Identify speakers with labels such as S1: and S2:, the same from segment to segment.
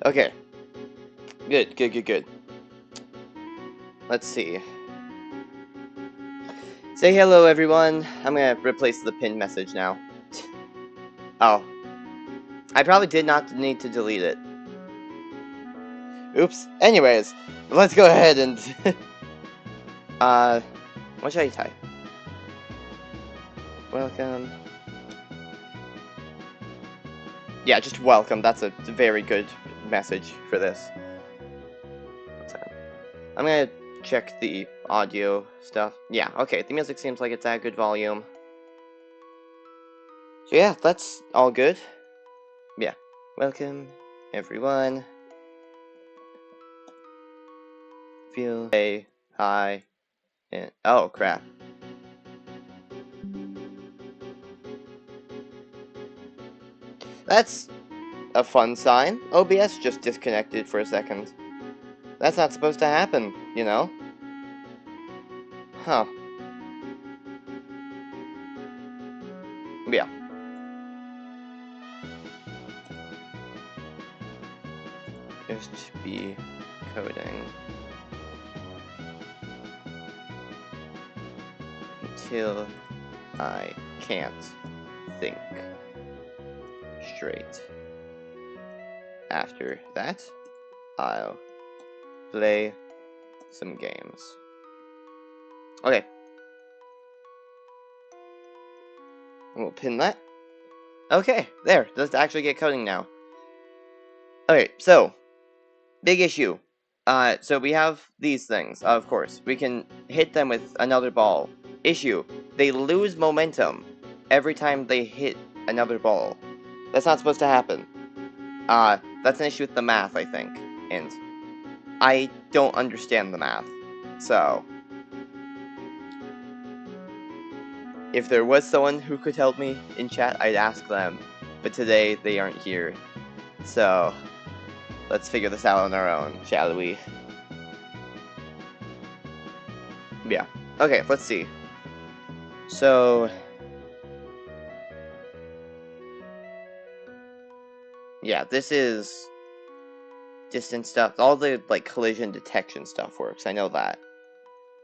S1: Okay. Good, good, good, good. Let's see. Say hello, everyone. I'm gonna replace the pinned message now. Oh. I probably did not need to delete it. Oops. Anyways, let's go ahead and... what should I type? Welcome. Yeah, just welcome. That's a very good message for this. I'm gonna check the audio stuff. Yeah, okay, the music seems like it's at good volume. So yeah, that's all good. Yeah. Welcome, everyone. Feel, hey, hi, and oh crap. That's a fun sign. OBS just disconnected for a second. That's not supposed to happen, you know? Huh. Yeah. Just be coding until I can't think straight. After that, I'll play some games. Okay. We'll pin that. Okay, there. Let's actually get coding now. Okay, so, big issue. So we have these things, of course. We can hit them with another ball. Issue. They lose momentum every time they hit another ball. That's not supposed to happen. That's an issue with the math, I think. And I don't understand the math. So, if there was someone who could help me in chat, I'd ask them. But today, they aren't here. So, let's figure this out on our own, shall we? Yeah. Okay, let's see. So... yeah, this is... distance stuff. All the, like, collision detection stuff works. I know that.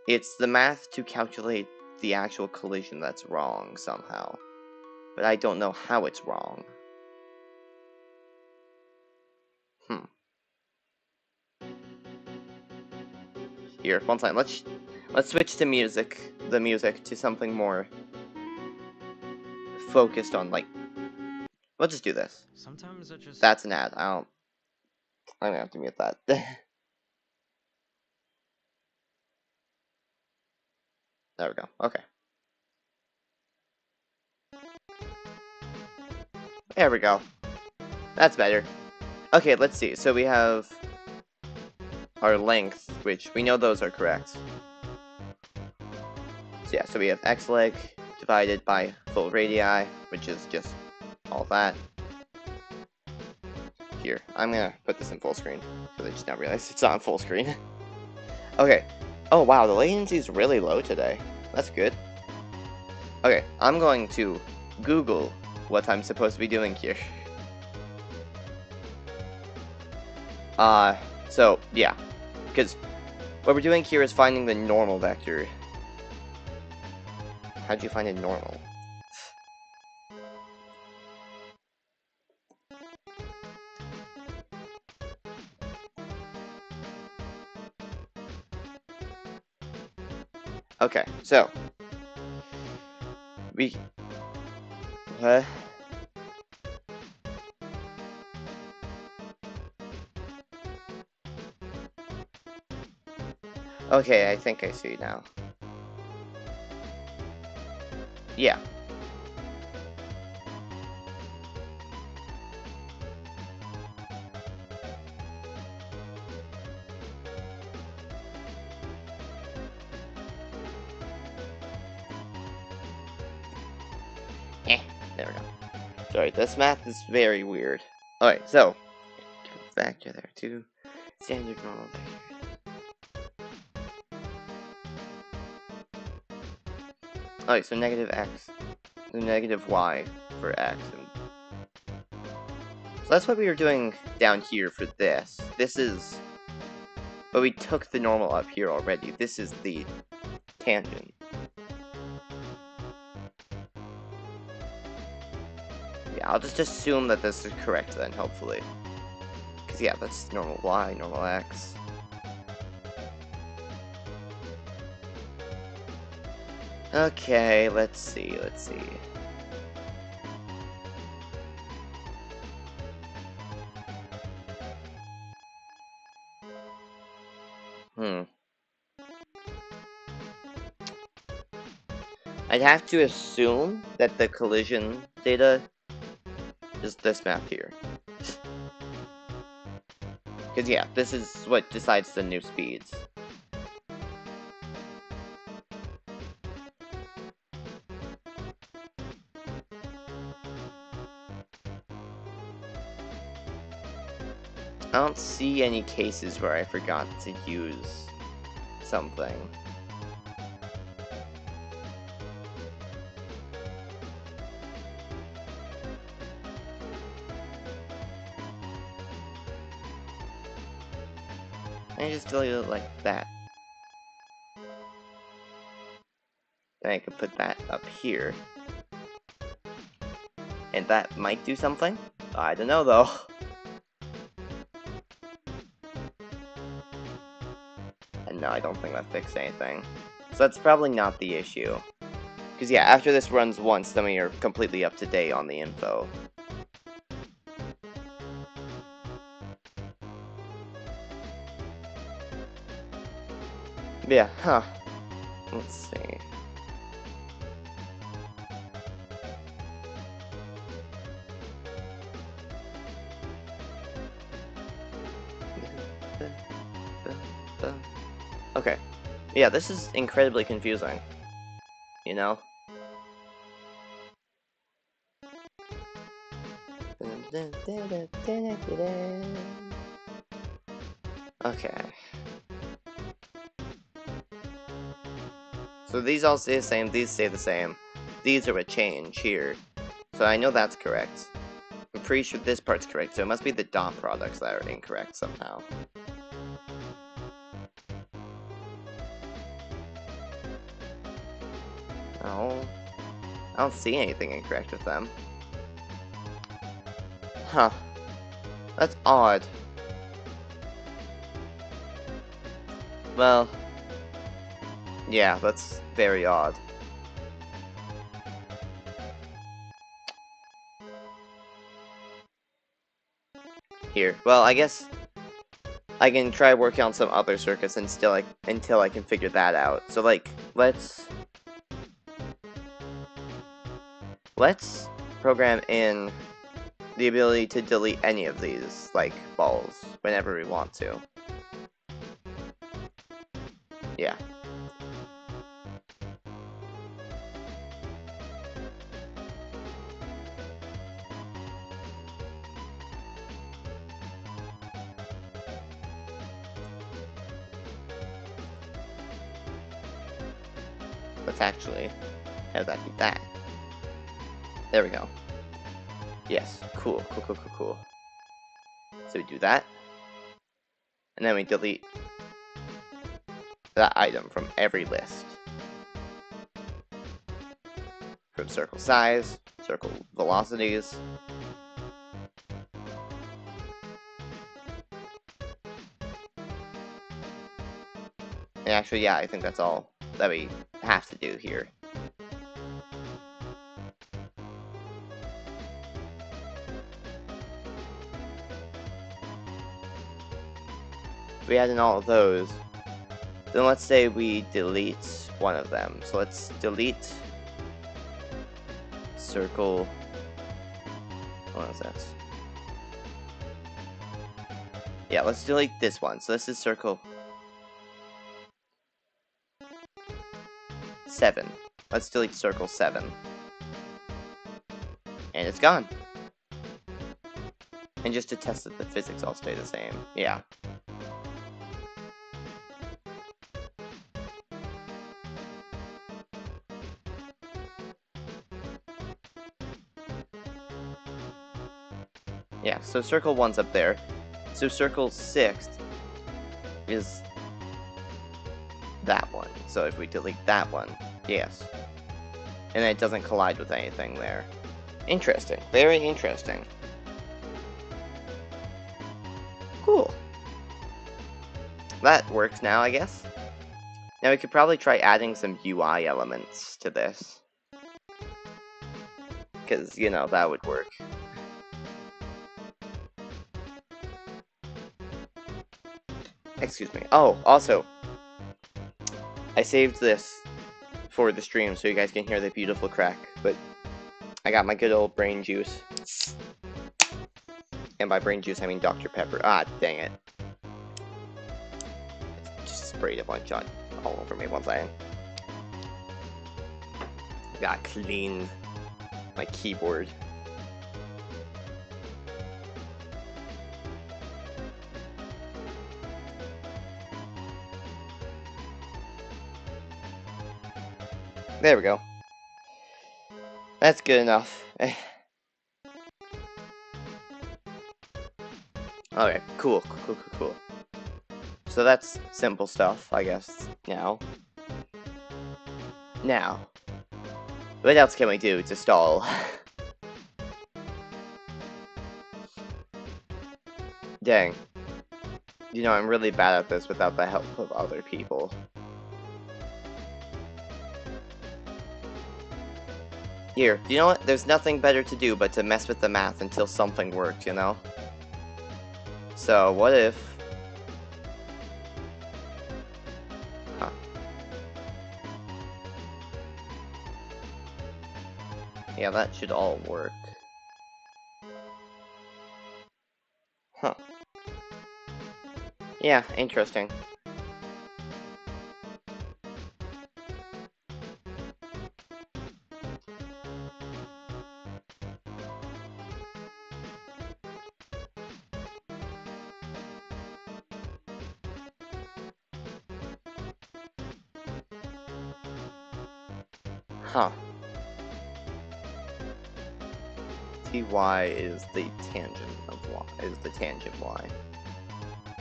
S1: It's the math to calculate the actual collision that's wrong, somehow. But I don't know how it's wrong. Here, one time. Let's switch to music. The music to something more focused on, like... we'll just do this.
S2: Sometimes I just...
S1: That's an ad. I'm gonna have to mute that. There we go. Okay. There we go. That's better. Okay, let's see. So we have our length, which we know those are correct. So yeah, so we have x leg divided by full radii, which is just all that. Here, I'm gonna put this in full screen, because I just now realized it's on full screen. Okay. Oh wow, the latency is really low today. That's good. Okay, I'm going to Google what I'm supposed to be doing here. So, yeah. Because what we're doing here is finding the normal vector. How'd you find it normal? Okay, so... what? Okay, I think I see now. Yeah. There we go. Sorry, this math is very weird. Alright, so... vector there, too. Standard normal vector. Alright, so negative x. Negative y for x. And So that's what we were doing down here for this. This is... But we took the normal up here already. This is the tangent. Yeah, I'll just assume that this is correct then, hopefully. Because, yeah, that's normal y, normal x. Okay, let's see. I'd have to assume that the collision data is this map here. Because, yeah, this is what decides the new speeds. I don't see any cases where I forgot to use something. I just delete it like that. Then I could put that up here. And that might do something? I don't know though. And no, I don't think that fixed anything. So that's probably not the issue. Because yeah, after this runs once, then we are completely up to date on the info. Yeah, huh. Let's see. Okay. Yeah, this is incredibly confusing. You know? Okay. So these all stay the same, these stay the same. These are a change here. So I know that's correct. I'm pretty sure this part's correct, so it must be the dot products that are incorrect somehow. Oh, I don't see anything incorrect with them. Huh. That's odd. Well, yeah, that's very odd. Here. Well, I guess I can try working on some other circuits and still until I can figure that out. So like, let's program in the ability to delete any of these, like, balls, whenever we want to. Yeah. Let's actually have that be that. There we go. Yes, cool. So we do that, and then we delete that item from every list. From circle size, circle velocities. And actually, yeah, I think that's all that we have to do here. If we add in all of those, then let's say we delete one of them. So let's delete circle. What is that? Yeah, let's delete this one. So this is circle 7. Let's delete circle 7. And it's gone. And just to test that the physics all stay the same. Yeah. Yeah, Yeah, so circle 1's up there. So circle 6 is that one. So if we delete that one, yes. And then it doesn't collide with anything there. Interesting. Very interesting. Cool. That works now, I guess. Now we could probably try adding some UI elements to this. Because, you know, that would work. Excuse me. Oh, also, I saved this for the stream so you guys can hear the beautiful crack, but I got my good old brain juice. And by brain juice, I mean Dr. Pepper. Ah, dang it. Just sprayed a bunch on all over me one second. Gotta clean my keyboard. There we go. That's good enough. Okay, cool. So that's simple stuff, I guess, now. Now, what else can we do to stall? Dang. You know, I'm really bad at this without the help of other people. Here, you know what? There's nothing better to do but to mess with the math until something works, you know? So, what if... Huh. Yeah, that should all work. Huh. Yeah, interesting. Huh. Ty is the tangent of y, is the tangent y.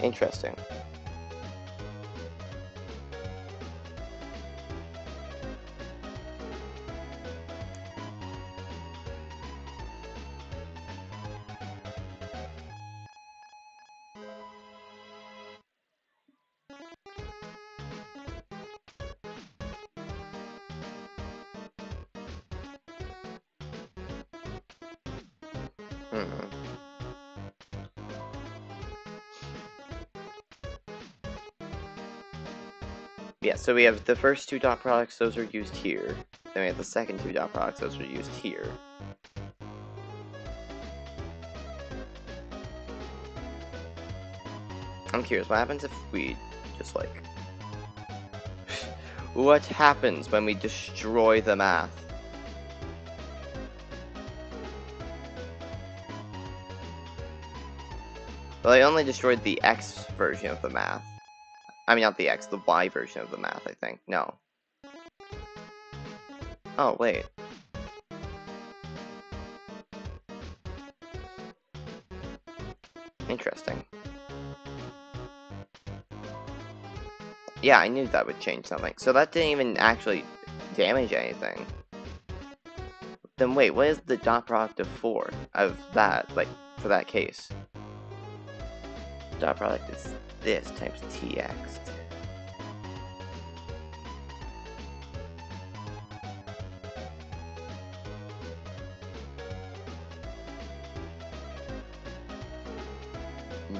S1: Interesting. Yeah, so we have the first two dot products, those are used here. Then we have the second two dot products, those are used here. I'm curious, what happens if we just like... What happens when we destroy the math? Well, I only destroyed the X version of the math. I mean, not the X, the Y version of the math, I think. No. Oh, wait. Interesting. Yeah, I knew that would change something. So that didn't even actually damage anything. Then wait, what is the dot product of 4 of that, like, for that case? Dot product is this times tx.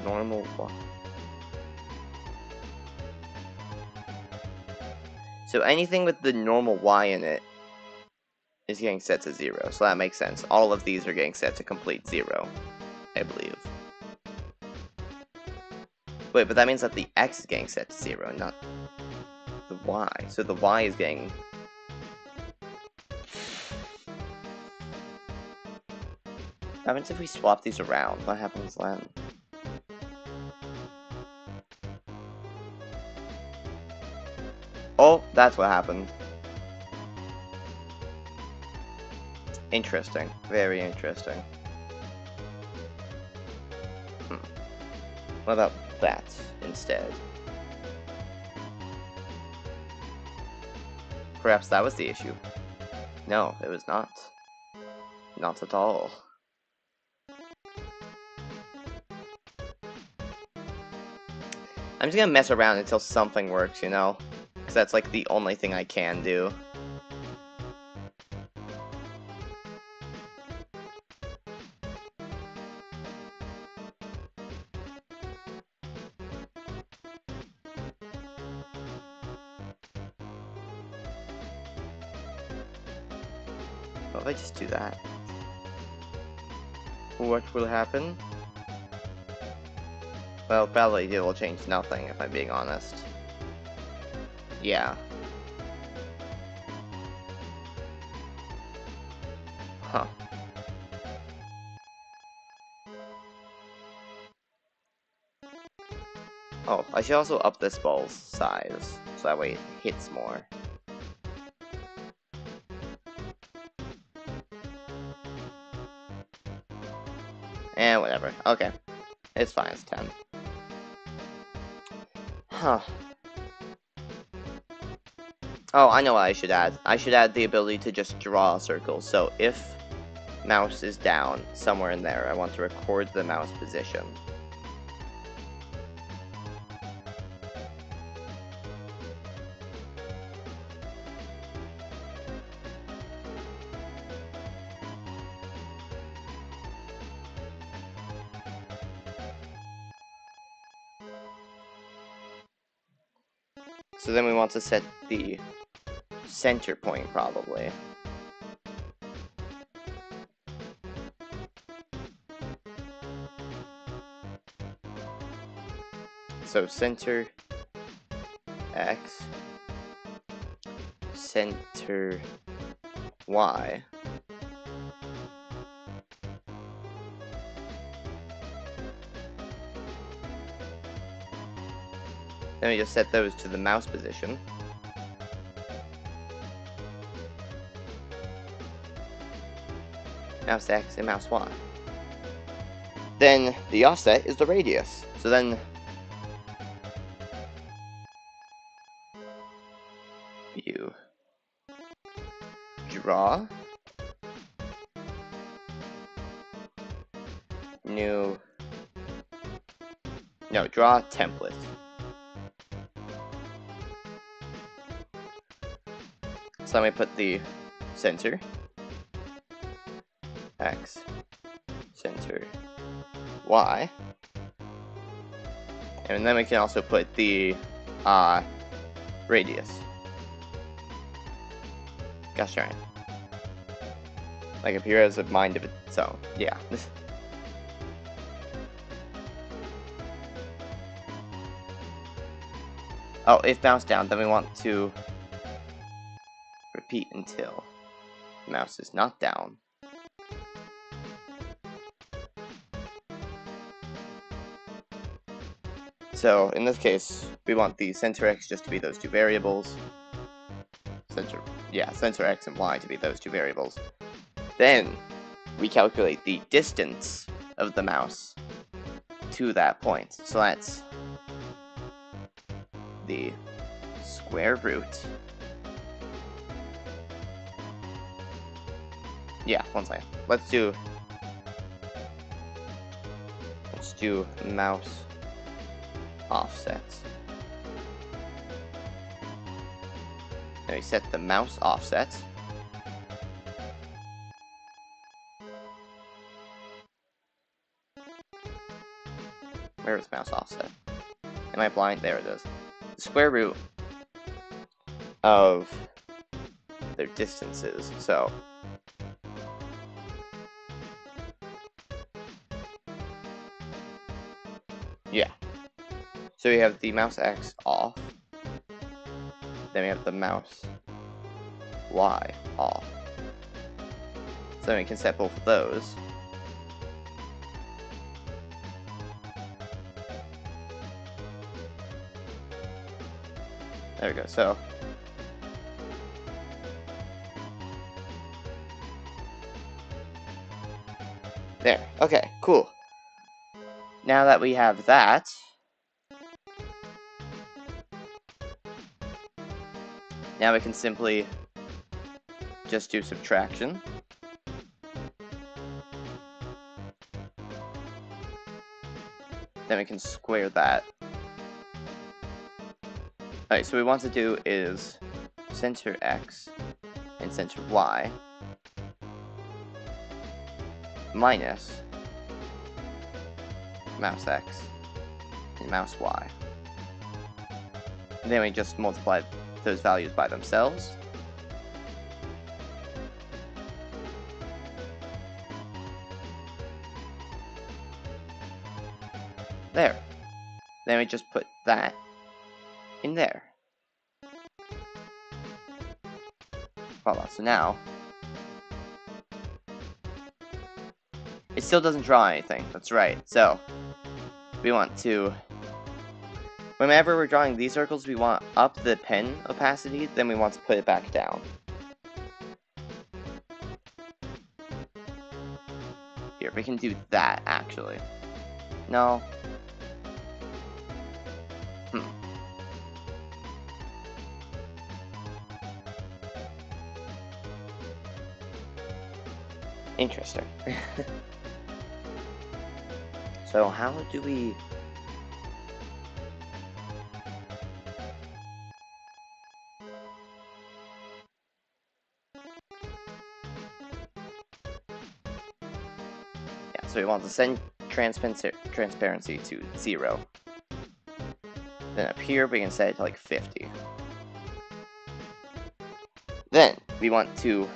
S1: Normal y. So anything with the normal y in it is getting set to 0, so that makes sense. All of these are getting set to complete 0, I believe. Wait, but that means that the x is getting set to 0, not the y. So the y is getting... What happens if we swap these around? What happens then? Oh, that's what happened. Interesting. Very interesting. What about that instead? Perhaps that was the issue. No, it was not. Not at all. I'm just gonna mess around until something works, you know? Because that's like the only thing I can do. What if I just do that? What will happen? Well, probably it will change nothing, if I'm being honest. Yeah. Huh. Oh, I should also up this ball's size, so that way it hits more. And whatever. Okay. It's fine, it's 10. Huh. Oh, I know what I should add. I should add the ability to just draw a circle. So if mouse is down somewhere in there, I want to record the mouse position. So then we want to set the center point, probably. So center X, center Y. Then we just set those to the mouse position. Mouse X and mouse Y. Then the offset is the radius. So then you draw draw template. So let me put the center X, center Y, and then we can also put the radius. Gosh darn it. Like Appear has a mind of its own. Yeah. Oh, if mouse down, then we want to repeat until mouse is not down. So in this case, we want the center X just to be those two variables. Center X and Y to be those two variables. Then we calculate the distance of the mouse to that point. So that's the square root. Yeah, one second. Let's do mouse offset. Then we set the mouse offset. Where is mouse offset? Am I blind? There it is. The square root of their distances. So yeah. So we have the mouse X off. Then we have the mouse Y off. So then we can set both of those. There we go. So there. Okay, cool. now that we have that, now we can simply just do subtraction. Then we can square that. Alright, so what we want to do is center X and center Y minus mouse X and mouse Y. And then we just multiply those values by themselves. There. Then we just put that in there. Voila, so now it still doesn't draw anything, that's right. So we want to, whenever we're drawing these circles, we want up the pen opacity, then we want to put it back down. Here, we can do that actually. No. Interesting. So how do we... Yeah, so we want to send transparency to 0. Then up here we can set it to like 50. Then we want to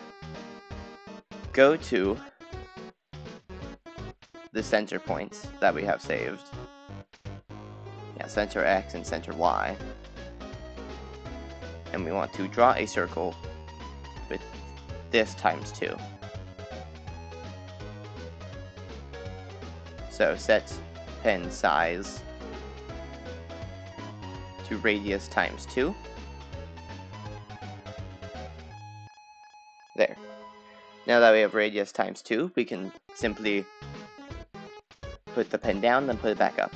S1: go to the center points that we have saved. Yeah, center X and center Y. And we want to draw a circle with this times 2. So set pen size to radius times 2. There. Now that we have radius times 2, we can simply put the pen down, then put it back up.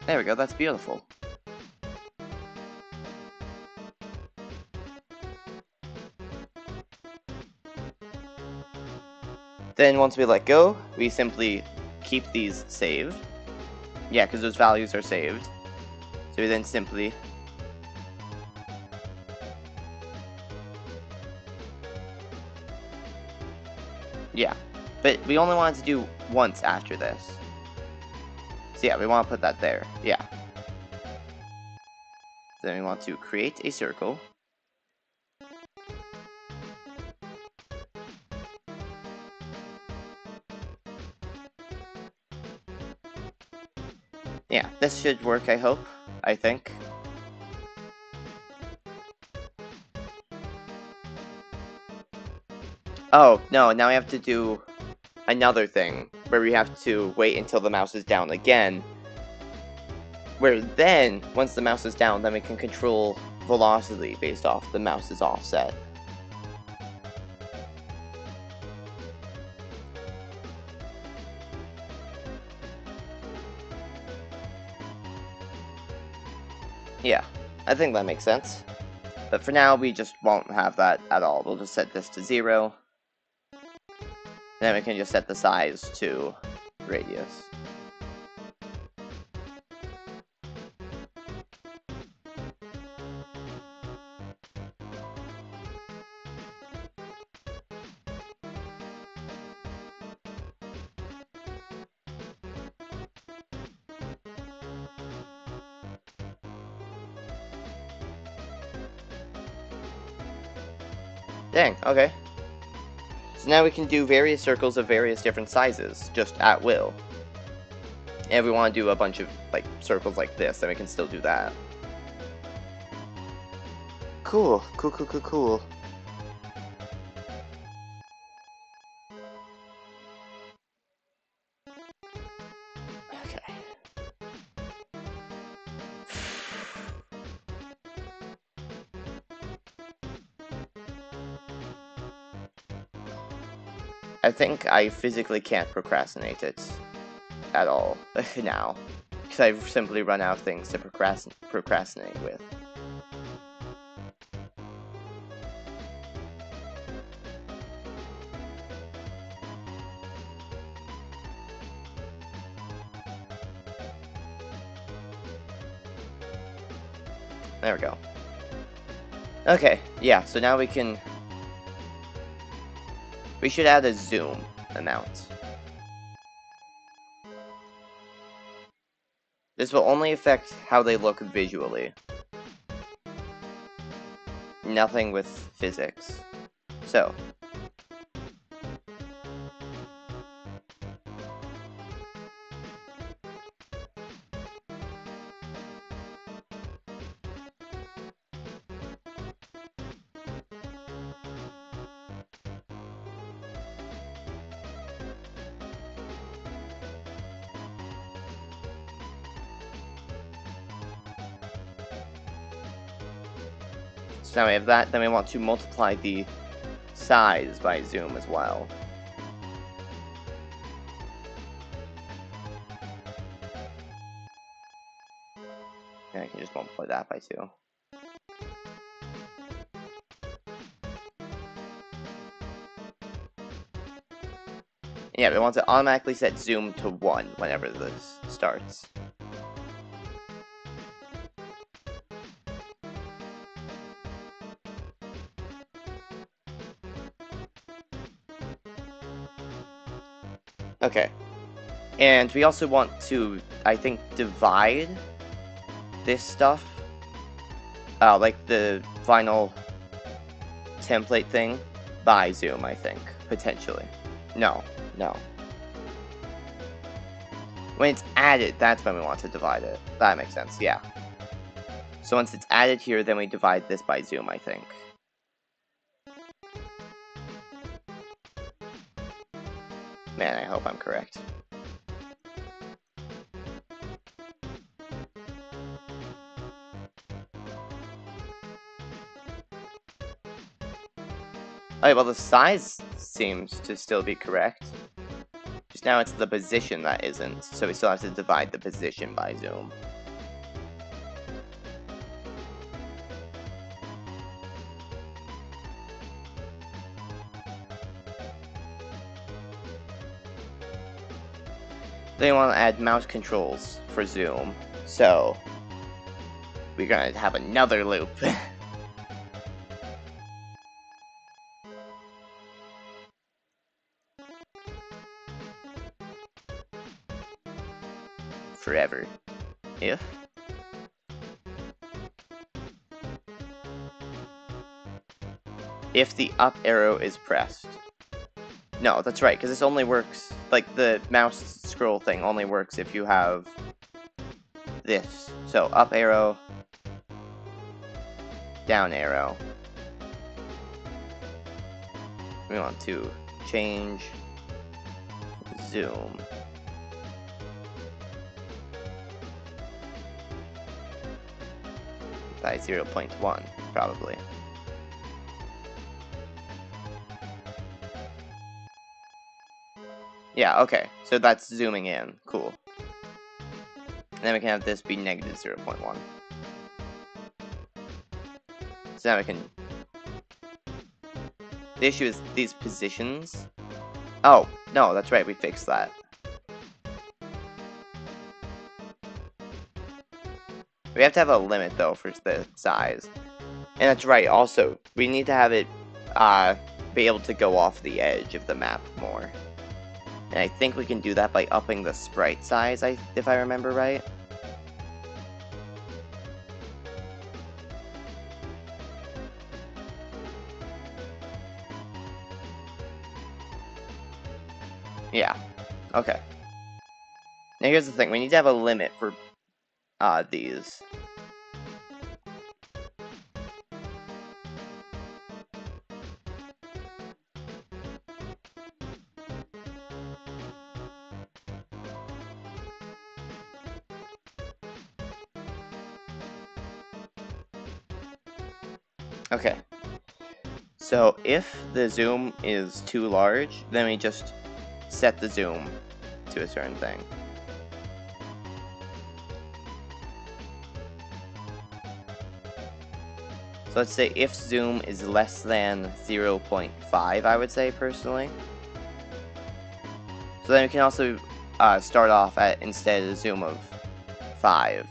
S1: There we go, that's beautiful. Then once we let go, we simply keep these saved. Yeah, because those values are saved. So we then simply yeah, but we only want to do once after this. So yeah, we want to put that there, yeah. Then we want to create a circle. Yeah, this should work, I hope. I think. Oh, no, now we have to do another thing, where we have to wait until the mouse is down again. Where then, once the mouse is down, then we can control velocity based off the mouse's offset. Yeah, I think that makes sense. But for now, we just won't have that at all. We'll just set this to 0. Then we can just set the size to radius. Dang, okay. So now we can do various circles of various different sizes, just at will. And if we want to do a bunch of, like, circles like this, then we can still do that. Cool, cool, cool, cool, cool. Okay. I think I physically can't procrastinate it at all now, because I've simply run out of things to procrastinate with. There we go. Okay, yeah, so now we should add a zoom amount. This will only affect how they look visually. Nothing with physics. So. So now we have that, then we want to multiply the size by zoom as well. And I can just multiply that by 2. Yeah, we want to automatically set zoom to 1 whenever this starts. Okay. And we also want to, I think, divide this stuff. Like the final template thing by zoom, I think, potentially. No. When it's added, that's when we want to divide it. That makes sense, yeah. So once it's added here, then we divide this by zoom, I think. Man, I hope I'm correct. Alright, well the size seems to still be correct. Just now it's the position that isn't, so we still have to divide the position by zoom. Then you want to add mouse controls for zoom, so we're gonna have another loop. Forever. If the up arrow is pressed. No, that's right, because this only works, like, the mouse scroll thing only works if you have this. So, up arrow, down arrow. We want to change zoom. By 0.1, probably. Yeah, okay, so that's zooming in. Cool. And then we can have this be negative 0.1. So now we can... The issue is these positions. Oh, no, that's right, we fixed that. We have to have a limit, though, for the size. And that's right, also, we need to have it be able to go off the edge of the map more. And I think we can do that by upping the sprite size, if I remember right. Yeah, okay. Now here's the thing, we need to have a limit for these. Okay. So if the zoom is too large, then we just set the zoom to a certain thing. So let's say if zoom is less than 0.5, I would say personally. So then we can also start off at instead a zoom of 5.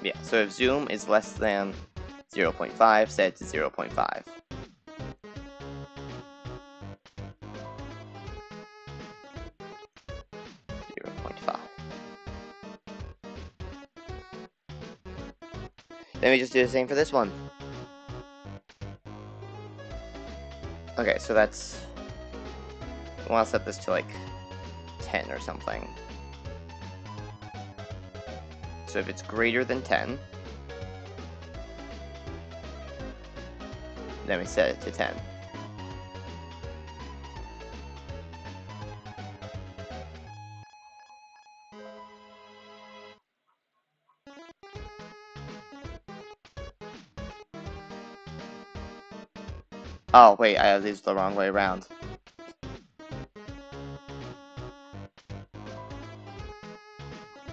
S1: Yeah, so if zoom is less than 0.5, set it to 0.5. Then we just do the same for this one. Okay, so that's... I want to set this to like 10 or something. So if it's greater than 10, then we set it to 10. Oh, wait, I have these the wrong way around.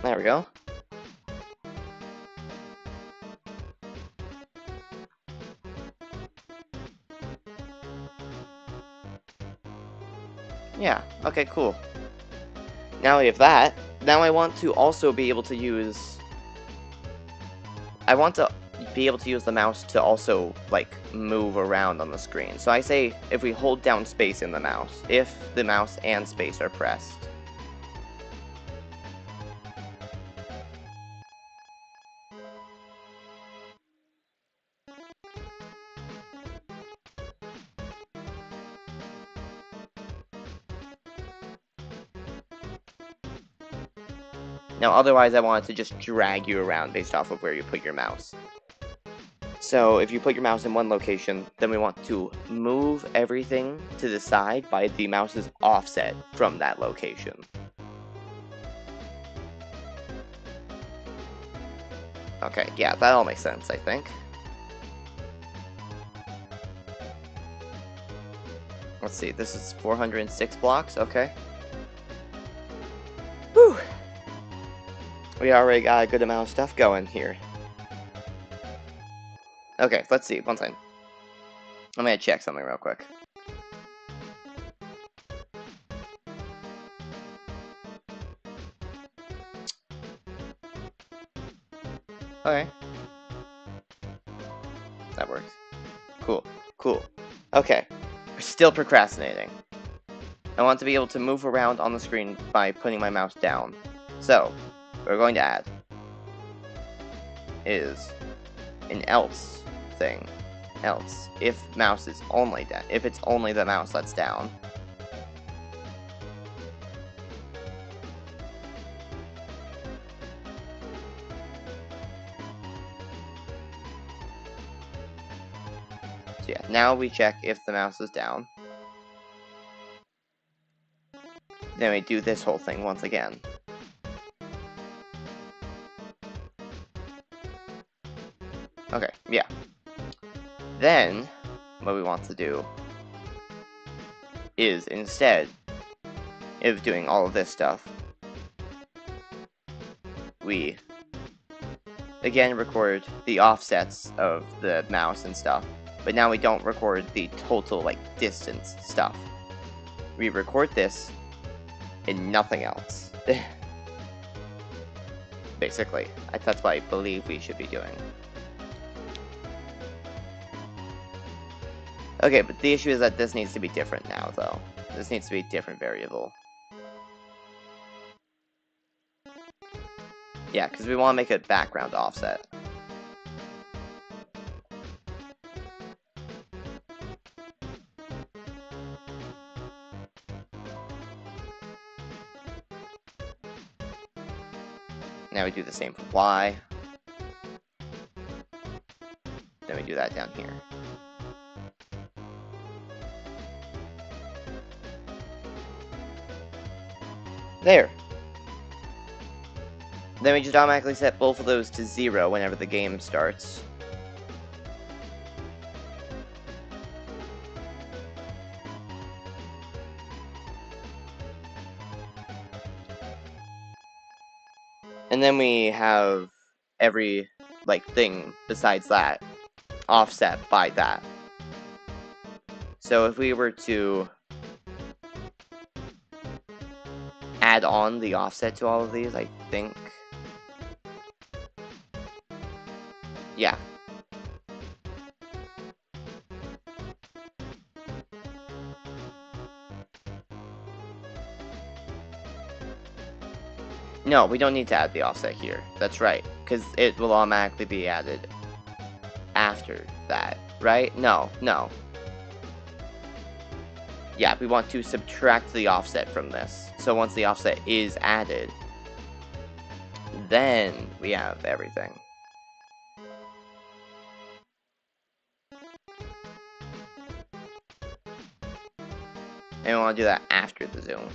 S1: There we go. Yeah, okay, cool. Now we have that. Now I want to also be able to use... I want to be able to use the mouse to also, like, move around on the screen. So I say if we hold down space in the mouse, if the mouse and space are pressed. Now otherwise I want it to just drag you around based off of where you put your mouse. So if you put your mouse in one location, then we want to move everything to the side by the mouse's offset from that location. Okay, yeah, that all makes sense, I think. Let's see, this is 406 blocks, okay. Whew! We already got a good amount of stuff going here. Okay, let's see, one second. I'm gonna check something real quick. Okay. That works. Cool, cool. Okay, we're still procrastinating. I want to be able to move around on the screen by putting my mouse down. So, what we're going to add is an else thing. Else, if mouse is only down, if it's only the mouse that's down. So yeah, now we check if the mouse is down. Then we do this whole thing once again. Okay, yeah. Then, what we want to do is, instead of doing all of this stuff, we, again, record the offsets of the mouse and stuff, but now we don't record the total, like, distance stuff. We record this, and nothing else. Basically, that's what I believe we should be doing. Okay, but the issue is that this needs to be different now, though. This needs to be a different variable. Yeah, because we want to make a background offset. Now we do the same for Y. Then we do that down here. There. Then we just automatically set both of those to 0 whenever the game starts. And then we have every, like, thing besides that offset by that. So if we were to add on the offset to all of these, I think... Yeah. No, we don't need to add the offset here. That's right, because it will automatically be added after that, right? No. Yeah, we want to subtract the offset from this. So once the offset is added, then we have everything. And we want to do that after the zoom.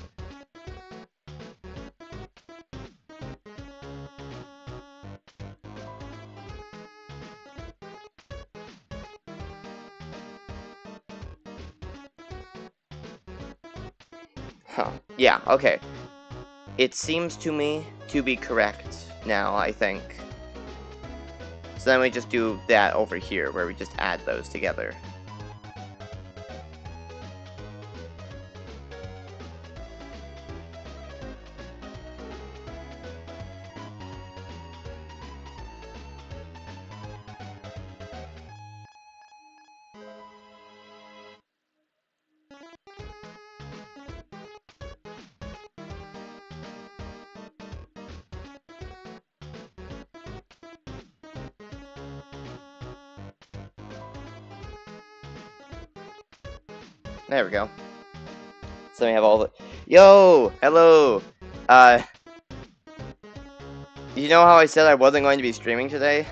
S1: Huh. Yeah, okay. It seems to me to be correct now, I think. So then we just do that over here, where we just add those together. There we go. So we have all the... Yo! Hello! You know how I said I wasn't going to be streaming today?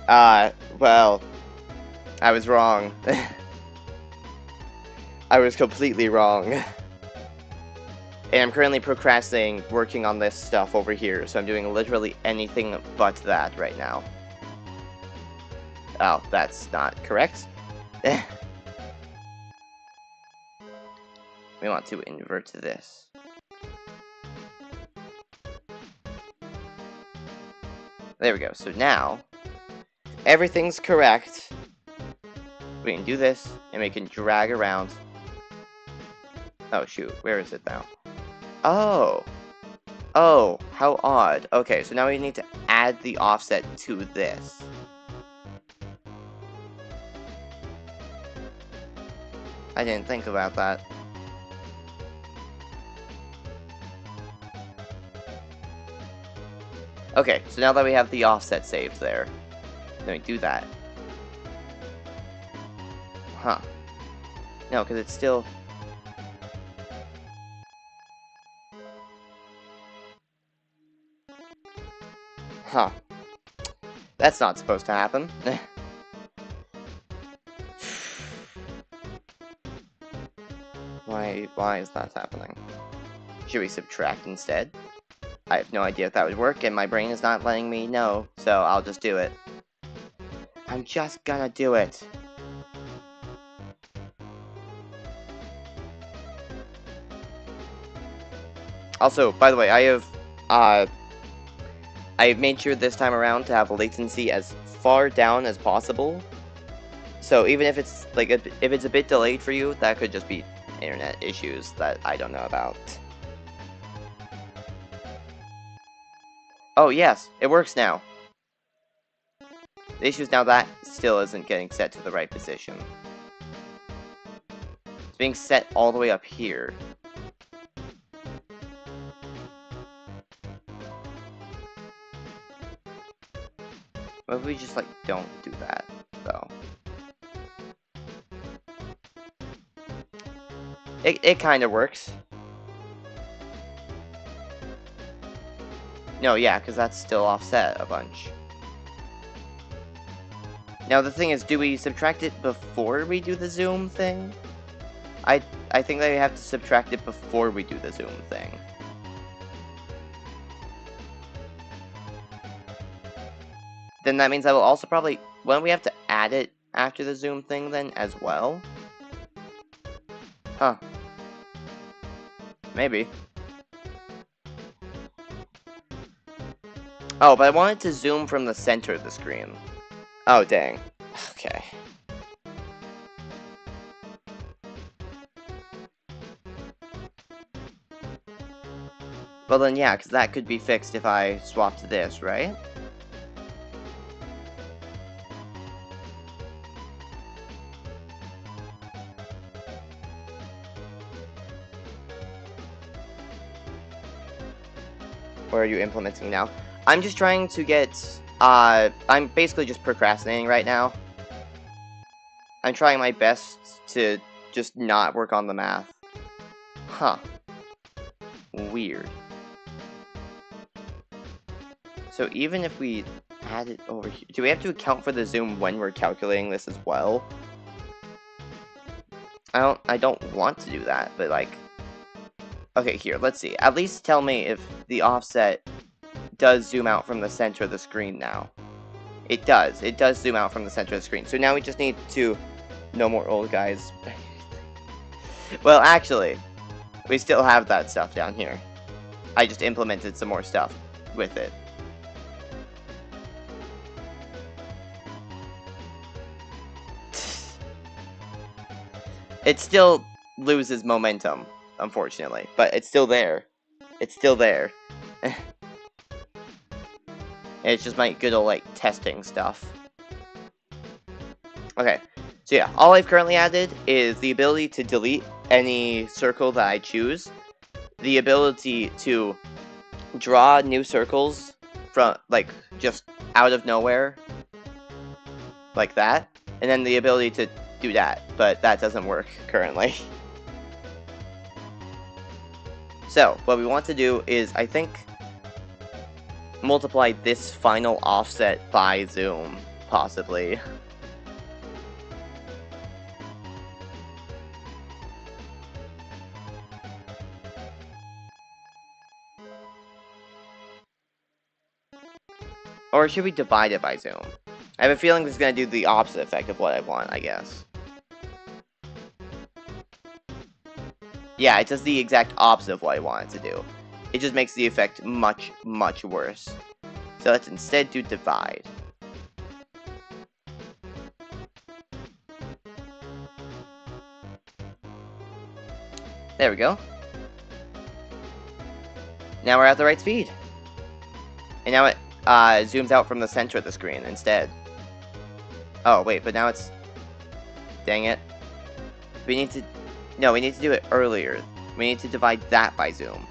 S1: Well, I was wrong. I was completely wrong. And I'm currently procrastinating working on this stuff over here, so I'm doing literally anything but that right now. Oh, that's not correct. We want to invert this. There we go. So now, everything's correct. We can do this, and we can drag around. Oh, shoot. Where is it now? Oh. Oh, how odd. Okay, so now we need to add the offset to this. I didn't think about that. Okay, so now that we have the offset saved there, then we do that. Huh. No, because it's still... Huh. That's not supposed to happen. Why is that happening? Should we subtract instead? I have no idea if that would work, and my brain is not letting me know, so I'll just do it. I'm just gonna do it. Also, by the way, I made sure this time around to have latency as far down as possible. So even if it's like if it's a bit delayed for you, that could just be internet issues that I don't know about. Oh yes, it works now. The issue is now that still isn't getting set to the right position. It's being set all the way up here. What if we just, like, don't do that, though? It kind of works. No, yeah, because that's still offset a bunch. Now, the thing is, do we subtract it before we do the zoom thing? I think that we have to subtract it before we do the zoom thing. then that means I will also probably... Won't we have to add it after the zoom thing then as well? Huh. Maybe. Oh, but I wanted to zoom from the center of the screen. Oh, dang. Okay. Well then, yeah, because that could be fixed if I swapped this, right? Where are you implementing now? I'm just trying to get, I'm basically just procrastinating right now. I'm trying my best to just not work on the math. Huh. Weird. So even if we add it over here, do we have to account for the zoom when we're calculating this as well? I don't want to do that, but like, okay, here, let's see. At least tell me if the offset does zoom out from the center of the screen now. It does. It does zoom out from the center of the screen. So now we just need to... No more old guys. Well, actually, we still have that stuff down here. I just implemented some more stuff with it. It still loses momentum, unfortunately, but it's still there. It's still there. It's just my good old, like, testing stuff. Okay, so yeah, all I've currently added is the ability to delete any circle that I choose, the ability to draw new circles from, like, just out of nowhere, like that, and then the ability to do that, but that doesn't work currently. So, what we want to do is, I think, multiply this final offset by zoom, possibly. Or should we divide it by zoom? I have a feeling this is going to do the opposite effect of what I want, I guess. Yeah, it does the exact opposite of what I want it to do. It just makes the effect much, much worse. So let's instead do divide. There we go. Now we're at the right speed. And now it zooms out from the center of the screen instead. Oh, wait, but now it's... Dang it. We need to... No, we need to do it earlier. We need to divide that by zoom.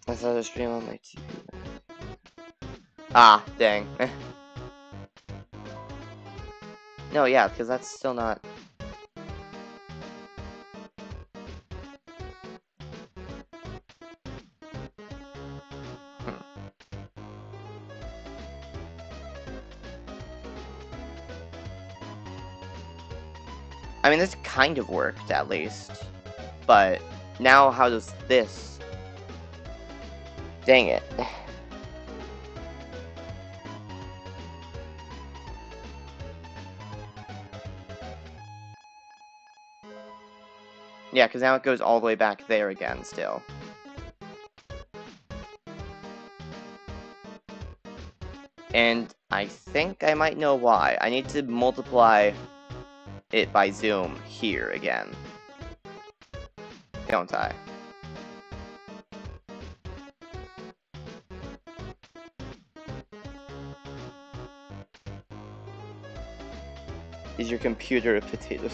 S1: I saw the stream on my TV. Ah, dang. No, yeah, because that's still not... I mean, this kind of worked, at least. But, now how does this... Dang it. Yeah, because now it goes all the way back there again, still. And I think I might know why. I need to multiply it by zoom here again. Don't I? Is your computer a potato?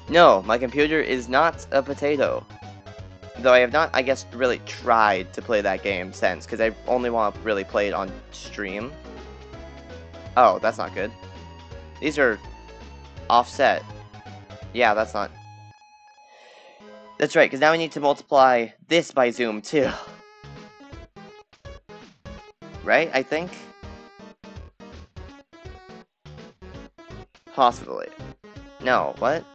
S1: No, my computer is not a potato. Though I have not, I guess, really tried to play that game since, because I only want to really play it on stream. Oh, that's not good. These are offset. Yeah, that's not... That's right, because now we need to multiply this by zoom, too. Right, I think? Possibly. No, what?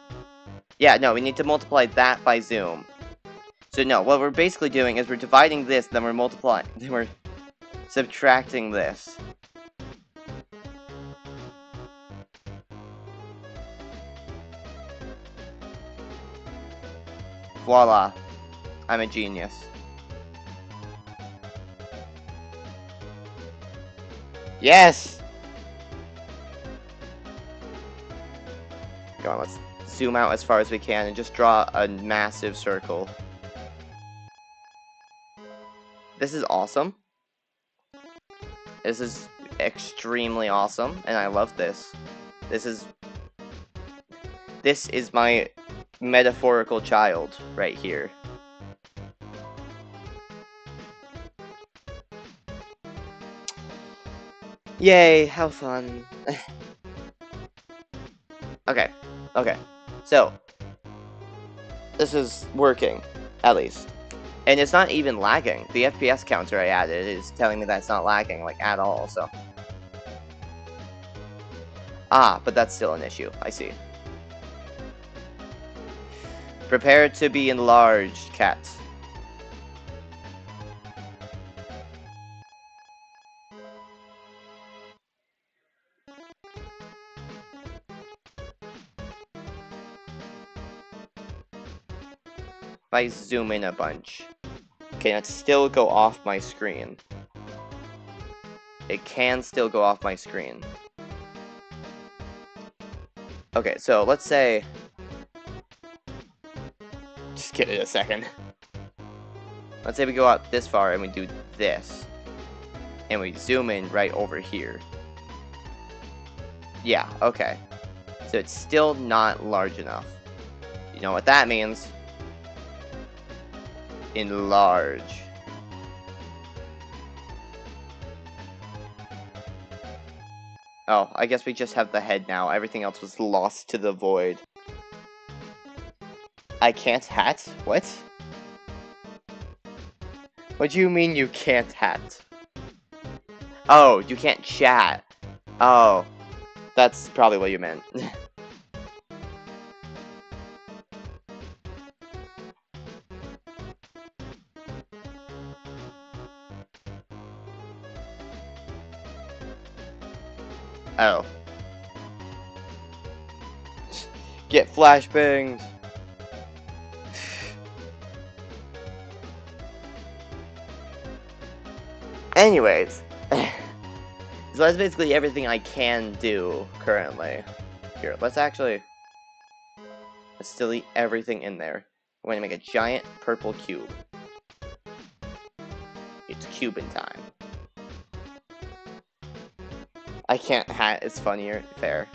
S1: Yeah, no, we need to multiply that by zoom. So no, what we're basically doing is we're dividing this, then we're multiplying, then we're subtracting this. Voila. I'm a genius. Yes! Go on, let's zoom out as far as we can and just draw a massive circle. This is awesome. This is extremely awesome, and I love this. This is my metaphorical child right here. Yay, how fun. Okay, so, this is working, at least. And it's not even lagging. The FPS counter I added is telling me that it's not lagging, like, at all, so. Ah, but that's still an issue, I see. Prepare to be enlarged, cat. If I zoom in a bunch, can it still go off my screen? It can still go off my screen. Okay, so let's say... Just give it a second. Let's say we go out this far and we do this. And we zoom in right over here. Yeah, okay. So it's still not large enough. You know what that means? Enlarge. Oh, I guess we just have the head now. Everything else was lost to the void. I can't hat? What? What do you mean you can't hat? Oh, you can't chat. Oh, that's probably what you meant. Oh. Get flashbangs. Anyways. So that's basically everything I can do currently. Here, let's delete everything in there. We're gonna make a giant purple cube. It's Cuban time. I can't hat, it's funnier. Fair.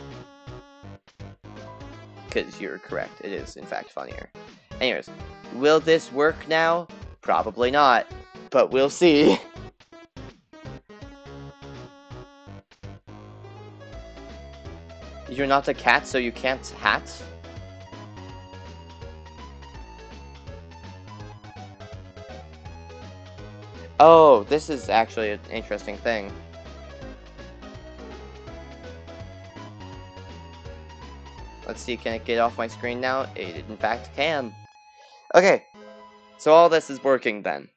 S1: Because you're correct, it is in fact funnier. Anyways, will this work now? Probably not, but we'll see. You're not a cat, so you can't hat? Oh, this is actually an interesting thing. Let's see, can it get off my screen now? It in fact can. Okay, so all this is working then.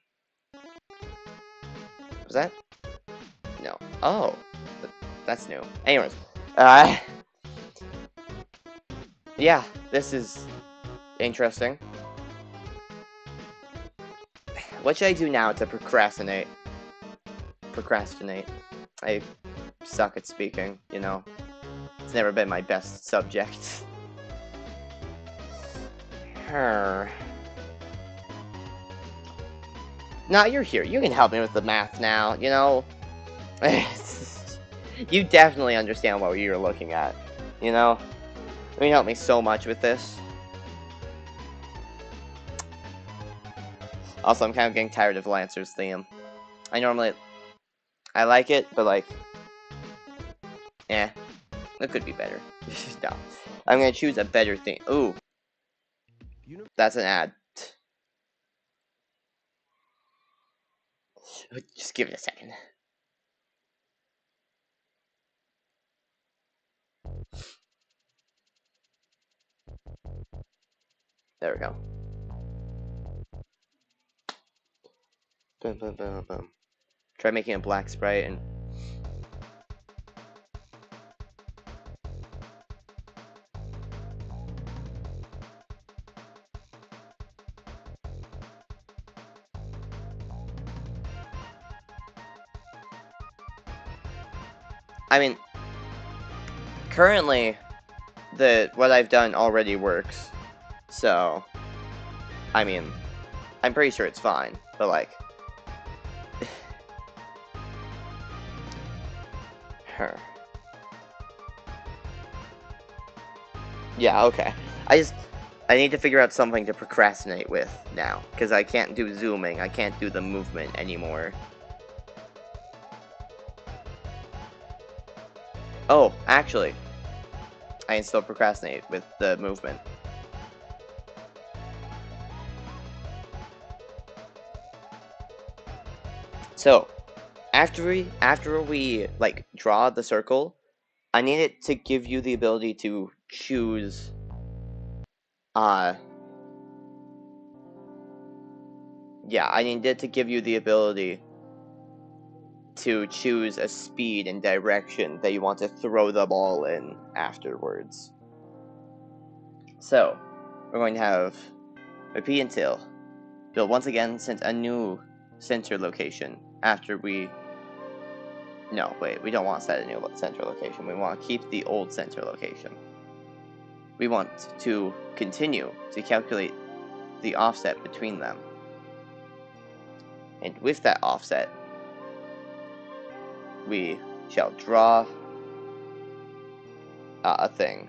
S1: Was that? No. Oh, that's new. Anyways, yeah, this is interesting. What should I do now to procrastinate? I suck at speaking, you know. It's never been my best subject. Nah, you're here. You can help me with the math now, you know? You definitely understand what you're looking at, you know? You can help me so much with this. Also, I'm kind of getting tired of Lancer's theme. I like it, but like, it could be better. No. I'm gonna choose a better theme. Ooh. That's an ad. Just give it a second. There we go. Boom, boom, boom, boom. Try making a black sprite and... I mean, currently, what I've done already works. So, I mean, I'm pretty sure it's fine, but like... Her. Yeah, okay. I need to figure out something to procrastinate with now, because I can't do zooming, I can't do the movement anymore. Oh, actually, I can still procrastinate with the movement. So, after we like draw the circle, I need it to give you the ability to choose yeah, I need it to give you the ability to choose a speed and direction that you want to throw the ball in afterwards. So, we're going to have repeat until build once again since a new center location after we... No, wait, we don't want to set a new center location. We want to keep the old center location. We want to continue to calculate the offset between them. And with that offset, we shall draw a thing.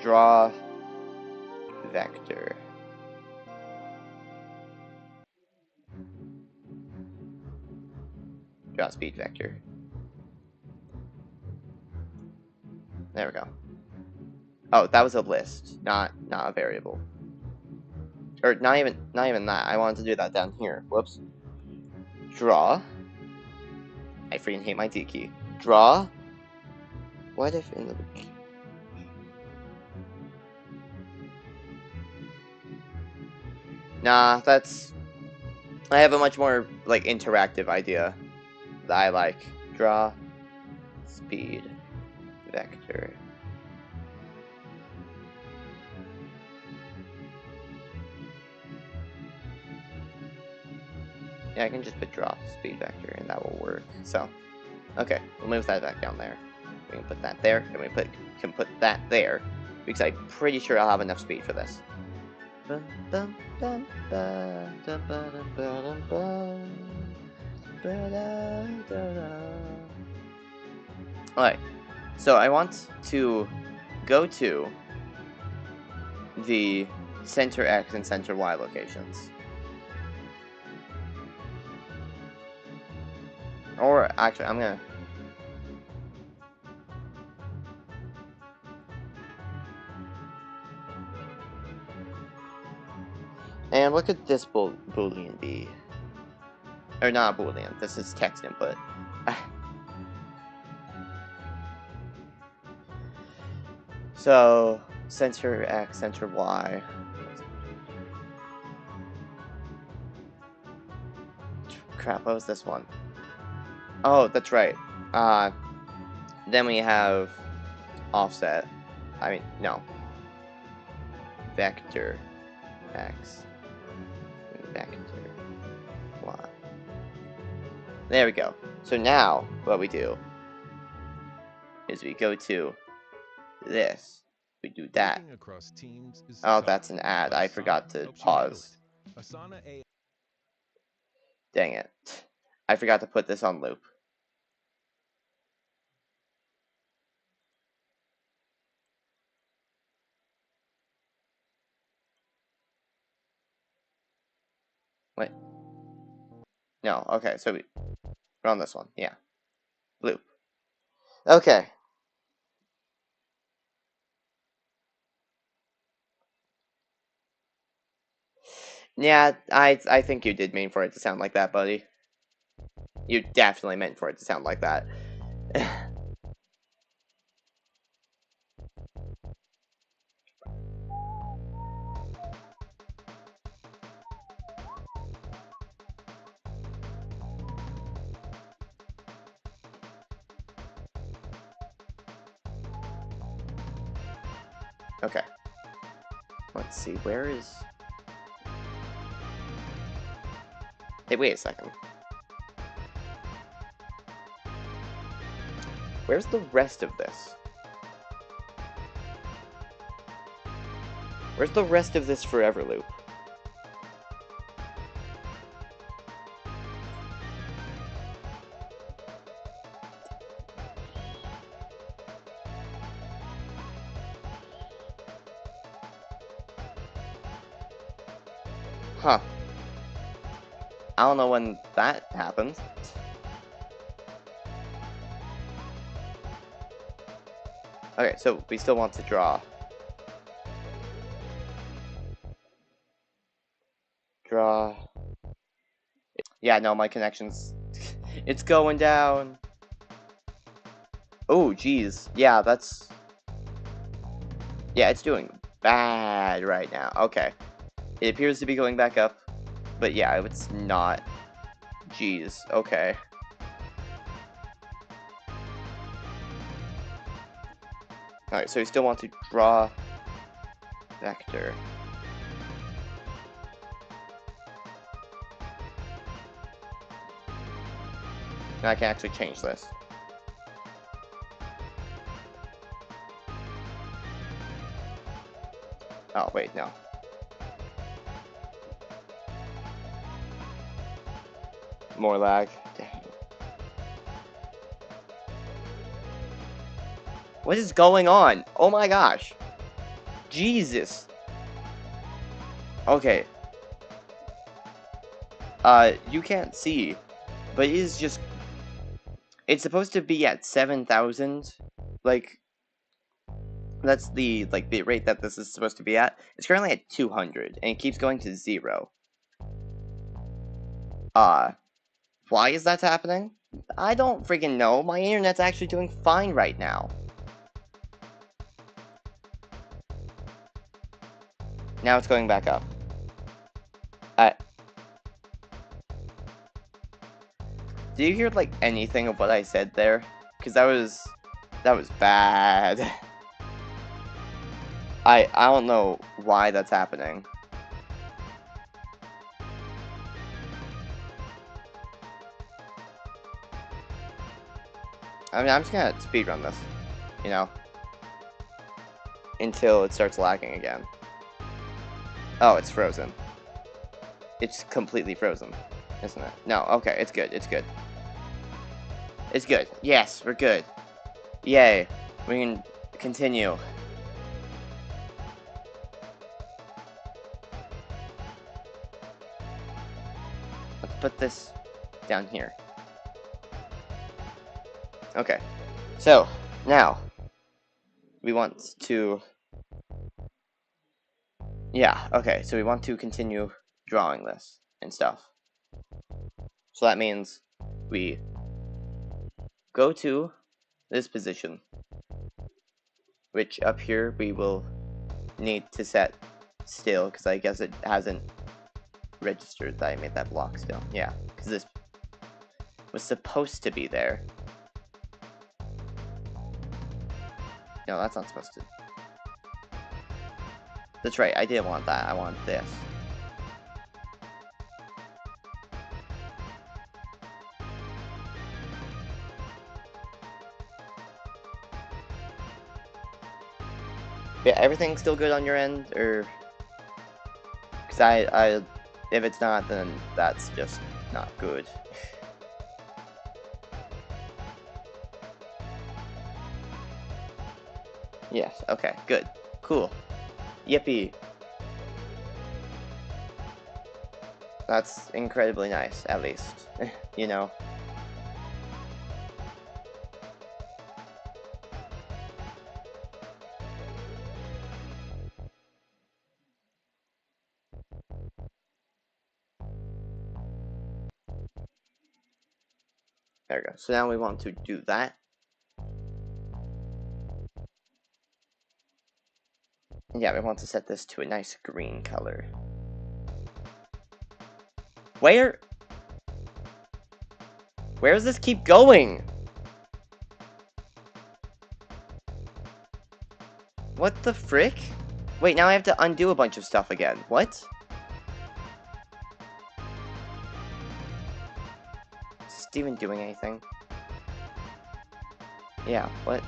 S1: Draw vector. Draw speed vector. There we go. Oh, that was a list, not a variable. Or not even that. I wanted to do that down here. Whoops. Draw. I freaking hate my T key. Draw. What if in the... Nah, that's... I have a much more, like, interactive idea that I like. Draw. Speed. Vector. Yeah, I can just put draw speed vector and that will work. So, okay, we'll move that back down there. We can put that there, and we can put that there, because I'm pretty sure I'll have enough speed for this. Alright, so I want to go to the center X and center Y locations. Or, actually, I'm gonna... And what could this boolean be? Or not boolean, this is text input. So, center X, center Y. Crap, what was this one? Oh, that's right. Then we have offset. I mean, no. Vector X. Vector Y. There we go. So now, what we do is we go to this. We do that. Oh, that's an ad. I forgot to pause. Dang it. I forgot to put this on loop. Wait. No, okay, so we're on this one. Yeah. Loop. Okay. Yeah, I think you did mean for it to sound like that, buddy. You definitely meant for it to sound like that. Okay. Let's see, where is... Hey, wait a second. Where's the rest of this? Where's the rest of this forever loop? Huh. I don't know when that happened. Okay, so we still want to draw. Draw. Yeah, no, my connection's... it's going down. Oh, geez. Yeah, that's... Yeah, it's doing bad right now. Okay. It appears to be going back up. But yeah, it's not. Jeez. Okay. Alright, so we still want to draw vector. Now I can actually change this. Oh, wait, no. More lag. Dang. What is going on? Oh my gosh. Jesus. Okay. You can't see, but it is just... It's supposed to be at 7,000. Like, that's the bit rate that this is supposed to be at. It's currently at 200, and it keeps going to 0. Why is that happening? I don't freaking know. My internet's actually doing fine right now. Now it's going back up. Do you hear, like, anything of what I said there? Because that was bad. I don't know why that's happening. I mean, I'm just gonna speedrun this, you know, until it starts lagging again. Oh, it's frozen. It's completely frozen, isn't it? No, okay, it's good, it's good. It's good. Yes, we're good. Yay. We can continue. Let's put this down here. Okay. So, now, we want to... Yeah, okay, so we want to continue drawing this and stuff. So that means we go to this position, which up here we will need to set still, because I guess it hasn't registered that I made that block still. Yeah, because this was supposed to be there. No, that's not supposed to. That's right, I didn't want that, I want this. Yeah, everything's still good on your end, or... Because if it's not, then that's just not good. Yes, okay, good. Cool. Yippee. That's incredibly nice, at least. You know. There we go. So now we want to do that. Yeah, we want to set this to a nice green color. Where does this keep going? What the frick? Wait, now I have to undo a bunch of stuff again. What? Is this even doing anything? Yeah, what?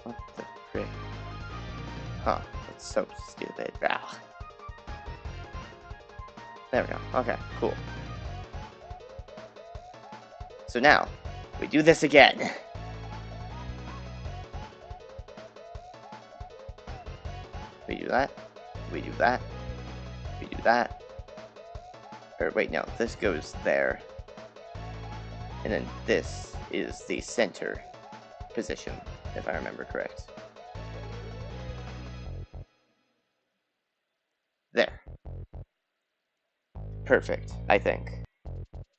S1: What the frick? Huh, that's so stupid. Ah. There we go. Okay, cool. So now, we do this again. We do that. We do that. We do that. Or wait, no, this goes there. And then this is the center position, if I remember correct. There. Perfect, I think.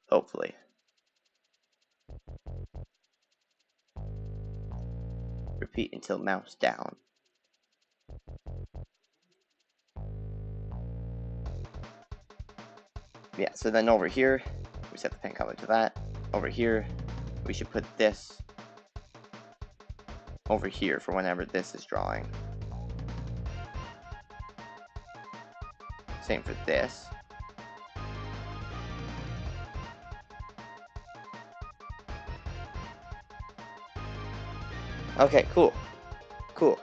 S1: Hopefully. Repeat until mouse down. Yeah, so then over here, we set the pen color to that. Over here, we should put this over here for whenever this is drawing. Same for this. Okay, cool. Cool.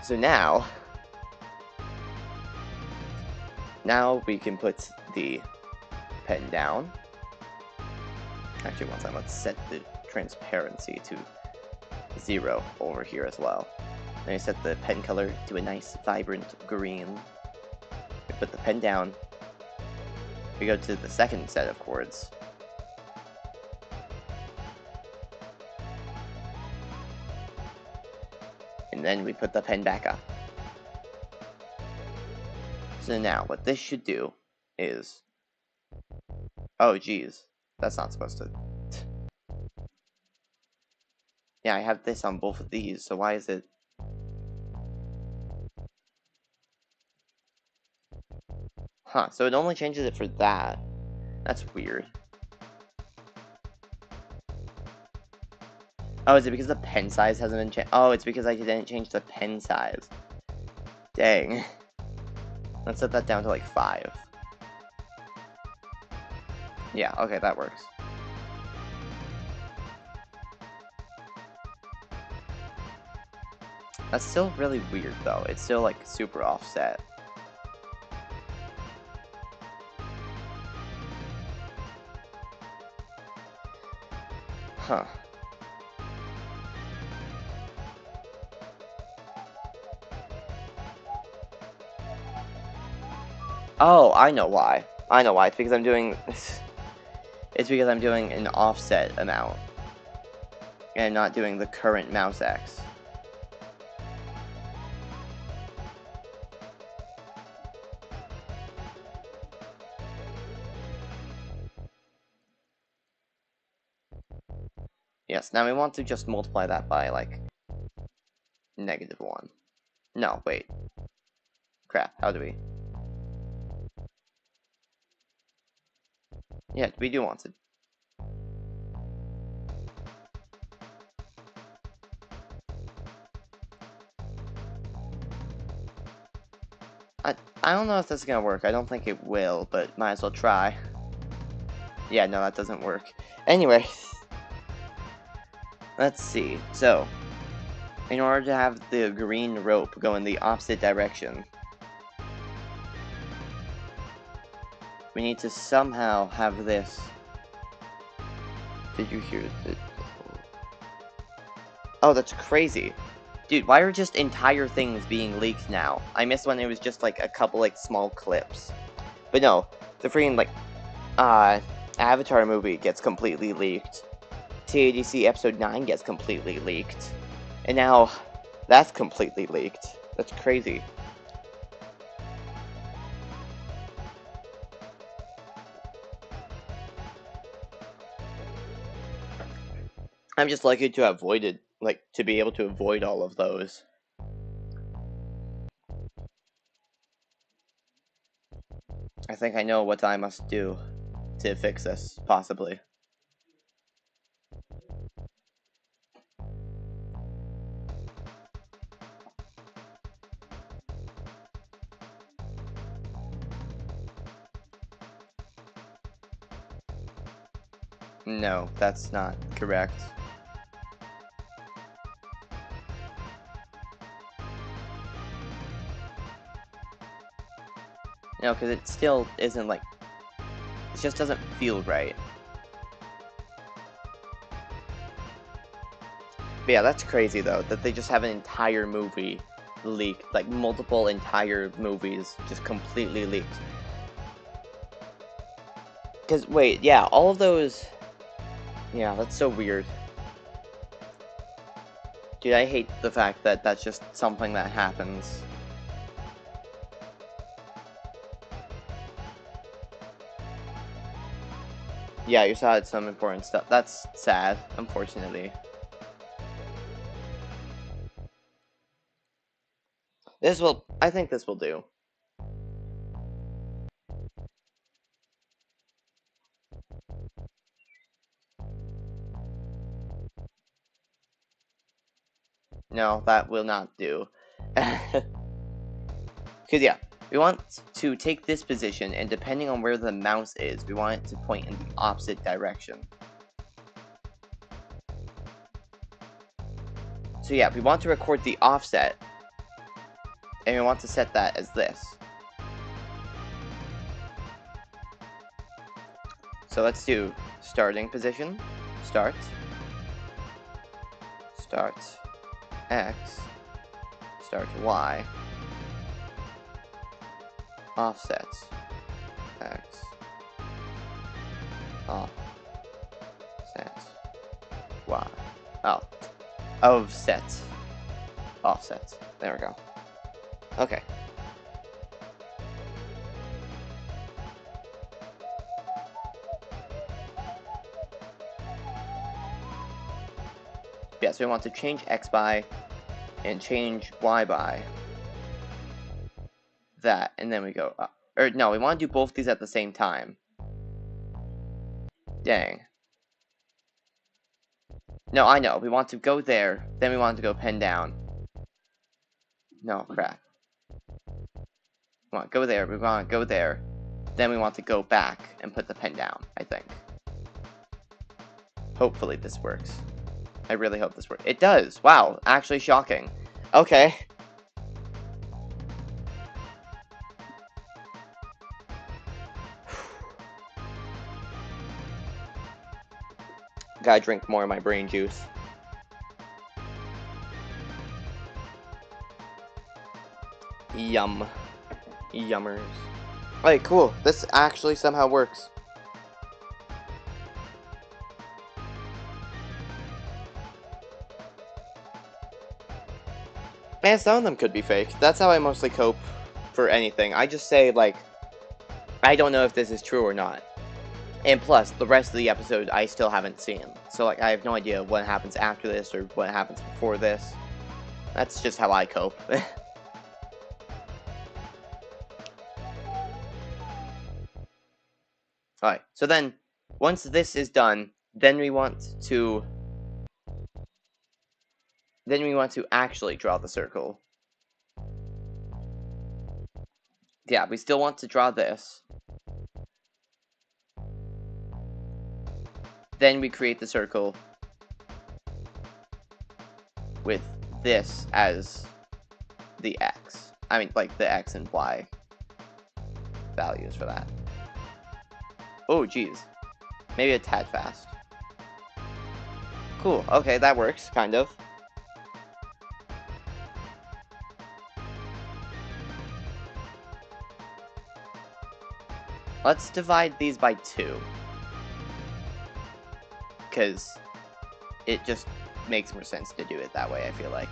S1: So now we can put the pen down. Actually, one time, let's set the transparency to 0 over here as well. Then I set the pen color to a nice, vibrant green. We put the pen down. We go to the second set of chords. And then we put the pen back up. So now, what this should do is... Oh, geez. That's not supposed to... Yeah, I have this on both of these, so why is it... Huh, so it only changes it for that. That's weird. Oh, is it because the pen size hasn't been changed? Oh, it's because I didn't change the pen size. Dang. Let's set that down to like 5. Yeah, okay, that works. That's still really weird, though. It's still, like, super offset. Huh. Oh, I know why. I know why. It's because I'm doing... It's because I'm doing an offset amount. And not doing the current mouse X. Yes, now we want to just multiply that by, like, -1. No, wait. Crap, how do we... Yeah, we do want to... I don't know if this is gonna work. I don't think it will, but might as well try. Yeah, no, that doesn't work. Anyway, let's see. So, in order to have the green rope go in the opposite direction, we need to somehow have this... Did you hear the... Oh, that's crazy. Dude, why are just entire things being leaked now? I missed when it was just, like, a couple, like, small clips. But no, the freaking, like, Avatar movie gets completely leaked. TADC Episode 9 gets completely leaked. And now, that's completely leaked. That's crazy. I'm just lucky to have avoided, like, to be able to avoid all of those. I think I know what I must do to fix this, possibly. No, that's not correct. No, because it still isn't like... It just doesn't feel right. But yeah, that's crazy though, that they just have an entire movie leaked. Like, multiple entire movies just completely leaked. Because, wait, yeah, all of those... Yeah, that's so weird. Dude, I hate the fact that that's just something that happens. Yeah, you saw some important stuff. That's sad, unfortunately. I think this will do. No, that will not do. Because, yeah, we want to take this position, and depending on where the mouse is, we want it to point in the opposite direction. So yeah, we want to record the offset, and we want to set that as this. So let's do starting position, start, X, start Y, offset, X, offset, Y, oh, offset, offset, there we go, okay. Yeah, so we want to change X by, and change Y by, that, and then we go up. Or, no, we want to do both these at the same time. Dang. No, I know. We want to go there, then we want to go pen down. No, crap. We want to go there, we want to go there, then we want to go back and put the pen down, I think. Hopefully this works. I really hope this works. It does! Wow, actually shocking. Okay. Gotta drink more of my brain juice. Yum. Yummers. Alright, cool. This actually somehow works. Man, some of them could be fake. That's how I mostly cope for anything. I just say, like, I don't know if this is true or not. And plus, the rest of the episode I still haven't seen. So, like, I have no idea what happens after this or what happens before this. That's just how I cope. Alright, so then, once this is done, then we want to actually draw the circle. Yeah, we still want to draw this. Then we create the circle with this as the X. I mean, like, the X and Y values for that. Oh, geez. Maybe a tad fast. Cool, okay, that works, kind of. Let's divide these by 2. Because it just makes more sense to do it that way, I feel like.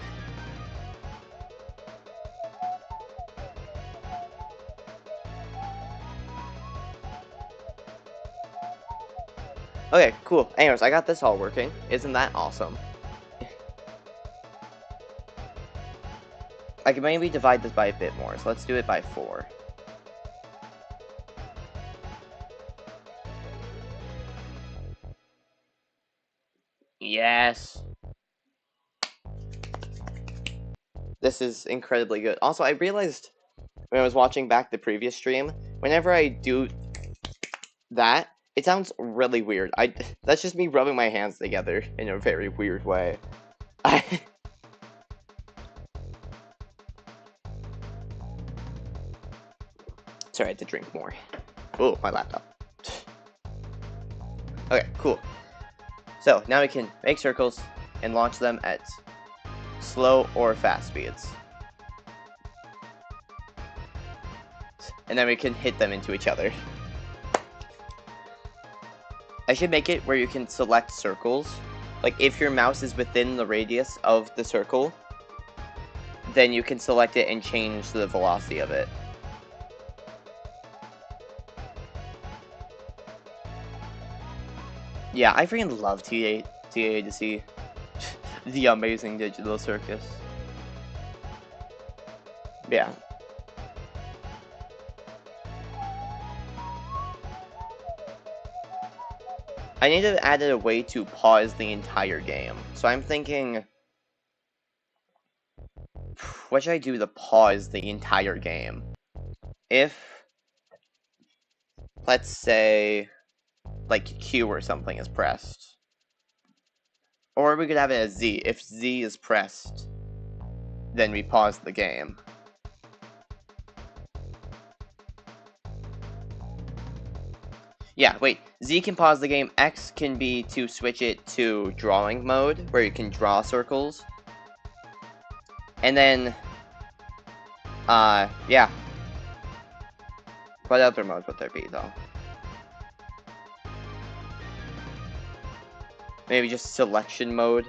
S1: Okay, cool. Anyways, I got this all working. Isn't that awesome? I can maybe divide this by a bit more, so let's do it by 4. Yes! This is incredibly good. Also, I realized when I was watching back the previous stream, whenever I do that, It sounds really weird. That's just me rubbing my hands together in a very weird way. Sorry, I had to drink more. Oh, my laptop. Okay, cool. So, now we can make circles and launch them at slow or fast speeds. And then we can hit them into each other. I should make it where you can select circles. Like, if your mouse is within the radius of the circle, then you can select it and change the velocity of it. Yeah, I freaking love TA to see the amazing digital circus. Yeah. I need to add a way to pause the entire game. So I'm thinking, what should I do to pause the entire game? If, let's say, like Q or something is pressed. Or we could have it as Z. If Z is pressed, then we pause the game. Yeah, wait. Z can pause the game. X can be to switch it to drawing mode, where you can draw circles. And then, yeah. What other modes would there be, though? Maybe just selection mode,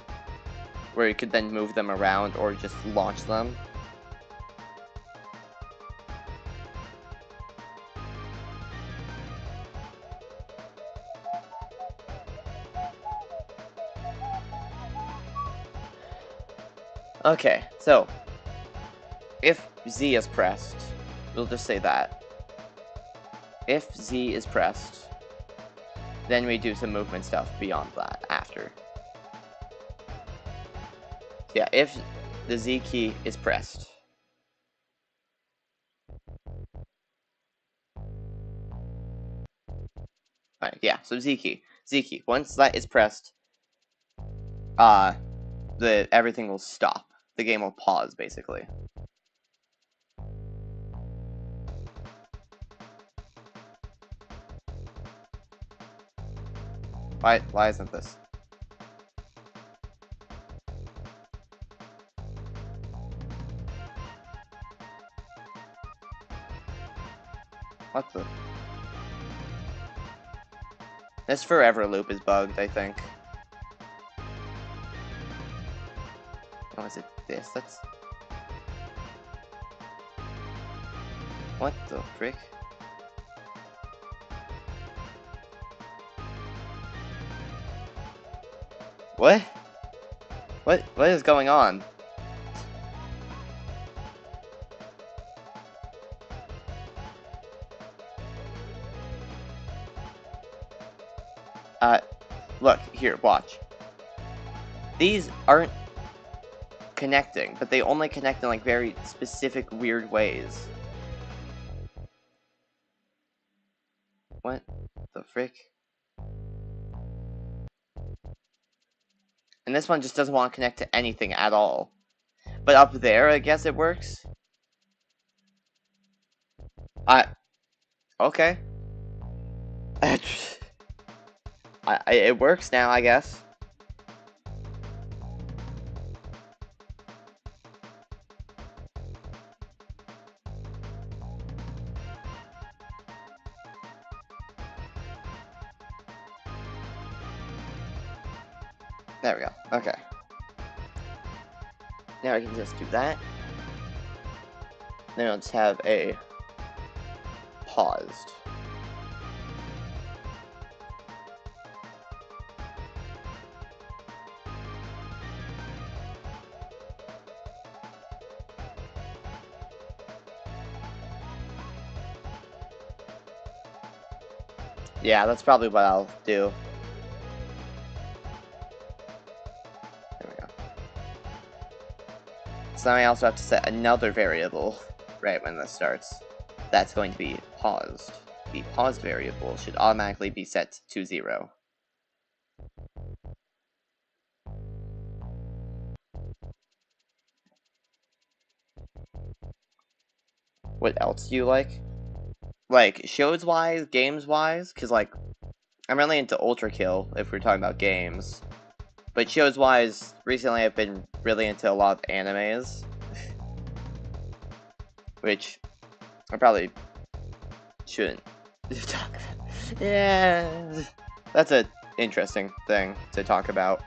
S1: where you could then move them around or just launch them. Okay, so, if Z is pressed, we'll just say that. If Z is pressed, then we do some movement stuff beyond that after. Yeah, if the Z key is pressed. Alright, yeah, so Z key. Z key. Once that is pressed, everything will stop. The game will pause, basically. Why isn't this? What the? This forever loop is bugged, I think. Oh, is it this? That's... What the frick? What? What is going on? Look, here, watch. These aren't connecting, but they only connect in, like, very specific, weird ways. What the frick? And this one just doesn't want to connect to anything at all. But up there, I guess it works? Okay. It works now, I guess. There we go. Okay. Now I can just do that. Then I'll just have a paused. Yeah, that's probably what I'll do. There we go. So now I also have to set another variable right when this starts. That's going to be paused. the pause variable should automatically be set to 0. What else do you like? Like, shows-wise, games-wise? Because, like, I'm really into Ultra Kill, if we're talking about games. But shows-wise, recently I've been really into a lot of animes. Which I probably shouldn't talk about. Yeah, that's an interesting thing to talk about.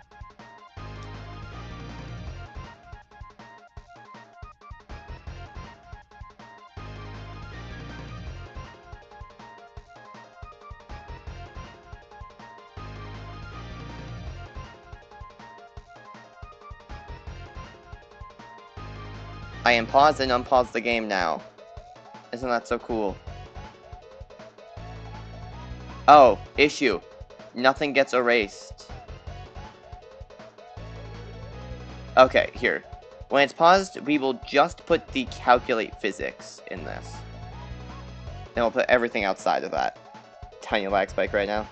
S1: I am paused and unpaused the game now. Isn't that so cool? Oh, issue. Nothing gets erased. Okay, here. When it's paused, we will just put the calculate physics in this. And we'll put everything outside of that. Tiny lag spike right now.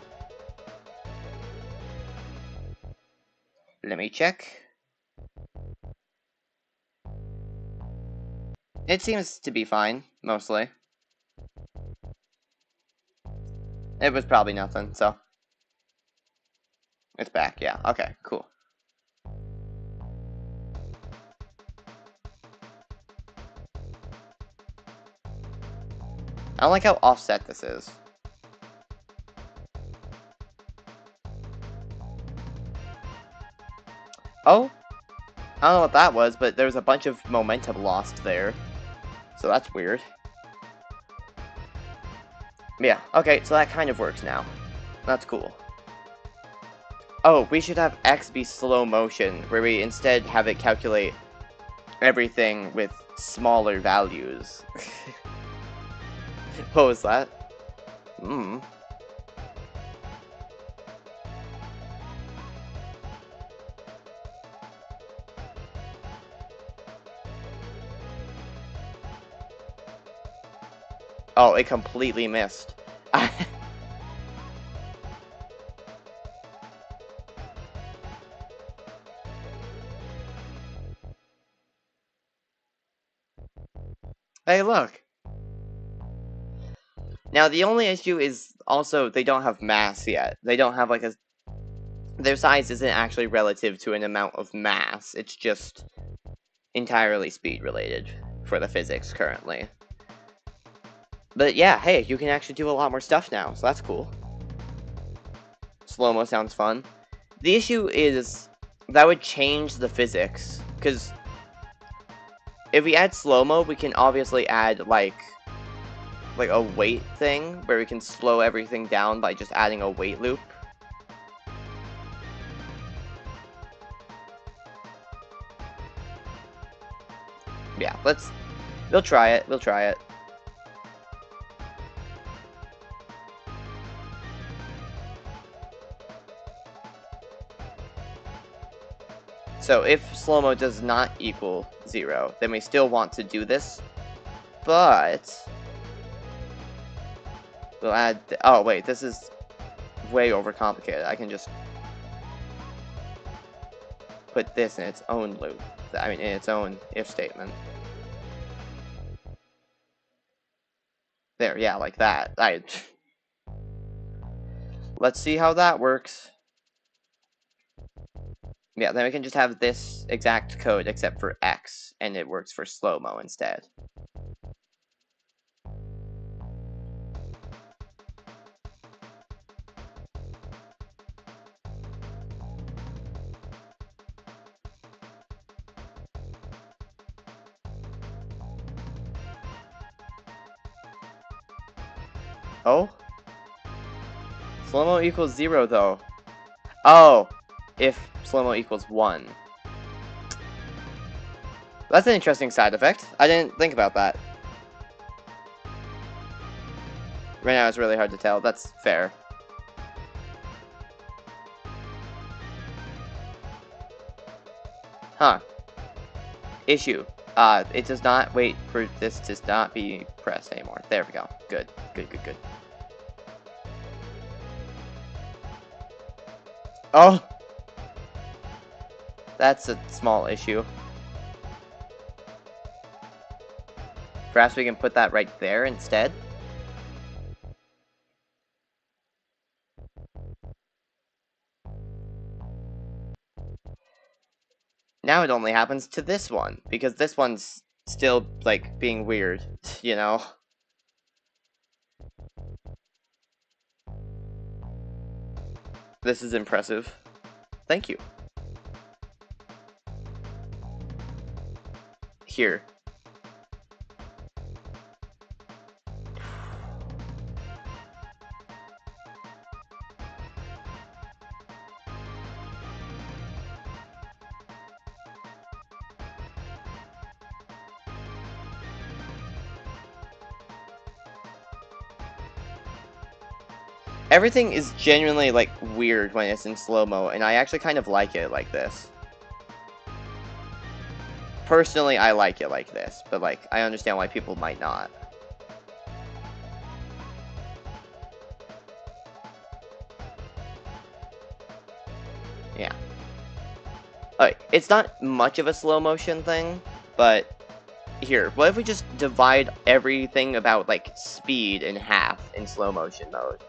S1: Let me check. It seems to be fine, mostly. It was probably nothing, so. It's back, yeah. Okay, cool. I don't like how offset this is. Oh? I don't know what that was, but there was a bunch of momentum lost there. So that's weird. Yeah, okay, so that kind of works now. That's cool. Oh, we should have X be slow motion, where we instead have it calculate everything with smaller values. What was that? Hmm. Oh, it completely missed. Hey, look! Now, the only issue is also they don't have mass yet. They don't have, like, a... Their size isn't actually relative to an amount of mass. It's just entirely speed-related for the physics currently. But yeah, hey, you can actually do a lot more stuff now, so that's cool. Slow-mo sounds fun. The issue is that would change the physics, because if we add slow-mo, we can obviously add, like a weight thing, where we can slow everything down by just adding a weight loop. Yeah, we'll try it, So if slow-mo does not equal 0, then we still want to do this, but we'll add... Oh, wait, this is way overcomplicated. I can just put this in its own loop. I mean, in its own if statement. There, yeah, like that. Let's see how that works. Yeah, then we can just have this exact code except for X, and it works for slow-mo instead. Oh? Slow-mo equals 0, though. Oh! If slow-mo equals 1. That's an interesting side effect. I didn't think about that. Right now it's really hard to tell. That's fair. Huh. Issue. It does not wait for this to not be pressed anymore. There we go. Good. Good, good, good. Oh! That's a small issue. Perhaps we can put that right there instead? Now it only happens to this one, because this one's still, like, being weird, you know? This is impressive. Thank you. Here. Everything is genuinely, like, weird when it's in slow-mo, and I actually kind of like it like this. Personally, I like it like this, but, like, I understand why people might not. Yeah. Alright, it's not much of a slow-motion thing, but here, what if we just divide everything about, like, speed in half in slow-motion mode?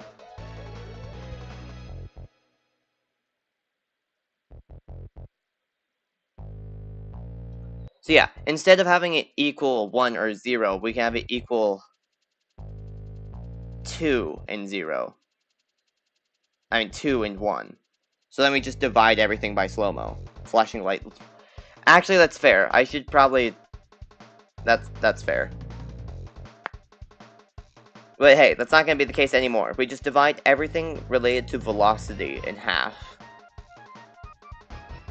S1: So yeah, instead of having it equal 1 or 0, we can have it equal 2 and 0. I mean, 2 and 1. So then we just divide everything by slow-mo. Flashing light. Actually, that's fair. I should probably... That's fair. But hey, that's not going to be the case anymore. We just divide everything related to velocity in half.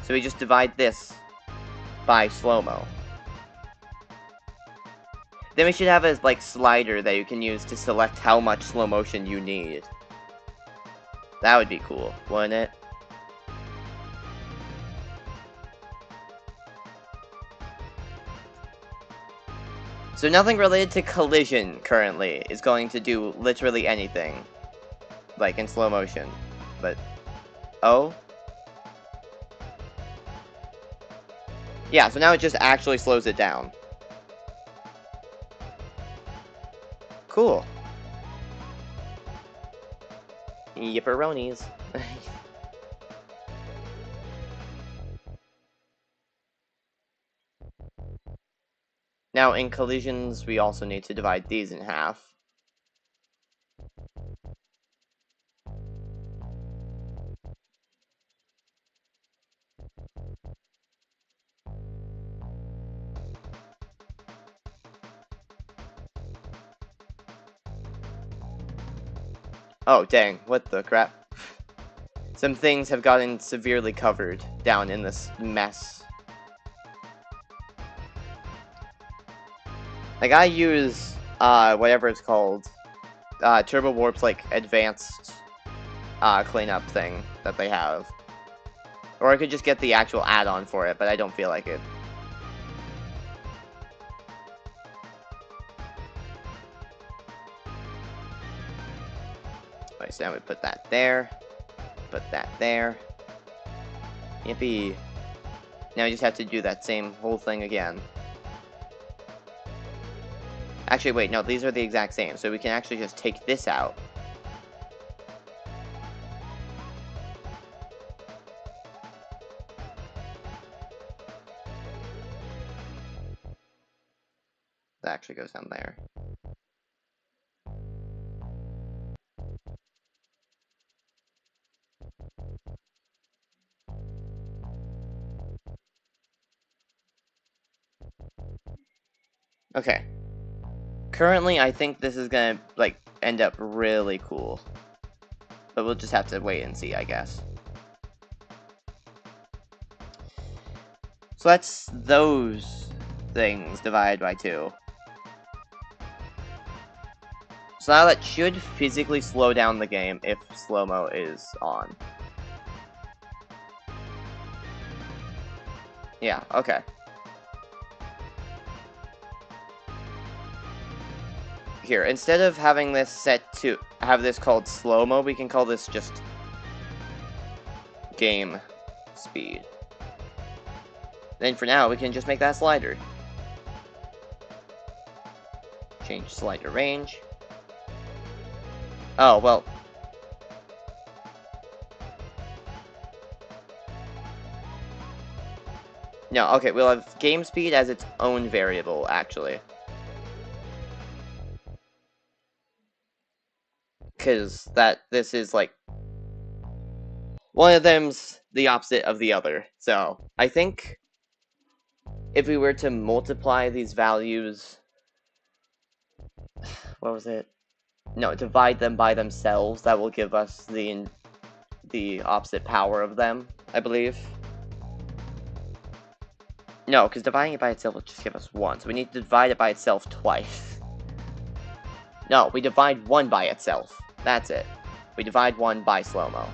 S1: So we just divide this by slow-mo. Then we should have a, like, slider that you can use to select how much slow motion you need. That would be cool, wouldn't it? So nothing related to collision currently is going to do literally anything. Like in slow motion. But, oh? Yeah, so now it just actually slows it down. Cool. Yipperonis. Now, in collisions, we also need to divide these in half. Oh, dang, what the crap? Some things have gotten severely covered down in this mess. Like, I use, whatever it's called, Turbo Warp's, like, advanced, cleanup thing that they have. Or I could just get the actual add-on for it, but I don't feel like it. Alright, so now we put that there. Put that there. Yippee. Now we just have to do that same whole thing again. Actually, wait, no, these are the exact same, so we can actually just take this out. That actually goes down there. Okay. Currently, I think this is gonna, like, end up really cool. But we'll just have to wait and see, I guess. So that's those things divided by 2. So now that should physically slow down the game if slow-mo is on. Yeah, okay. Here, instead of having this set to have this called slow-mo, we can call this just game speed. Then for now, we can just make that slider. Change slider range. Oh, well. No, okay, we'll have game speed as its own variable, actually. Because this is like, one of them's the opposite of the other. So, I think if we were to multiply these values, what was it? No, divide them by themselves, that will give us the opposite power of them, I believe. No, because dividing it by itself will just give us 1, so we need to divide it by itself twice. No, we divide 1 by itself. That's it. We divide 1 by slow-mo.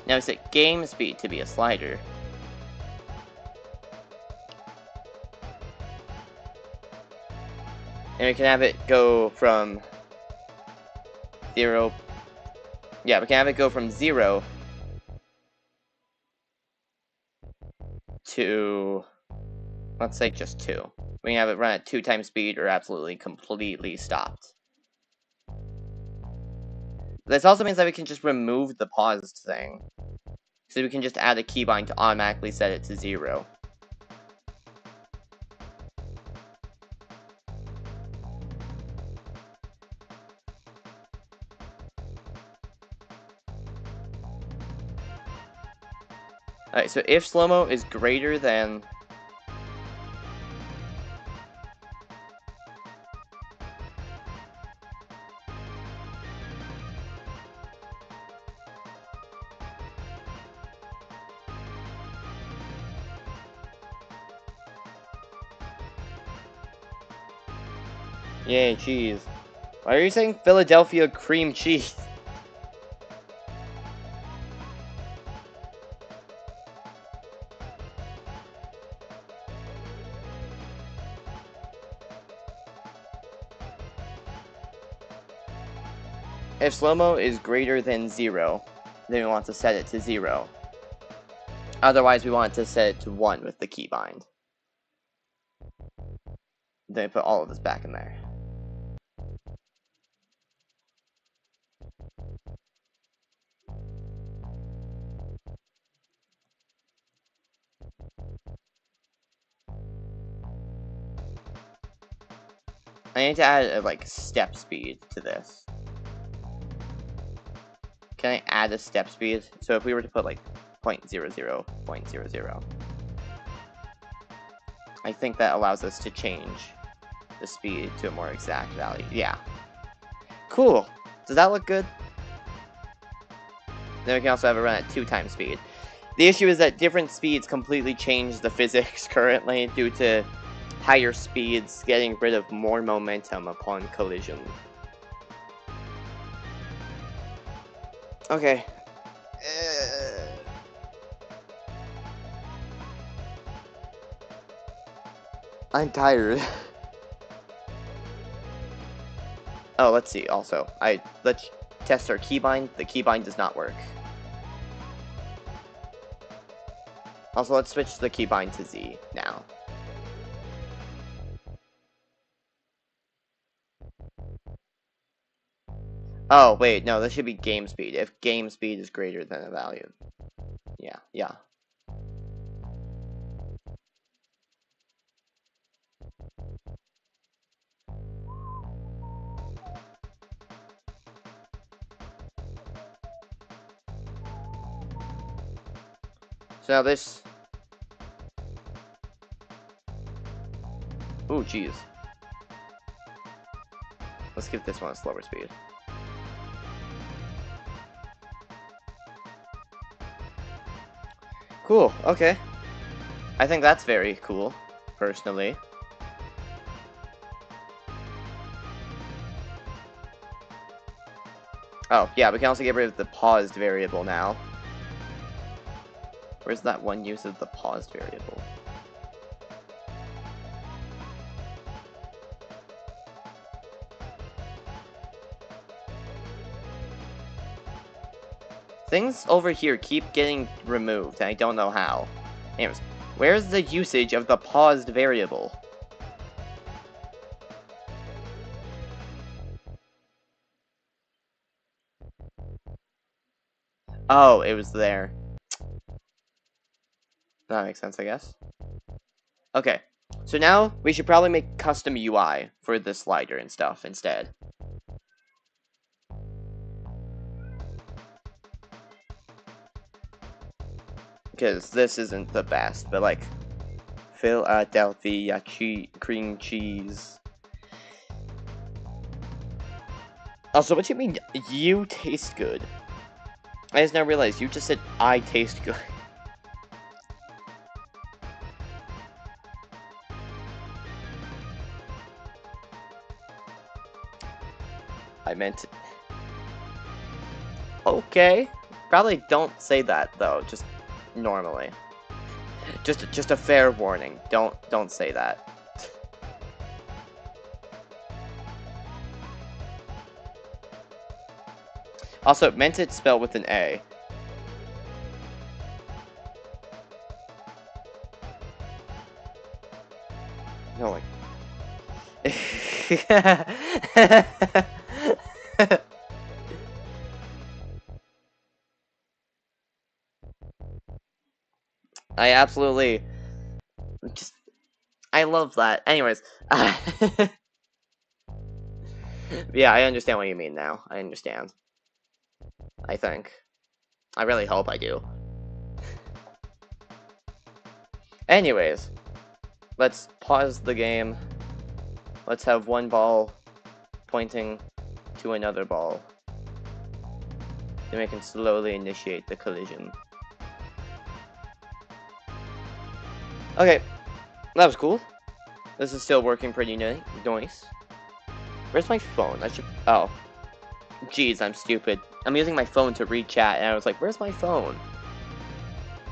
S1: Now set game speed to be a slider. And we can have it go from 0. Yeah, we can have it go from 0 to, let's say, just 2. We can have it run at 2 times speed or absolutely completely stopped. This also means that we can just remove the paused thing. So we can just add a keybind to automatically set it to 0. Alright, so if slow-mo is greater than... Yay, cheese. Why are you saying Philadelphia cream cheese? If slow-mo is greater than 0, then we want to set it to 0. Otherwise, we want to set it to 1 with the keybind. Then put all of this back in there. I need to add a, like, step speed to this. Can I add a step speed? So if we were to put like 0.00, 0.00, I think that allows us to change the speed to a more exact value. Yeah. Cool. Does that look good? Then we can also have it run at 2 times speed. The issue is that different speeds completely change the physics currently due to higher speeds getting rid of more momentum upon collision. Okay. I'm tired. Oh, let's see, also. Let's test our keybind. The keybind does not work. Also, let's switch the keybind to Z now. Oh, wait, no, this should be game speed. If game speed is greater than a value. Yeah. So now this... Ooh, jeez. Let's give this one a slower speed. Cool, okay. I think that's very cool, personally. Oh, yeah, we can also get rid of the paused variable now. Where's that one use of the paused variable? Things over here keep getting removed, and I don't know how. Anyways, where's the usage of the paused variable? Oh, it was there. That makes sense, I guess. Okay, so now we should probably make custom UI for the slider and stuff instead. Because this isn't the best, but like, Philadelphia cream cheese. Also, what do you mean, you taste good? I just now realized you just said, I taste good. I meant... Okay. Probably don't say that, though, just normally. Just a fair warning. Don't say that. Also, meant it spelled with an A. No, like... I absolutely... Just... I love that. Anyways. Yeah, I understand what you mean now. I understand. I think. I really hope I do. Anyways. Let's pause the game. Let's have one ball pointing to another ball. Then we can slowly initiate the collision. Okay, that was cool. This is still working pretty nice. Where's my phone? I should... Oh. Jeez, I'm stupid. I'm using my phone to read chat, and I was like, where's my phone?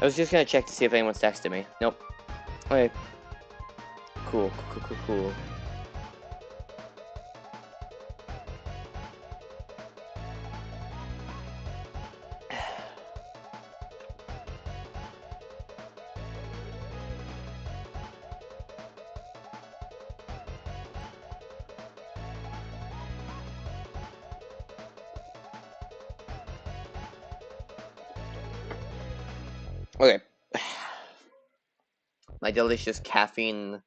S1: I was just gonna check to see if anyone's texting me. Nope. Okay. Cool. Okay. My delicious caffeine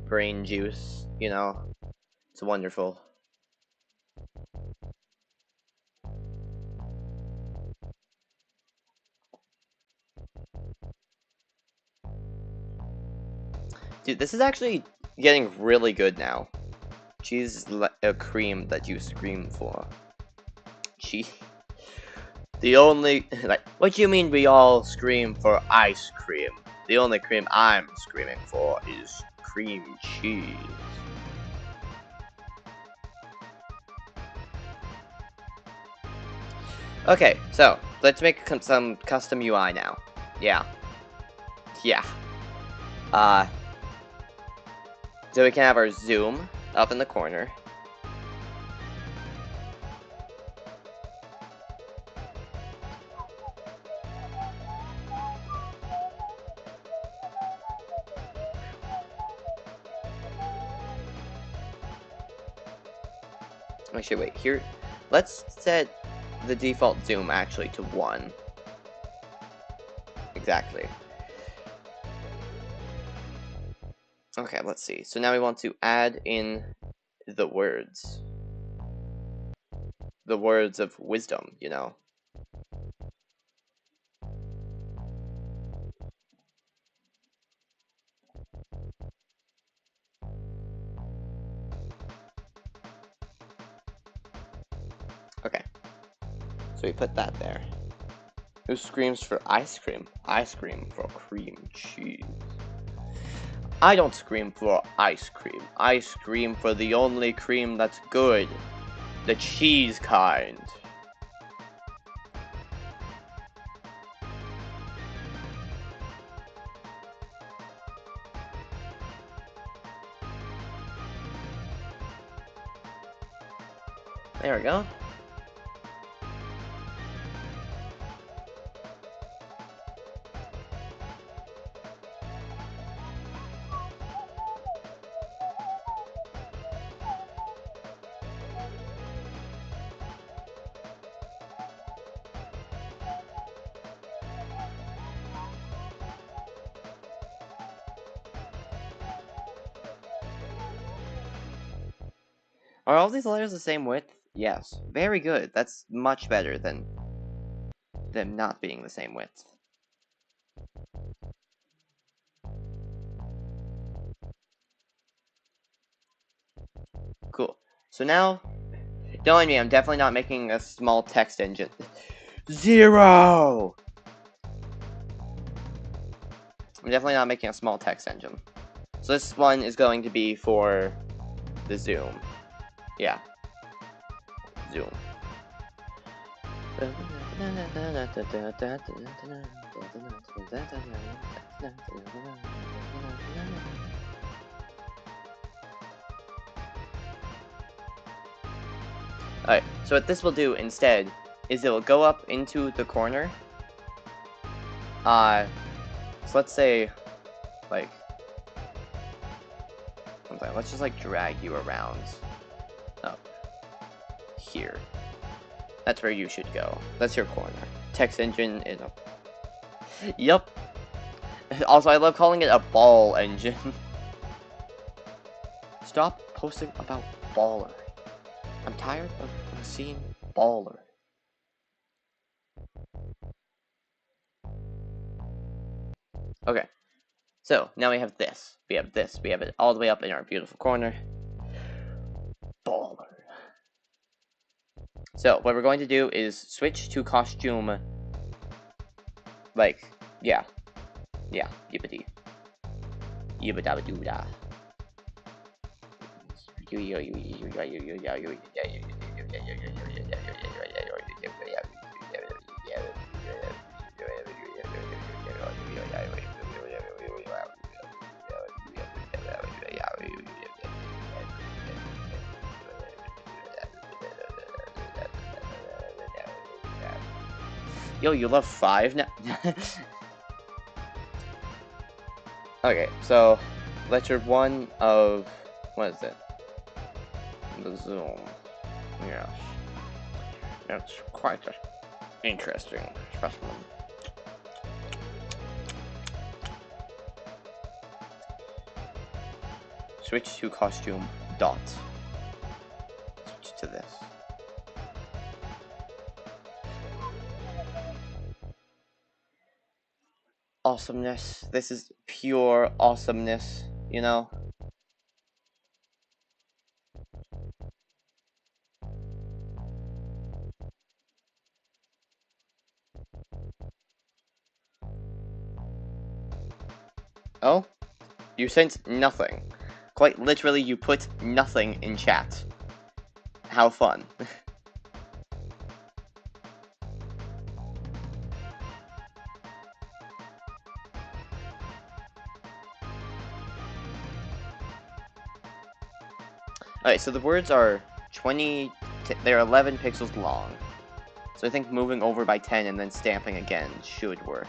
S1: brain juice, you know. It's wonderful. Dude, this is actually getting really good now. Cheese is a cream that you scream for. Cheese. The only... Like, what do you mean we all scream for ice cream? The only cream I'm screaming for is cream cheese. Okay, so, let's make some custom UI now. Yeah. So we can have our zoom up in the corner. Actually, wait, here, let's set the default zoom actually to 1. Exactly. Okay, let's see. So now we want to add in the words. The words of wisdom, you know. Okay. So we put that there. Who screams for ice cream? Ice cream for cream cheese. I don't scream for ice cream. I scream for the only cream that's good. The cheese kind. There we go. Are all these letters the same width? Yes. Very good. That's much better than them not being the same width. Cool. So now, don't mind me, I'm definitely not making a small text engine. 0! I'm definitely not making a small text engine. So this one is going to be for the zoom. Yeah. Zoom. Alright, so what this will do instead is it will go up into the corner. So let's say, like, let's just like drag you around up here. That's where you should go. That's your corner. Text engine is up. Yup. Also, I love calling it a ball engine. Stop posting about baller. I'm tired of seeing baller. Okay. So, now we have this. We have this. We have it all the way up in our beautiful corner. Baller. So, what we're going to do is switch to costume. Like, yeah. Yeah. Yippity. Yibbidabadoodah. Yo, you love 5 now? Okay, so lecture 1 of what is it? The Zoom. Yes. It's quite an interesting specimen. Switch to costume dot. Switch to this. Awesomeness. This is pure awesomeness, you know? Oh? You sent nothing. Quite literally, you put nothing in chat. How fun. Alright, so the words are they're 11 pixels long. So I think moving over by 10 and then stamping again should work.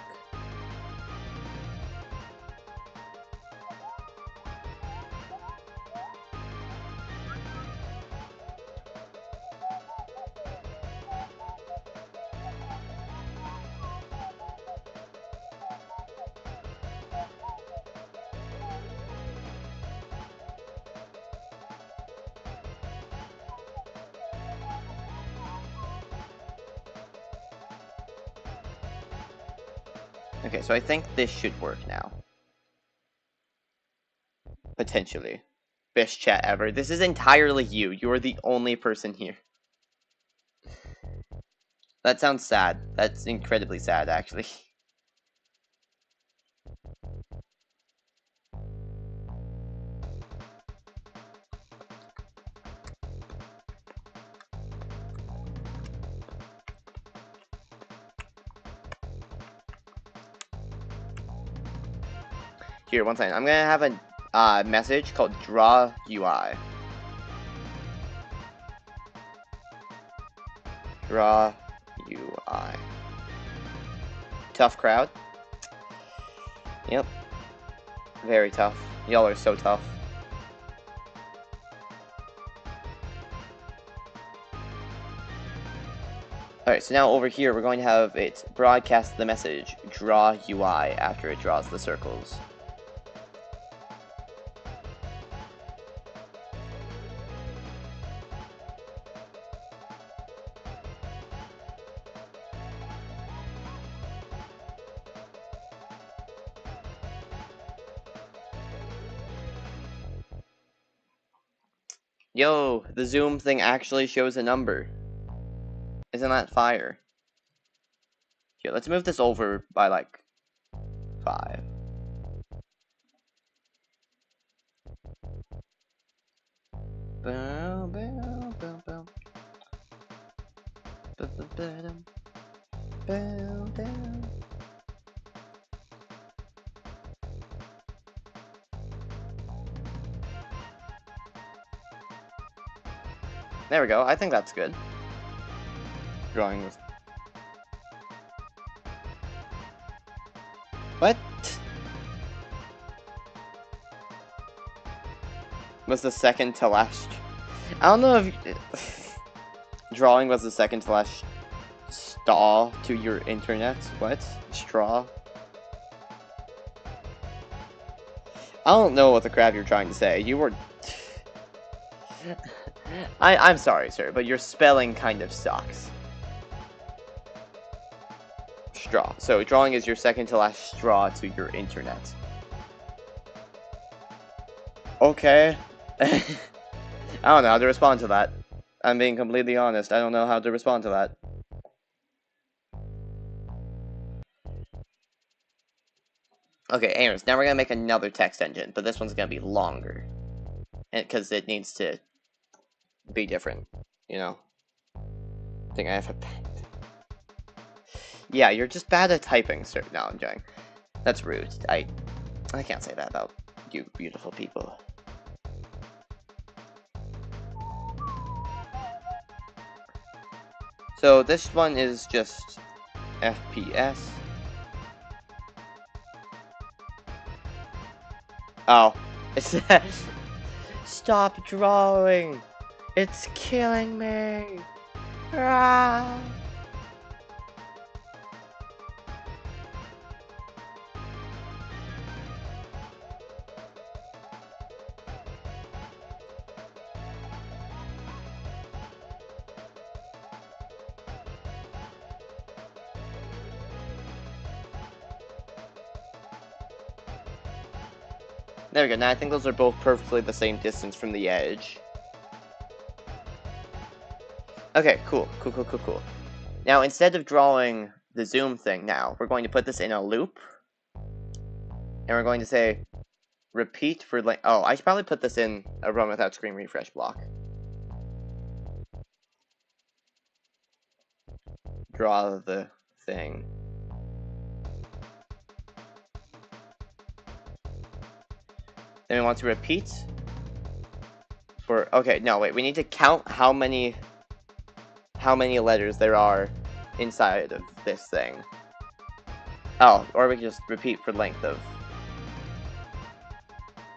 S1: Okay, so I think this should work now. Potentially. Best chat ever. This is entirely you. You're the only person here. That sounds sad. That's incredibly sad, actually. Here, one second. I'm gonna have a message called Draw UI. Draw UI. Tough crowd. Yep. Very tough. Y'all are so tough. Alright, so now over here we're going to have it broadcast the message Draw UI after it draws the circles. Yo, the zoom thing actually shows a number. Isn't that fire? Here, let's move this over by like 5. Bow, bow, bow, bow. Bow, down. There we go. I think that's good. Drawing was... What? Was the second to last... I don't know if... Drawing was the second to last straw to your internet. What? Straw? I don't know what the crap you're trying to say. You were... I'm sorry, sir, but your spelling kind of sucks. Straw. So, drawing is your second to last straw to your internet. Okay. I don't know how to respond to that. I'm being completely honest. I don't know how to respond to that. Okay, anyways, now we're gonna make another text engine, but this one's gonna be longer. Because it needs to be different, you know? I think I have a pen. Yeah, you're just bad at typing, sir. No, I'm joking. That's rude. I can't say that about you beautiful people. So this one is just FPS. Oh. It's Stop drawing! It's killing me! Ah! There we go. Now I think those are both perfectly the same distance from the edge. Okay, cool. Cool. Now, instead of drawing the zoom thing now, we're going to put this in a loop. And we're going to say, repeat for like... Oh, I should probably put this in a run without screen refresh block. Draw the thing. Then we want to repeat for... Okay, no, wait. We need to count how many letters there are inside of this thing. Oh, or we can just repeat for length of...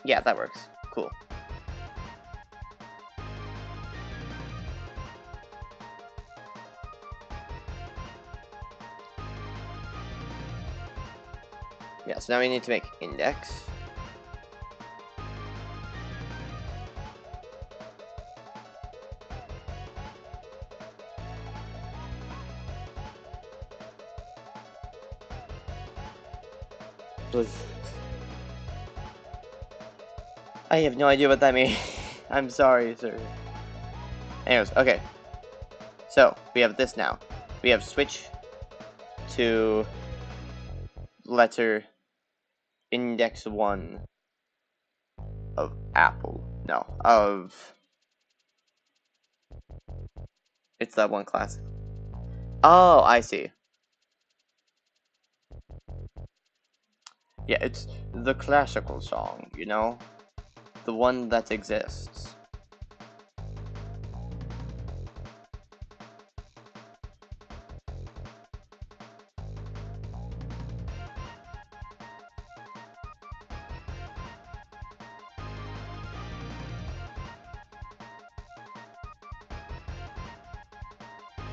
S1: Yeah, that works. Cool. Yeah, so now we need to make index. I have no idea what that means. I'm sorry, sir. Anyways, okay. So, we have this now. We have switch to letter index 1 of Apple. No, of... It's that one class. Oh, I see. Yeah, it's the classical song, you know? The one that exists.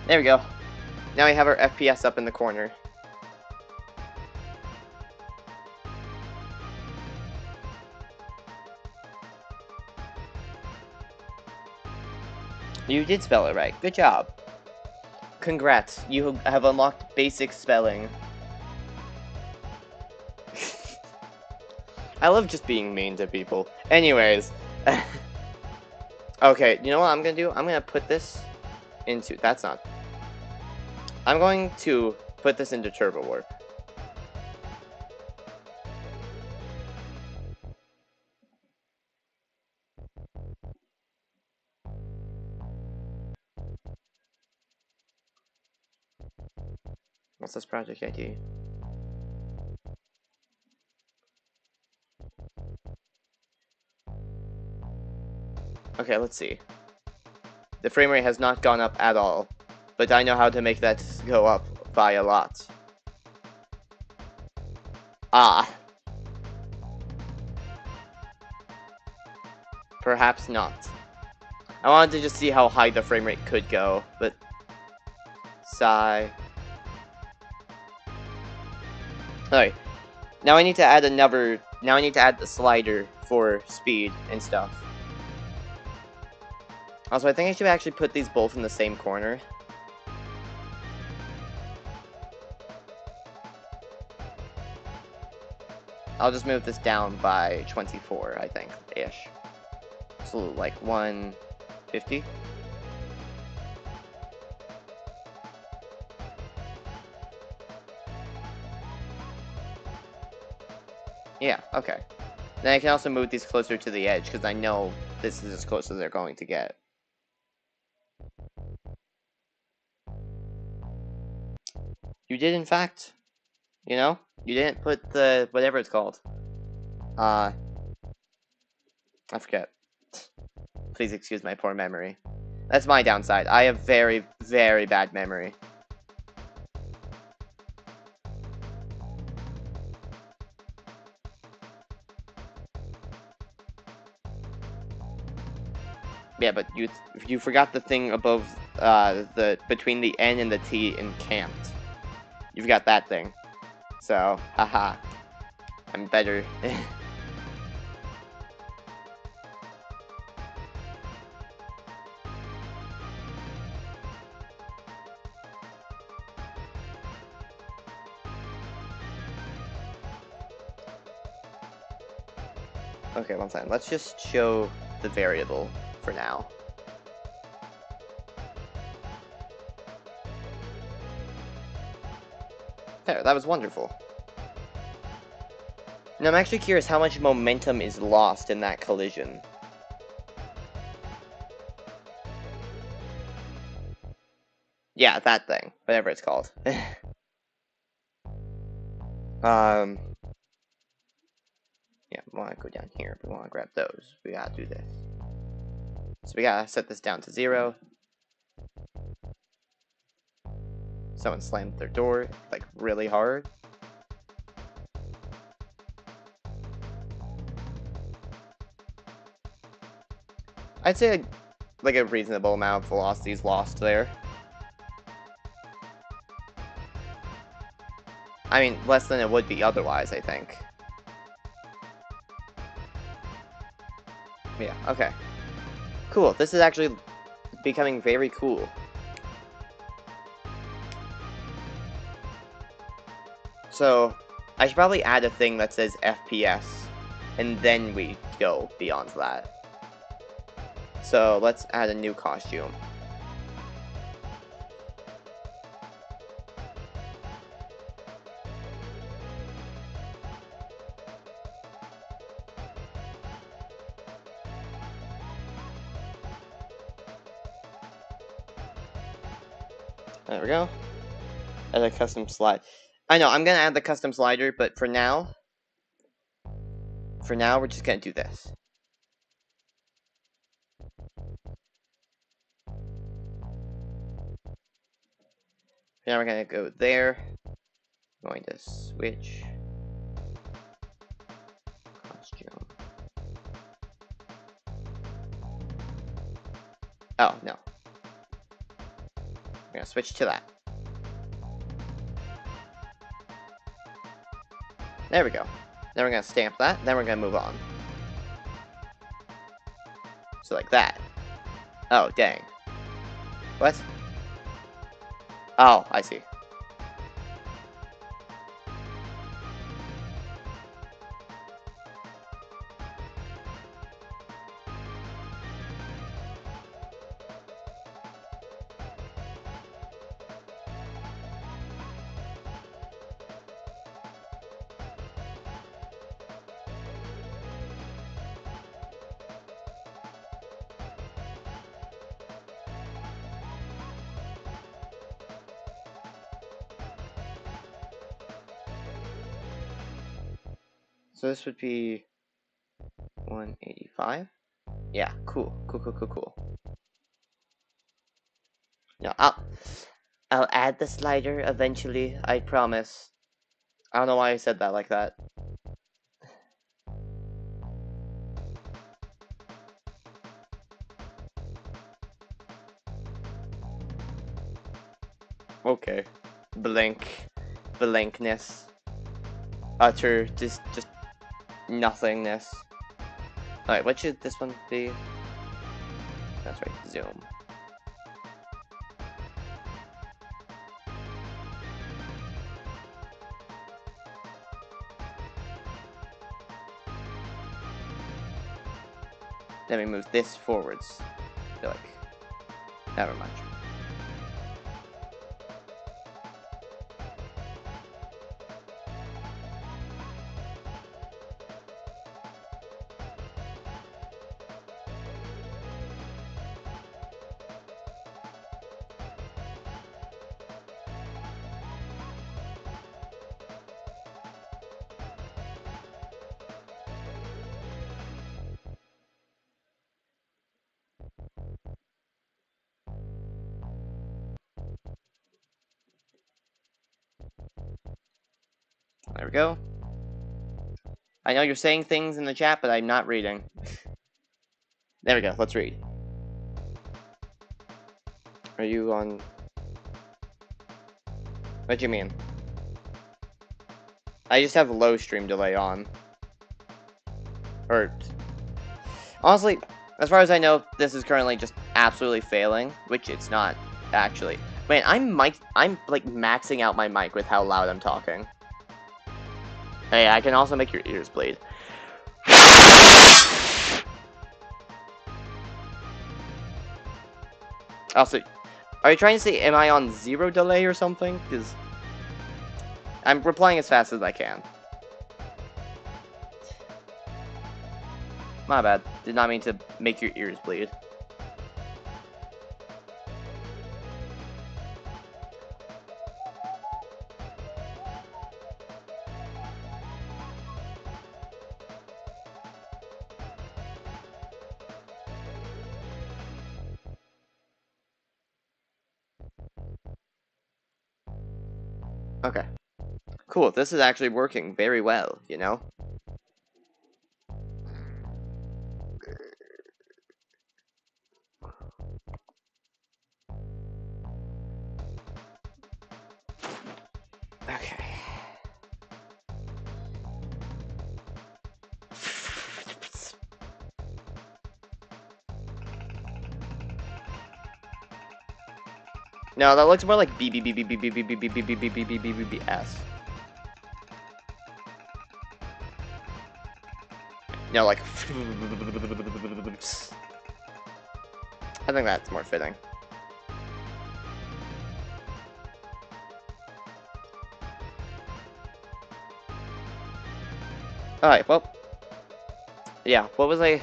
S1: There we go. Now we have our FPS up in the corner. You did spell it right. Good job. Congrats, you have unlocked basic spelling. I love just being mean to people. Anyways. Okay, you know what I'm gonna do? I'm gonna put this into... That's not... I'm going to put this into Turbo Warp. What's this project ID? Okay, let's see. The frame rate has not gone up at all, but I know how to make that go up by a lot. Ah. Perhaps not. I wanted to just see how high the frame rate could go, but... Sigh. Alright. Now I need to add another... Now I need to add the slider for speed and stuff. Also, I think I should actually put these both in the same corner. I'll just move this down by 24, I think, ish. So, like, 150? Yeah, okay. Then I can also move these closer to the edge, because I know this is as close as they're going to get. You did, in fact. You know? You didn't put the... whatever it's called. I forget. Please excuse my poor memory. That's my downside. I have very, very bad memory. Yeah, but you forgot the thing above the between the N and the T in camped. You've got that thing. So, haha. I'm better. Okay, one second. Let's just show the variable for now. There, that was wonderful. Now I'm actually curious how much momentum is lost in that collision. Yeah, that thing. Whatever it's called. Yeah, we want to go down here. We want to grab those. We gotta do this. So we gotta set this down to 0. Someone slammed their door, like, really hard. I'd say, like, a reasonable amount of velocity is lost there. I mean, less than it would be otherwise, I think. Yeah, okay. Cool, this is actually becoming very cool. So, I should probably add a thing that says FPS, and then we go beyond that. So, let's add a new costume. There we go. Add a custom slide. I know, I'm gonna add the custom slider, but for now, for now, we're just gonna do this. Now we're gonna go there. Going to switch costume. Oh, no. We're gonna switch to that. There we go. Then we're gonna stamp that, then we're gonna move on. So like that. Oh, dang. What? Oh, I see. So this would be 185? Yeah, cool. Cool. No, I'll add the slider eventually, I promise. I don't know why I said that like that. Okay. Blankness. Utter just nothingness. Alright, what should this one be? That's right, zoom. Then we move this forwards. I feel like, never mind. There we go. I know you're saying things in the chat, but I'm not reading. There we go, let's read. Are you on... What do you mean? I just have low stream delay on. Or... Honestly, as far as I know, this is currently just absolutely failing, which it's not, actually. Man, I'm like maxing out my mic with how loud I'm talking. Hey, I can also make your ears bleed. Also, are you trying to say, am I on 0 delay or something? Because I'm replying as fast as I can. My bad. Did not mean to make your ears bleed. Okay. Cool, this is actually working very well, you know? Okay. No, that looks more like B B B B B B B B B B B B B B B B B S. No, like. I think that's more fitting. Alright, well. Yeah, what was I?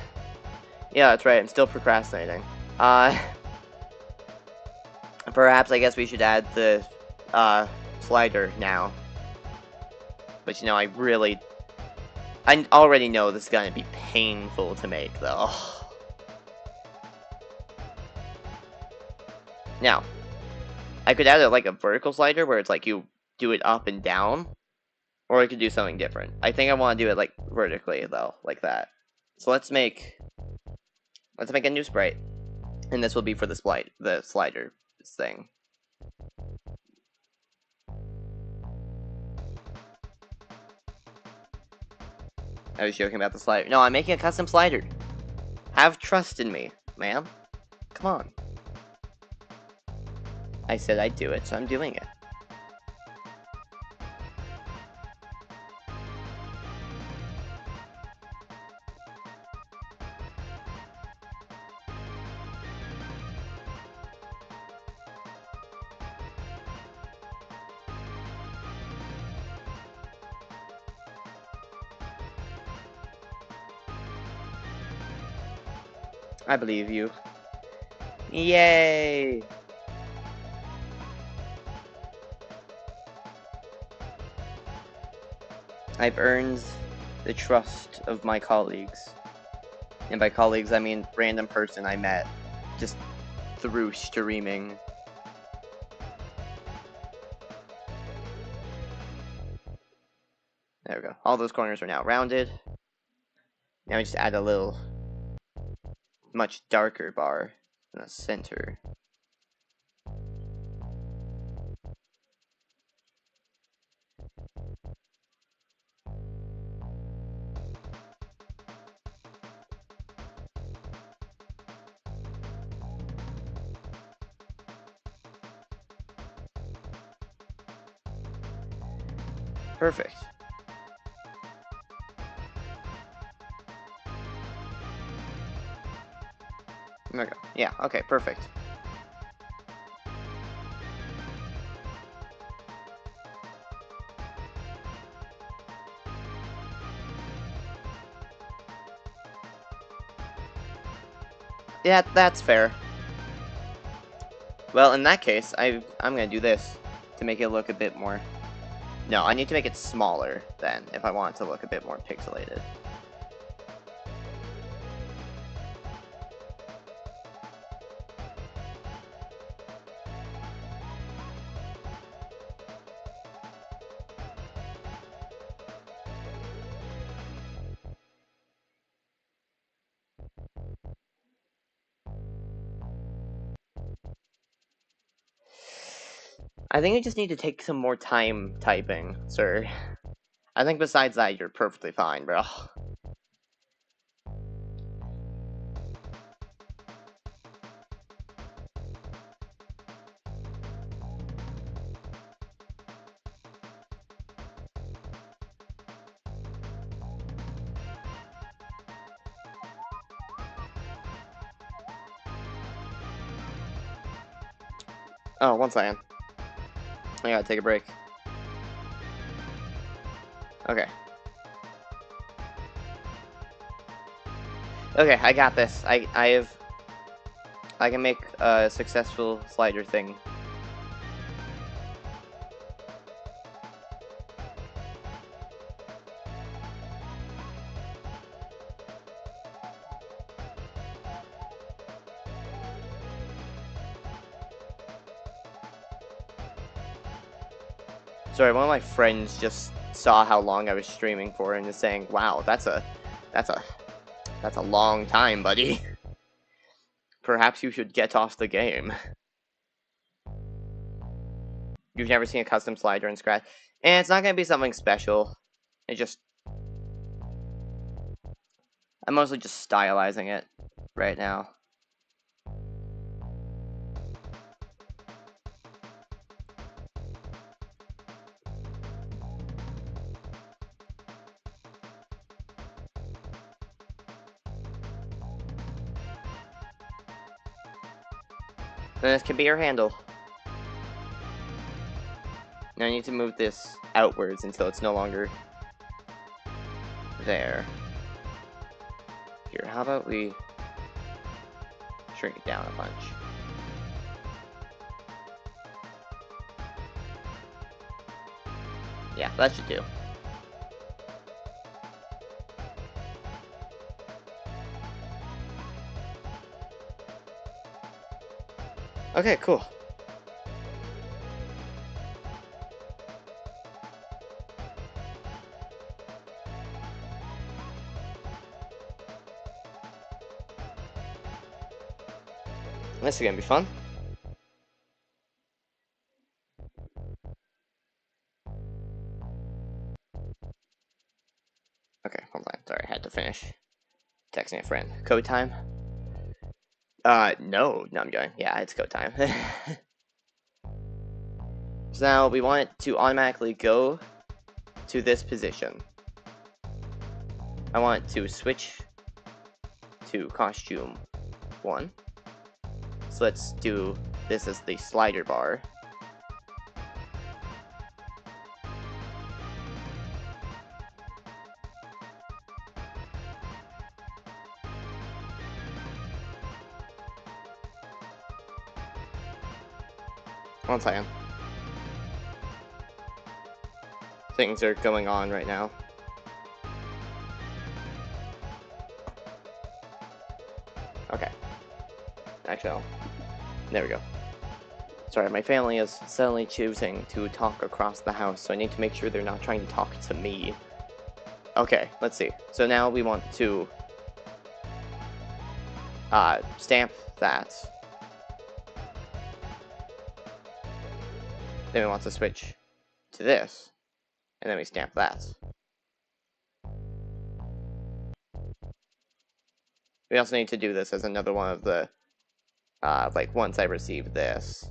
S1: Yeah, that's right, I'm still procrastinating. Perhaps I guess we should add the, slider now. But you know, I really I already know this is gonna be painful to make, though. Now, I could add like a vertical slider where it's like you do it up and down, or I could do something different. I think I want to do it like vertically though, like that. So let's make a new sprite, and this will be for the slider thing. I was joking about the slider. No, I'm making a custom slider. Have trust in me, ma'am. Come on. I said I'd do it, so I'm doing it. I believe you. Yay! I've earned the trust of my colleagues. And by colleagues, I mean random person I met just through streaming. There we go. All those corners are now rounded. Now we just add a little, much darker bar in the center. Perfect. There we go. Yeah, okay, perfect. Yeah, that's fair. Well, in that case, I'm gonna do this to make it look a bit more... No, I need to make it smaller then, if I want it to look a bit more pixelated. I think you just need to take some more time typing, sir. I think besides that, you're perfectly fine, bro. Oh, 1 second. I gotta take a break. Okay. Okay, I got this. I can make a successful slider thing. Sorry, one of my friends just saw how long I was streaming for and is saying, "Wow, that's a long time, buddy. Perhaps you should get off the game." You've never seen a custom slider in Scratch, and it's not gonna be something special. It just I'm mostly just stylizing it right now. Then this can be your handle. Now I need to move this outwards until it's no longer there. Here, how about we shrink it down a bunch? Yeah, that should do. Okay, cool. This is gonna be fun. Okay, hold on. Sorry, I had to finish texting a friend. Code time? No, I'm going. Yeah, it's code time. So now we want it to automatically go to this position. I want it to switch to costume 1. So let's do this as the slider bar. One second. Things are going on right now. Okay. Actually, there we go. Sorry, my family is suddenly choosing to talk across the house, so I need to make sure they're not trying to talk to me. Okay, let's see. So now we want to stamp that. Then we want to switch to this, and then we stamp that. We also need to do this as another one of the, like, once I receive this.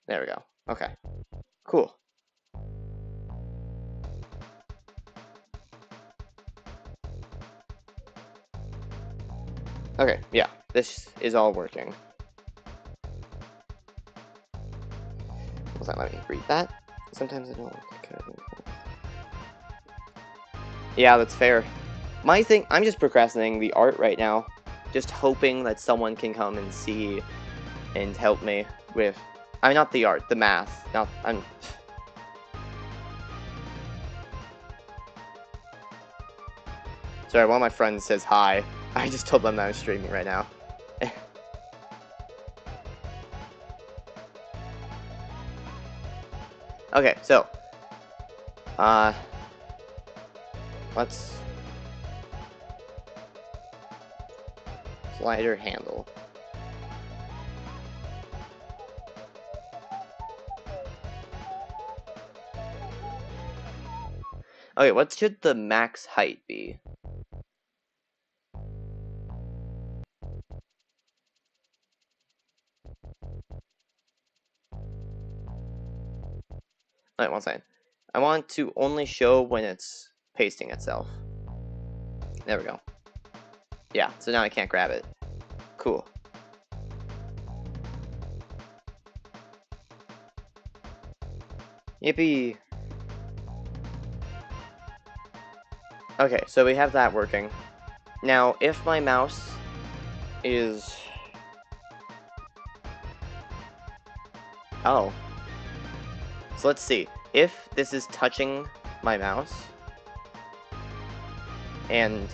S1: There we go. Okay. Cool. Okay, yeah. This is all working. Hold on, let me read that. Sometimes I don't like the code. Yeah, that's fair. My thing, I'm just procrastinating the art right now. Just hoping that someone can come and see and help me with... I mean, not the art, the math. Sorry, one of my friends says hi. I just told them that I'm streaming right now. Okay, so... let's... Slider handle. Okay, what should the max height be? Alright, one second. I want to only show when it's pasting itself. There we go. Yeah, so now I can't grab it. Cool. Yippee! Okay, so we have that working. Now, if my mouse is... Oh. So let's see. If this is touching my mouse, and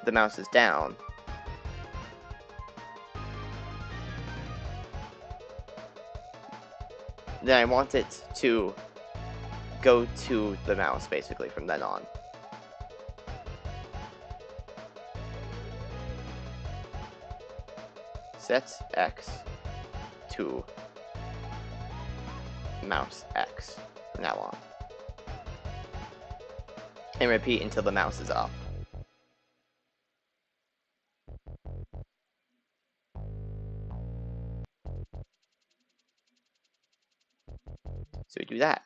S1: the mouse is down, then I want it to go to the mouse, basically, from then on. Set X to mouse X from now on. And repeat until the mouse is up. So we do that.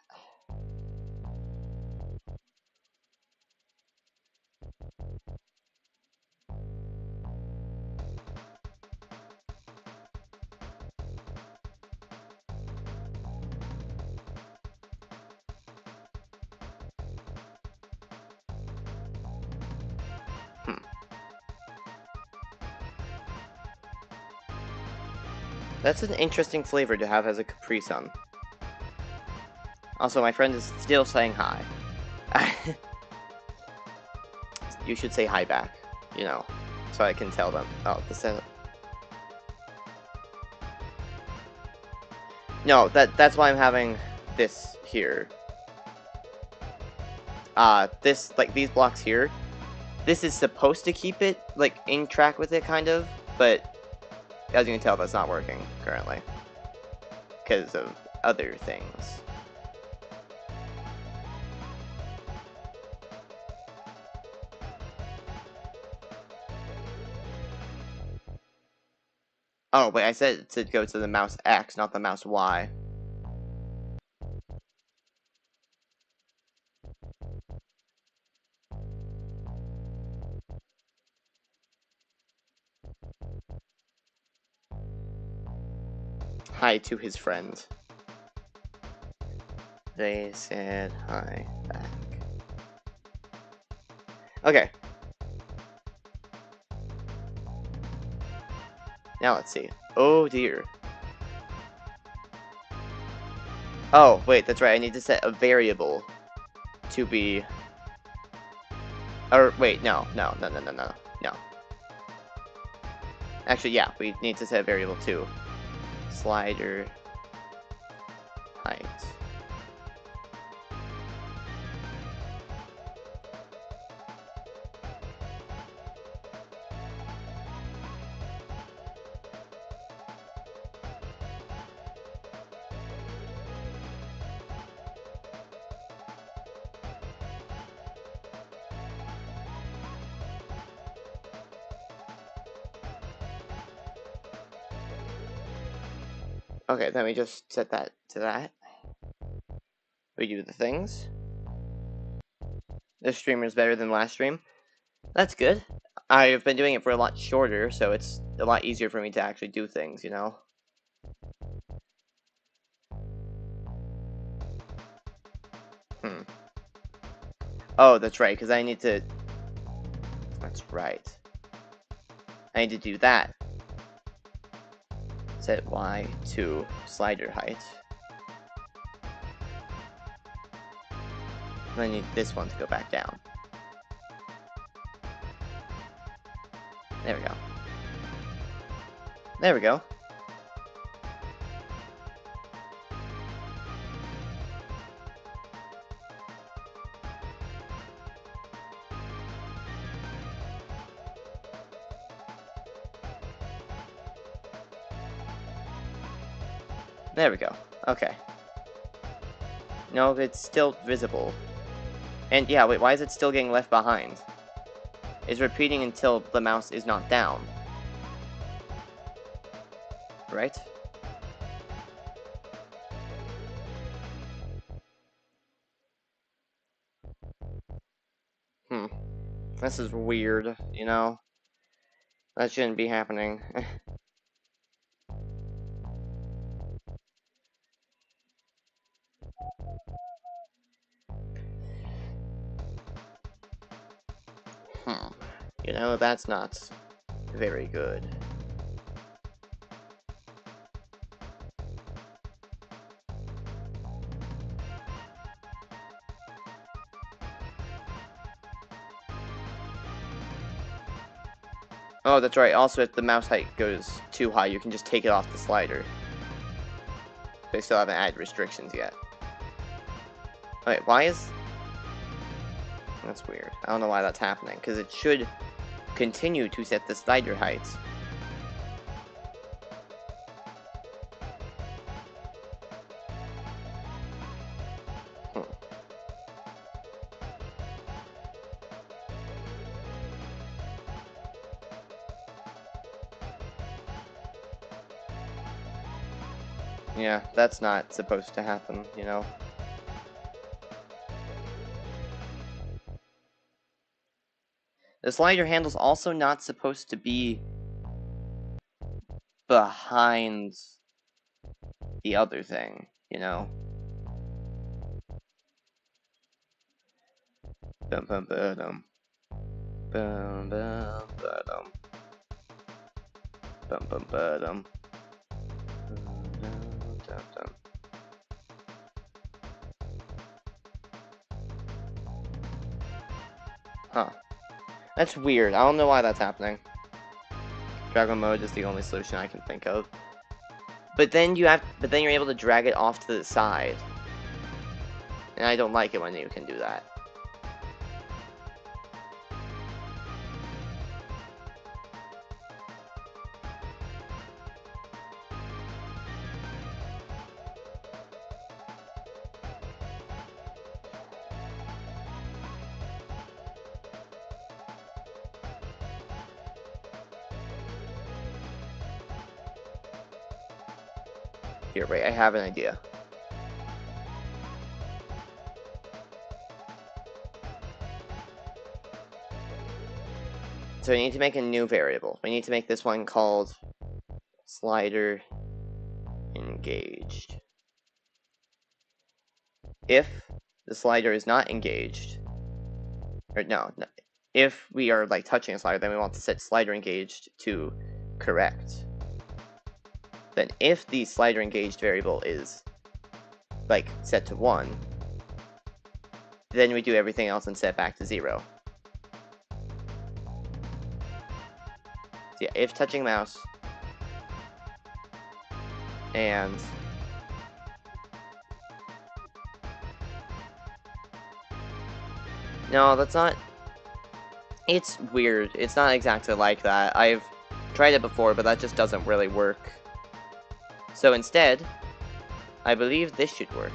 S1: That's an interesting flavor to have as a Capri Sun. Also, my friend is still saying hi. You should say hi back, you know, so I can tell them. Oh, the setup. No, that's why I'm having this here. This, like, these blocks here, this is supposed to keep it, like, in track with it, kind of, but as you can tell, that's not working currently. Because of other things. Oh, wait, I said to go to the mouse X, not the mouse Y. Hi to his friend. They said hi back. Okay. Now let's see. Oh dear. Oh, wait, that's right. I need to set a variable to be... Or, wait, no. Actually, yeah, we need to set a variable too. Slider height. Okay, then we just set that to that. We do the things. This streamer is better than last stream. That's good. I've been doing it for a lot shorter, so it's a lot easier for me to actually do things, you know? Oh, that's right, because I need to... That's right. I need to do that. Set Y to slider height. And I need this one to go back down. There we go. There we go. There we go. Okay. No, it's still visible. And yeah, wait, why is it still getting left behind? It's repeating until the mouse is not down. Right? This is weird, you know? That shouldn't be happening. You know, that's not very good. Oh, that's right. Also, if the mouse height goes too high, you can just take it off the slider. They still haven't added restrictions yet. Wait, why is... That's weird. I don't know why that's happening, because it should continue to set the slider heights. Yeah, that's not supposed to happen, you know? The slider handle's also not supposed to be behind the other thing, you know? Bum bum ba-dum. Bum bum ba-dum. Bum bum ba-dum. Huh. That's weird. I don't know why that's happening. Dragon mode is the only solution I can think of. But then you're able to drag it off to the side. And I don't like it when you can do that. Here, wait, I have an idea. So we need to make a new variable. We need to make this one called slider engaged. If the slider is not engaged, or no, if we are like touching a slider, then we want to set slider engaged to correct. Then if the slider engaged variable is like set to 1, then we do everything else and set back to 0. So yeah, if touching mouse and no, that's not. It's weird. It's not exactly like that. I've tried it before, but that just doesn't really work. So instead, I believe this should work.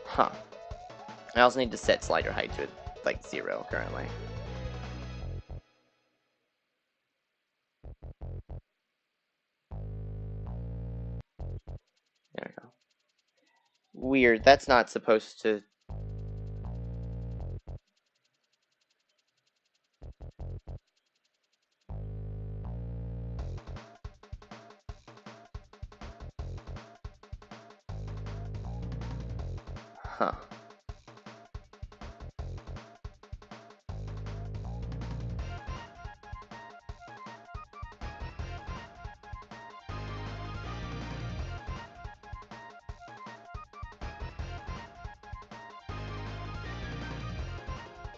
S1: Huh. I also need to set slider height to like 0 currently. There we go. Weird. That's not supposed to. Huh.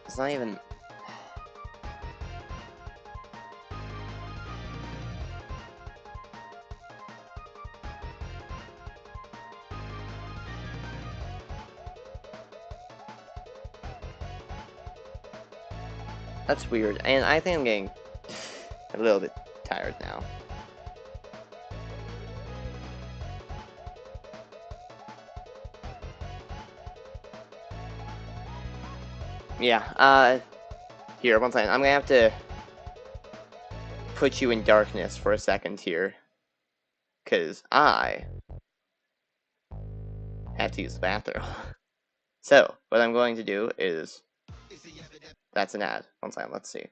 S1: It's not even. That's weird, and I think I'm getting a little bit tired now. Yeah, here, one second. I'm gonna have to put you in darkness for a second here. Because I have to use the bathroom. So, what I'm going to do is... That's an ad. One second, let's see.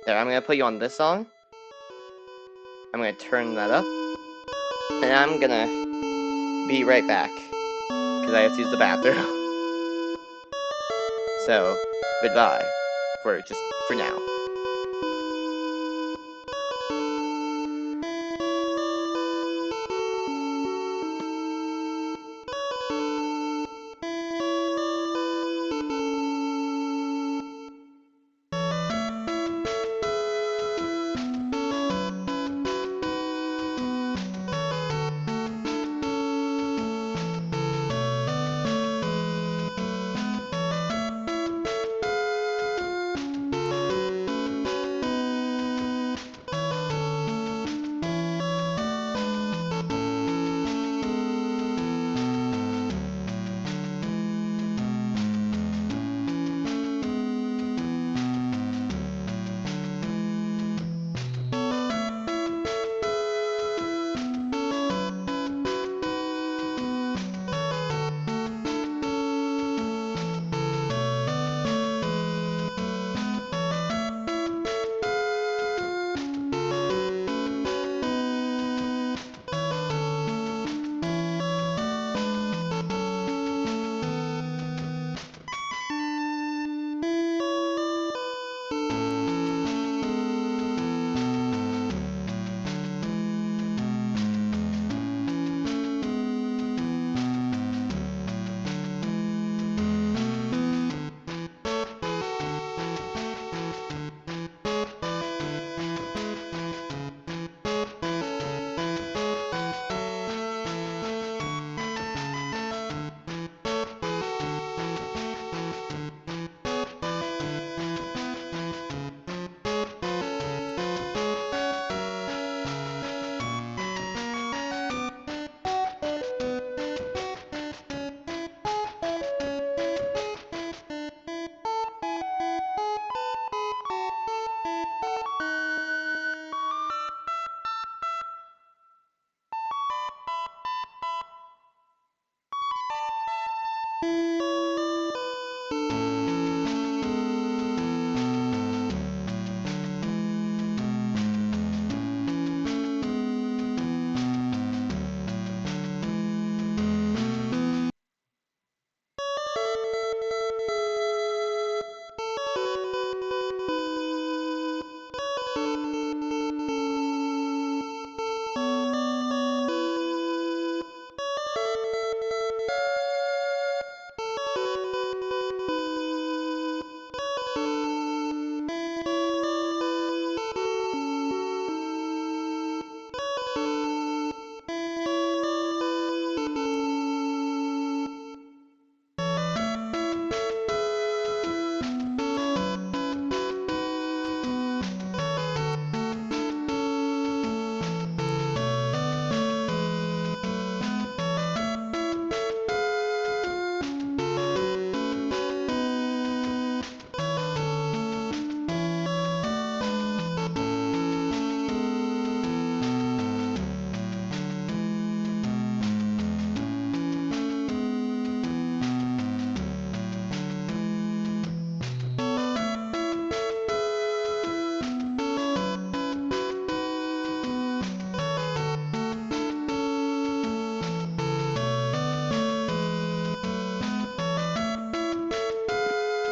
S1: There, I'm gonna put you on this song. I'm gonna turn that up. And I'm gonna be right back. Because I have to use the bathroom. So, goodbye. For now.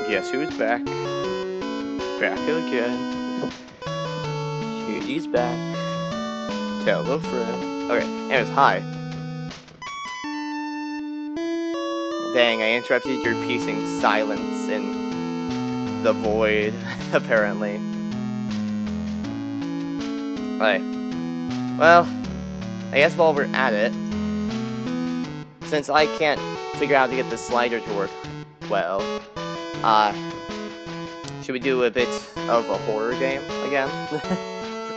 S1: Guess who's back? Back again. Shooty's back. Tell a friend. Okay, anyways, hi. Dang, I interrupted your piecing silence in the void, apparently. Right. Well, I guess while we're at it, since I can't figure out how to get the slider to work well, should we do a bit of a horror game again?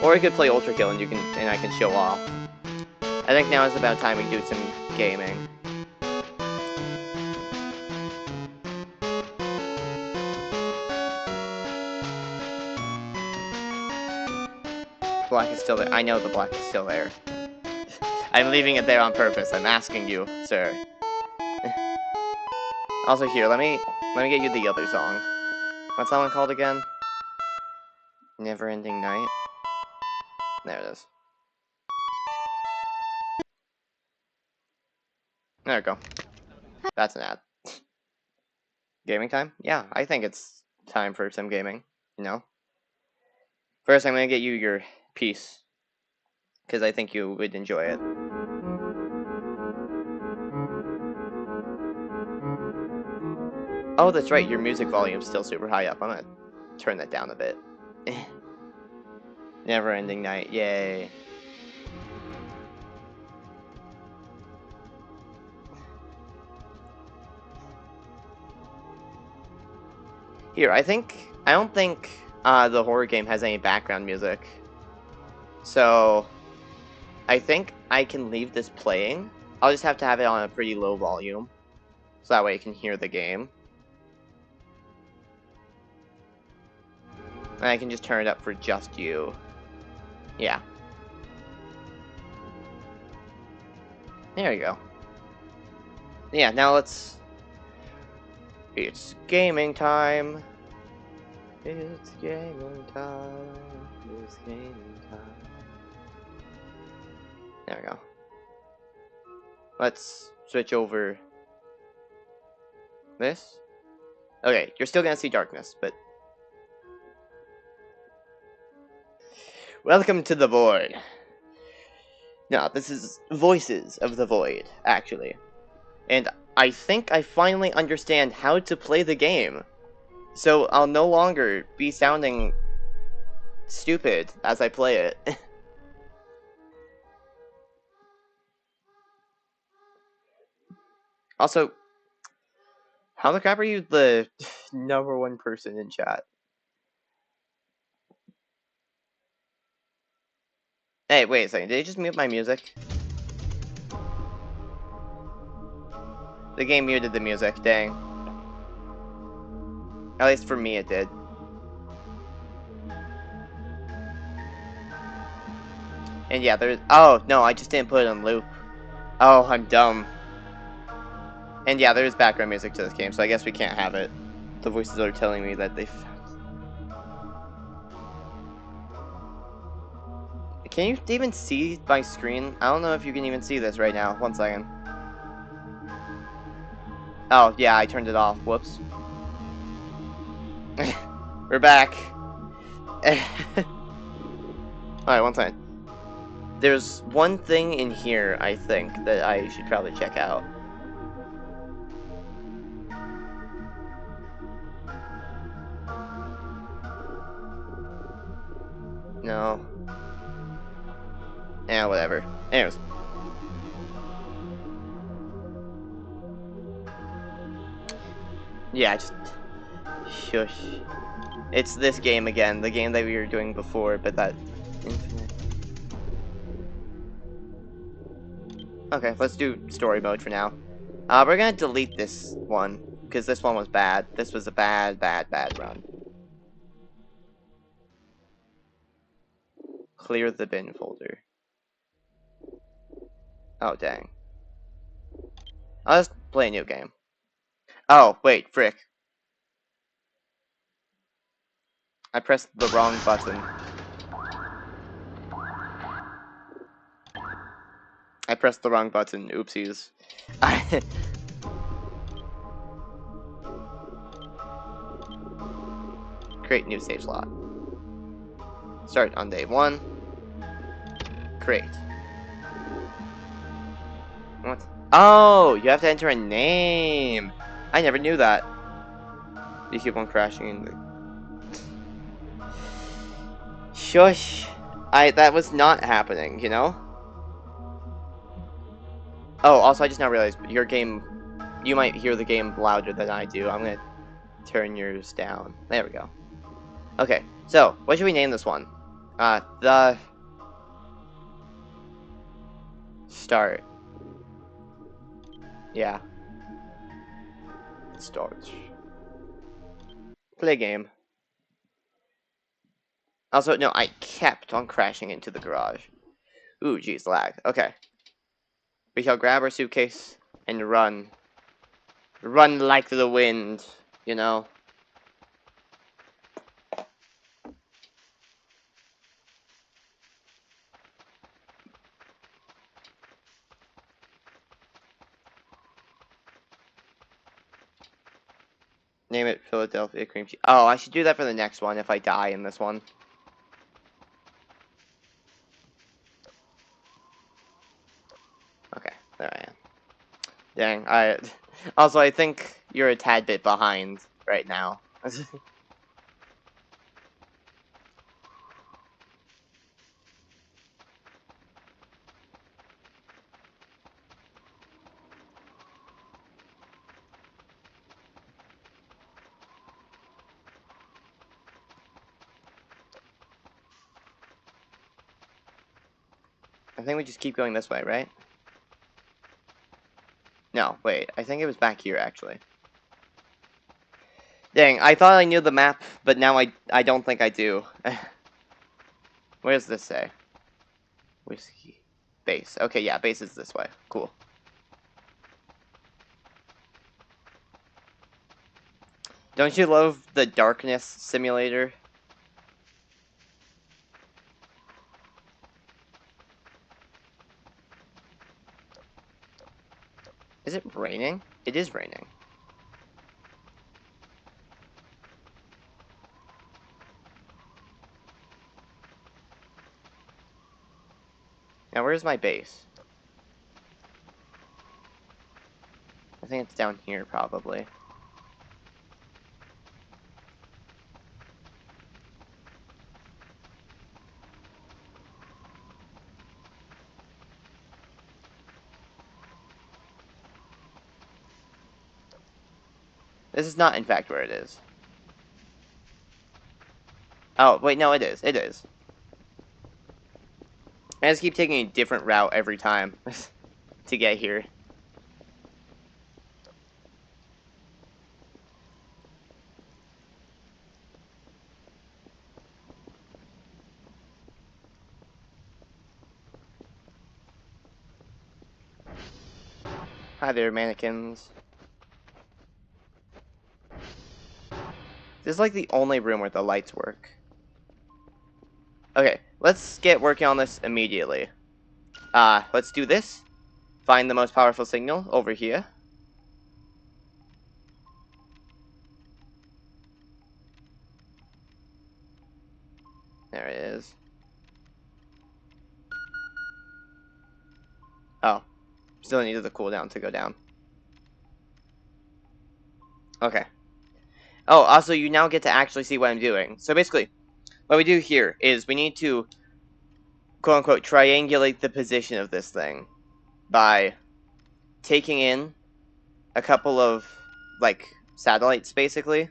S1: Or we could play Ultra Kill and I can show off. I think now is about time we do some gaming. Black is still there. I know the black is still there. I'm leaving it there on purpose. I'm asking you, sir. Also here, let me get you the other song. What's that one called again? Never Ending Night. There it is. There we go. That's an ad. Gaming time? Yeah, I think it's time for some gaming, you know? First, I'm gonna get you your piece, because I think you would enjoy it. Oh, that's right, your music volume's still super high up. I'm gonna turn that down a bit. Never Ending Night, yay. Here, I don't think the horror game has any background music. So, I think I can leave this playing. I'll just have to have it on a pretty low volume. So that way I can hear the game. And I can just turn it up for just you. Yeah. There you go. Yeah, now let's... It's gaming time. It's gaming time. It's gaming time. There we go. Let's switch over this. Okay, you're still gonna see darkness, but... Welcome to the Void. No, this is Voices of the Void, actually. And I think I finally understand how to play the game. So I'll no longer be sounding stupid as I play it. Also, how the crap are you the #1 person in chat? Hey, wait a second, did I just mute my music? The game muted the music, dang. At least for me it did. And yeah, there's... Oh, no, I just didn't put it on loop. Oh, I'm dumb. And yeah, there is background music to this game, so I guess we can't have it. The voices are telling me that they found... Can you even see my screen? I don't know if you can even see this right now. 1 second. Oh, yeah, I turned it off. Whoops. We're back. Alright, 1 second. There's one thing in here, I think, that I should probably check out. No. Yeah, whatever. Anyways. Yeah, just... Shush. It's this game again, the game that we were doing before, but that... Infinite... Okay, let's do story mode for now. We're gonna delete this one, because this one was bad. This was a bad run. Clear the bin folder. Oh, dang. I'll just play a new game. Oh, wait, frick. I pressed the wrong button. I pressed the wrong button. Oopsies. Create new save slot. Start on day 1. Create. What? Oh, you have to enter a name. I never knew that. You keep on crashing in the... Shush. That was not happening, you know? Oh, also I just now realized your game, you might hear the game louder than I do. I'm gonna turn yours down. There we go. Okay, so, what should we name this one? The... Start. Yeah. Start. Play game. Also, no, I kept on crashing into the garage. Ooh, geez, lag. Okay. We shall grab our suitcase and run. Run like the wind, you know? Name it Philadelphia Cream Cheese. Oh, I should do that for the next one if I die in this one. Okay, there I am. Dang, also, I think you're a tad bit behind right now. I think we just keep going this way, right? No, wait, I think it was back here, actually. Dang, I thought I knew the map, but now I don't think I do. Where does this say? Whiskey. Base. Okay, yeah, base is this way. Cool. Don't you love the darkness simulator? Is it raining? It is raining. Now, where's my base? I think it's down here, probably. This is not, in fact, where it is. Oh, wait, no, it is. It is. I just keep taking a different route every time to get here. Hi there, mannequins. This is like the only room where the lights work. Okay, let's get working on this immediately. Let's do this. Find the most powerful signal over here. There it is. Oh, still needed the cooldown to go down. Okay. Oh, also, you now get to actually see what I'm doing. So basically, what we do here is we need to, quote-unquote, triangulate the position of this thing by taking in a couple of, like, satellites, basically,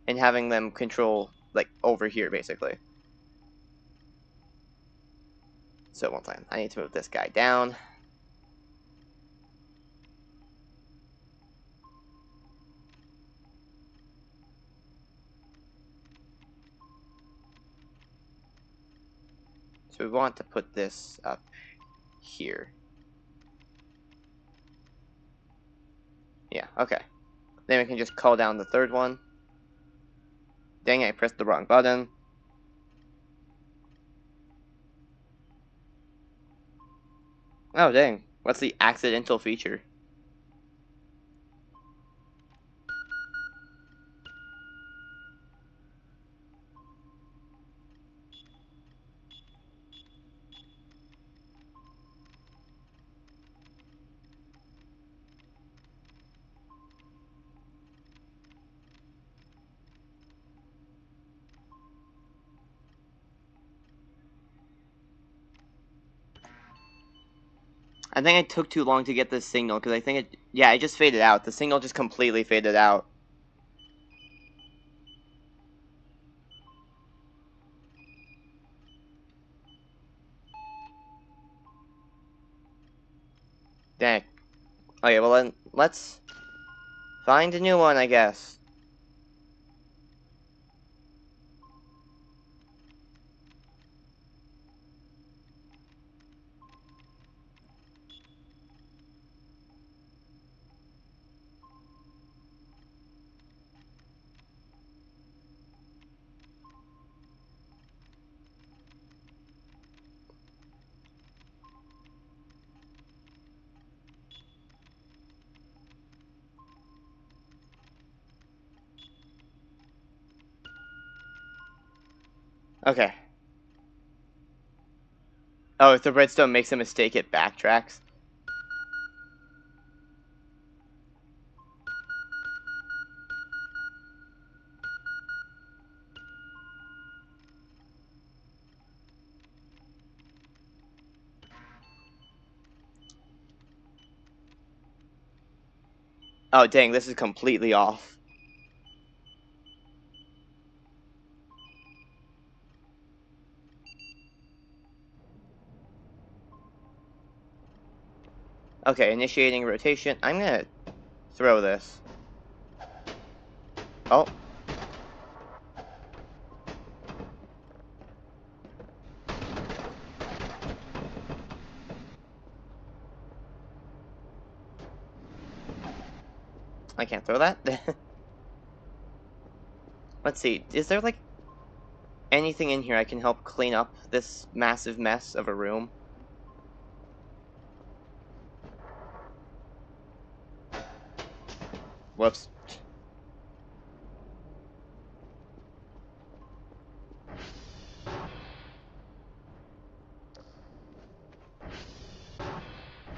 S1: and having them control, like, over here, basically. So, one time, I need to move this guy down. So we want to put this up here. Yeah, okay. Then we can just call down the third one. Dang it, I pressed the wrong button. Oh, dang. What's the accidental feature? I think I took too long to get this signal, because I think it... Yeah, it just faded out. The signal just completely faded out. Dang. Okay, well then, let's find a new one, I guess. Okay. Oh, if the redstone makes a mistake, it backtracks. Oh, dang, this is completely off. Okay, initiating rotation. I'm gonna throw this. Oh. I can't throw that. Let's see, is there, like, anything in here I can help clean up this massive mess of a room? Whoops.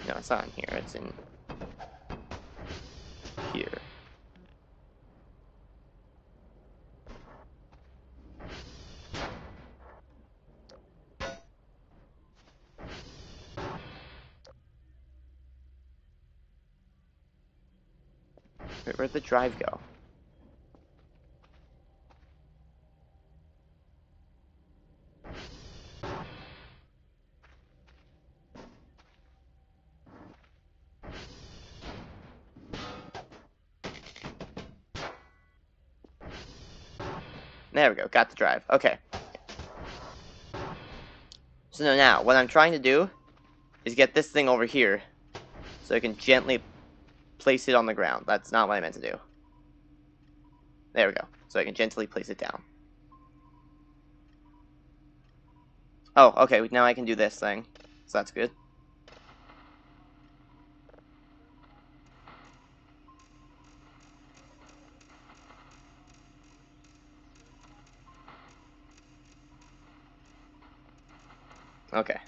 S1: No, it's not in here, it's in here. Wait, where'd the drive go? There we go, got the drive. Okay. So now, what I'm trying to do is get this thing over here so I can gently place it on the ground. That's not what I meant to do. There we go. So I can gently place it down. Oh, okay, now I can do this thing. So that's good. Okay.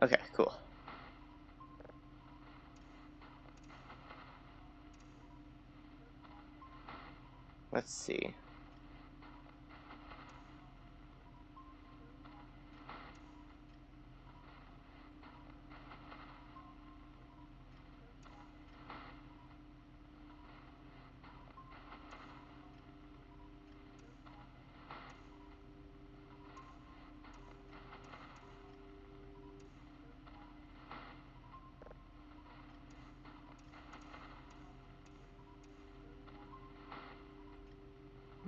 S1: Okay, cool. Let's see.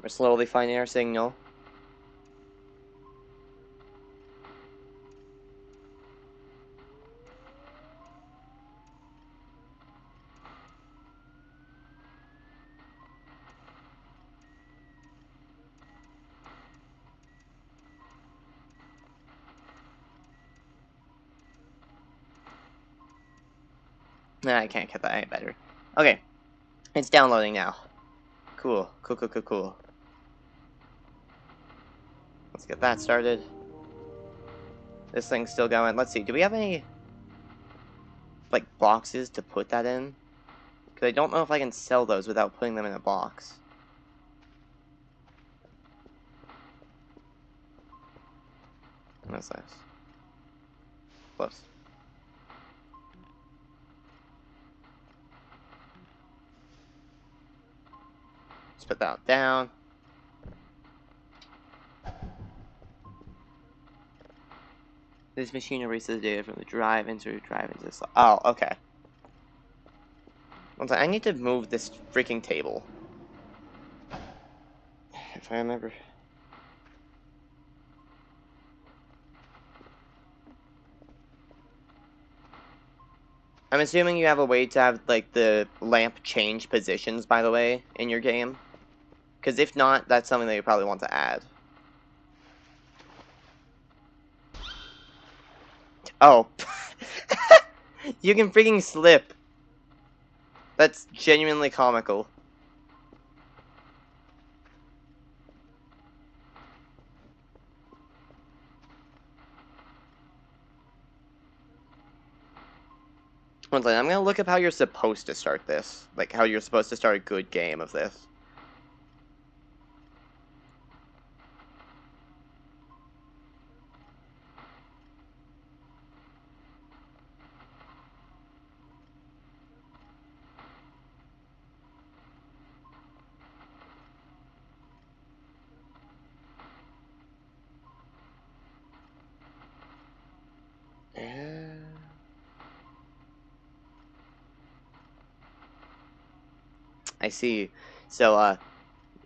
S1: We're slowly finding our signal. Nah, I can't get that any better. Okay, it's downloading now. Cool, cool, cool, cool, cool. Let's get that started. This thing's still going. Let's see, do we have any, like, boxes to put that in? Because I don't know if I can sell those without putting them in a box. What's this? Close. Let's put that down. This machine erases the data from the drive, insert the drive into the slot. Oh, okay. One second, I need to move this freaking table. If I remember. I'm assuming you have a way to have, like, the lamp change positions, by the way, in your game. Because if not, that's something that you probably want to add. Oh. You can freaking slip. That's genuinely comical. One second, I'm gonna look up how you're supposed to start this. Like, how you're supposed to start a good game of this. I see. So,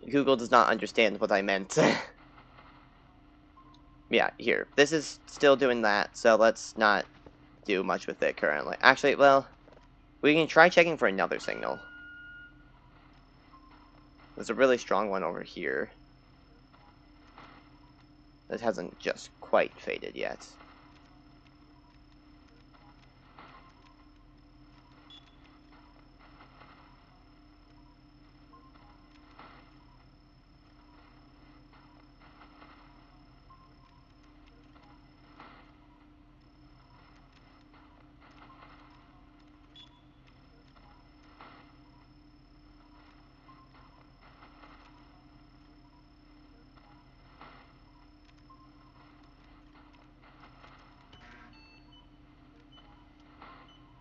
S1: Google does not understand what I meant. Yeah, here. This is still doing that, so let's not do much with it currently. Actually, well, we can try checking for another signal. There's a really strong one over here. That hasn't just quite faded yet.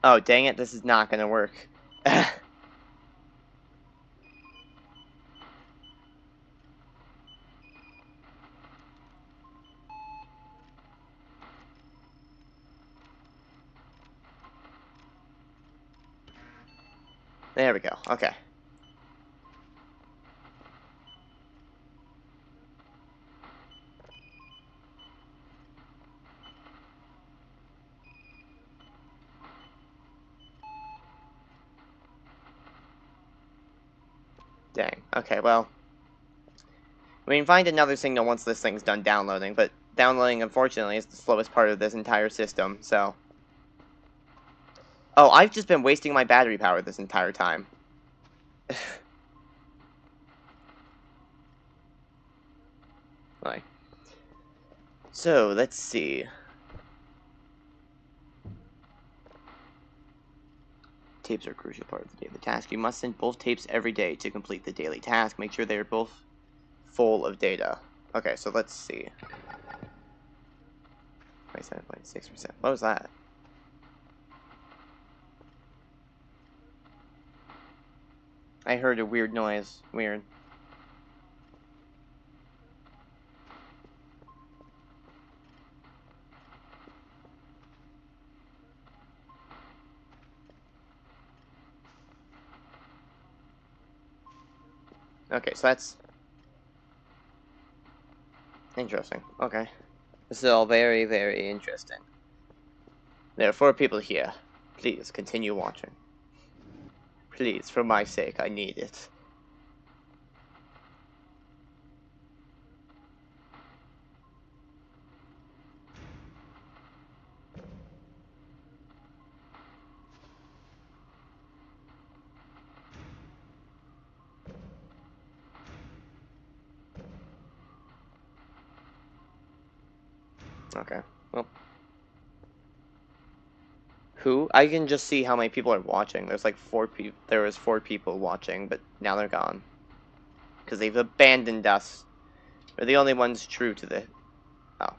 S1: Oh, dang it, this is not gonna work. There we go. Okay. Dang. Okay, well. We can find another signal once this thing's done downloading, but downloading, unfortunately, is the slowest part of this entire system, so... Oh, I've just been wasting my battery power this entire time. Right. So, let's see. Tapes are a crucial part of the daily task. You must send both tapes every day to complete the daily task. Make sure they are both full of data. Okay, so let's see. 27.6%. What was that? I heard a weird noise. Weird. Okay, so that's interesting. Okay. This is all very, very interesting. There are 4 people here. Please, continue watching. Please, for my sake, I need it. Okay, well. Who? I can just see how many people are watching. There's like 4 people. There was 4 people watching, but now they're gone. Because they've abandoned us. We're the only ones true to the... Oh.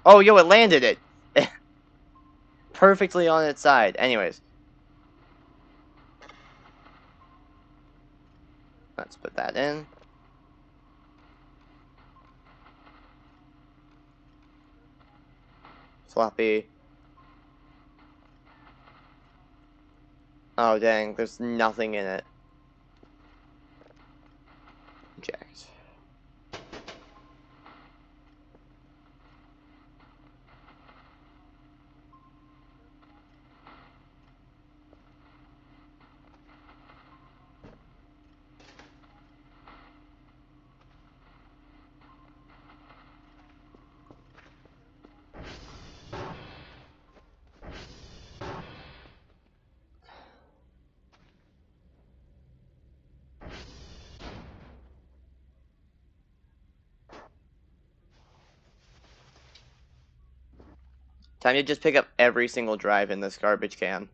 S1: Oh, yo, it landed it! Perfectly on its side. Anyways. Let's put that in. Floppy. Oh, dang. There's nothing in it. Eject. Time to just pick up every single drive in this garbage can.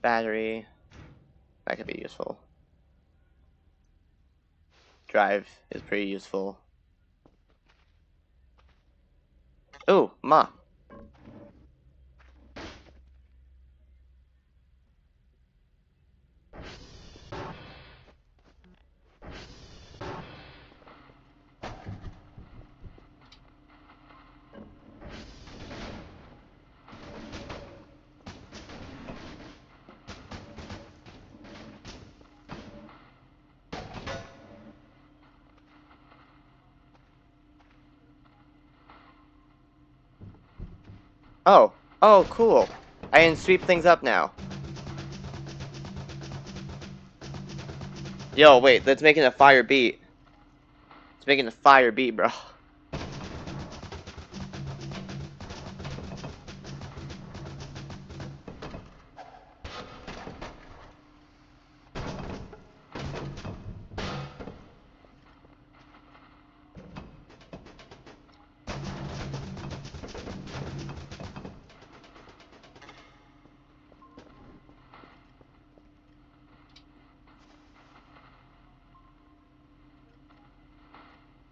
S1: Battery. That could be useful. Drive is pretty useful. Ooh, Ma. Oh. Oh, cool. I can sweep things up now. Yo, wait, that's making a fire beat. It's making a fire beat, bro.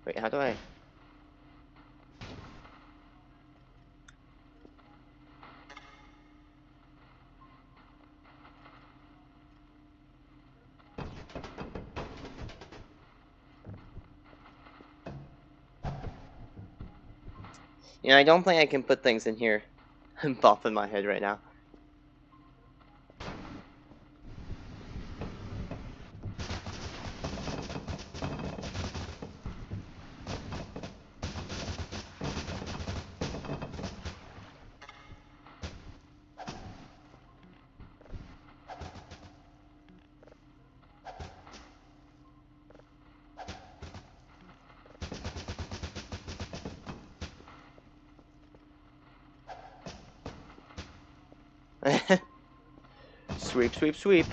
S1: Wait, how do I... You know, I don't think I can put things in here. I'm bopping my head right now. Sweep, sweep, sweep.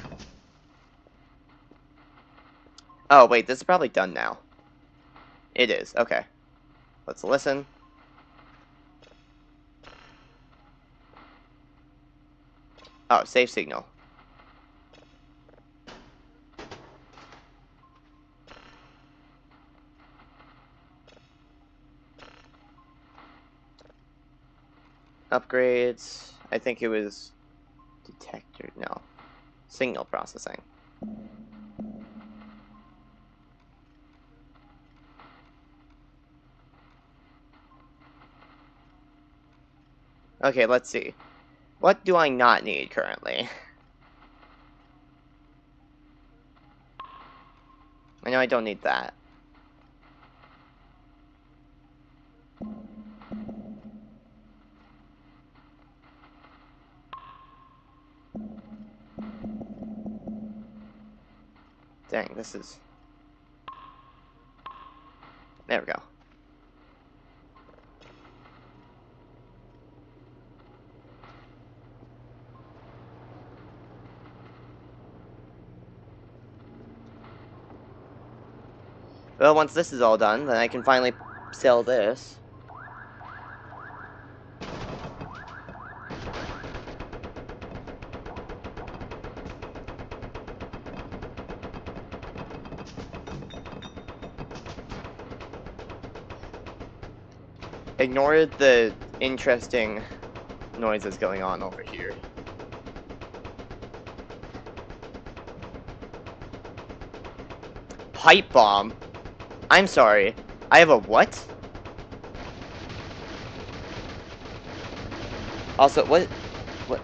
S1: Oh, wait, this is probably done now. It is, okay. Let's listen. Oh, safe signal. Upgrades. I think it was detector. No. Signal processing. Okay, let's see. What do I not need currently? I know I don't need that. Dang, this is... There we go. Well, once this is all done, then I can finally sell this. Ignore the interesting noises going on over here. Pipe bomb? I'm sorry. I have a what? Also, what? What?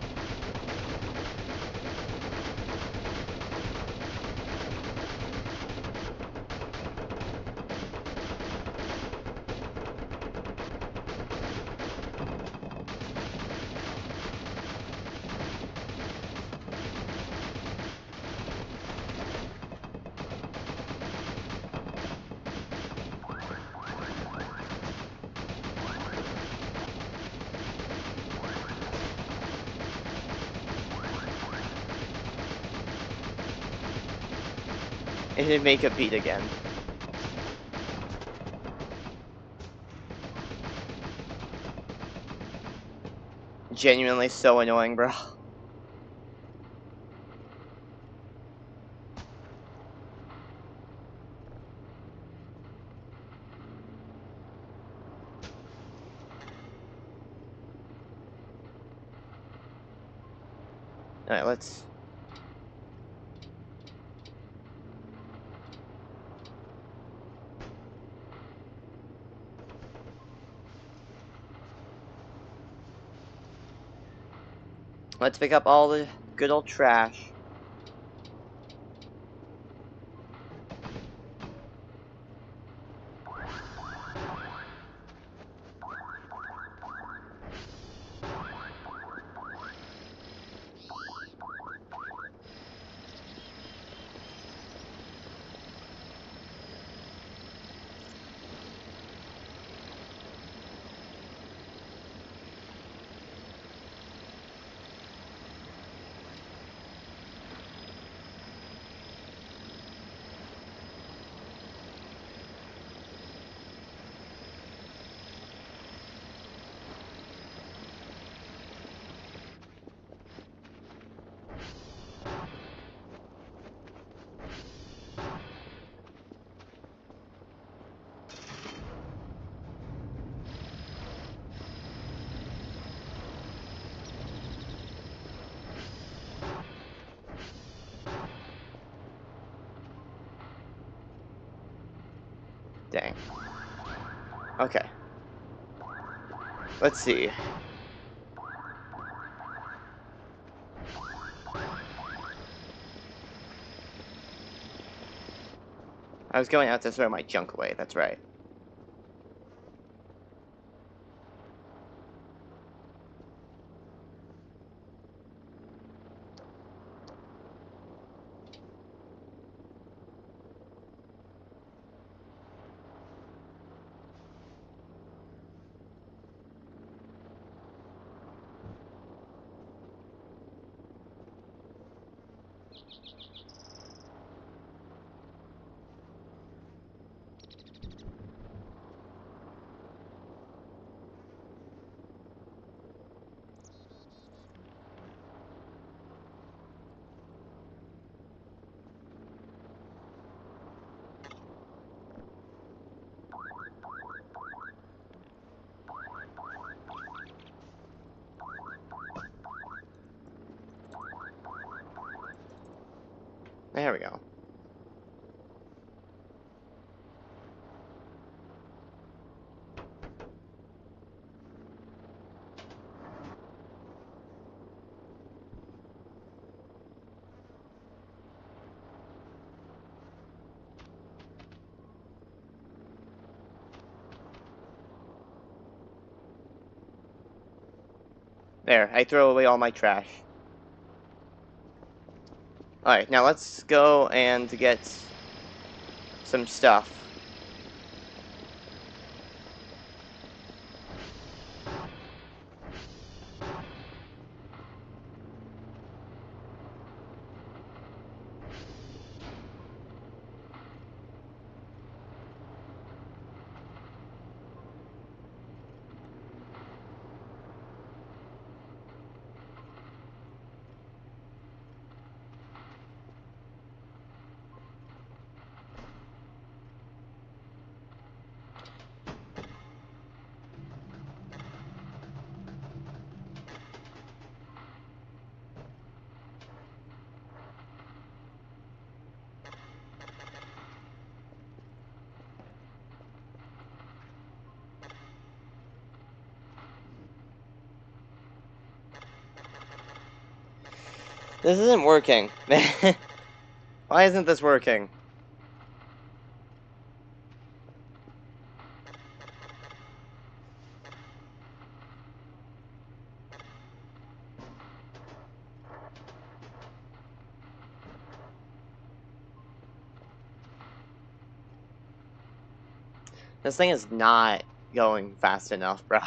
S1: It didn't make a beat again. Genuinely so annoying, bro. Alright, let's... Let's pick up all the good old trash. Dang. Okay. Let's see. I was going out to throw my junk away, that's right. There we go. There, I throw away all my trash. Alright, now let's go and get some stuff. This isn't working. Why isn't this working? This thing is not going fast enough, bro.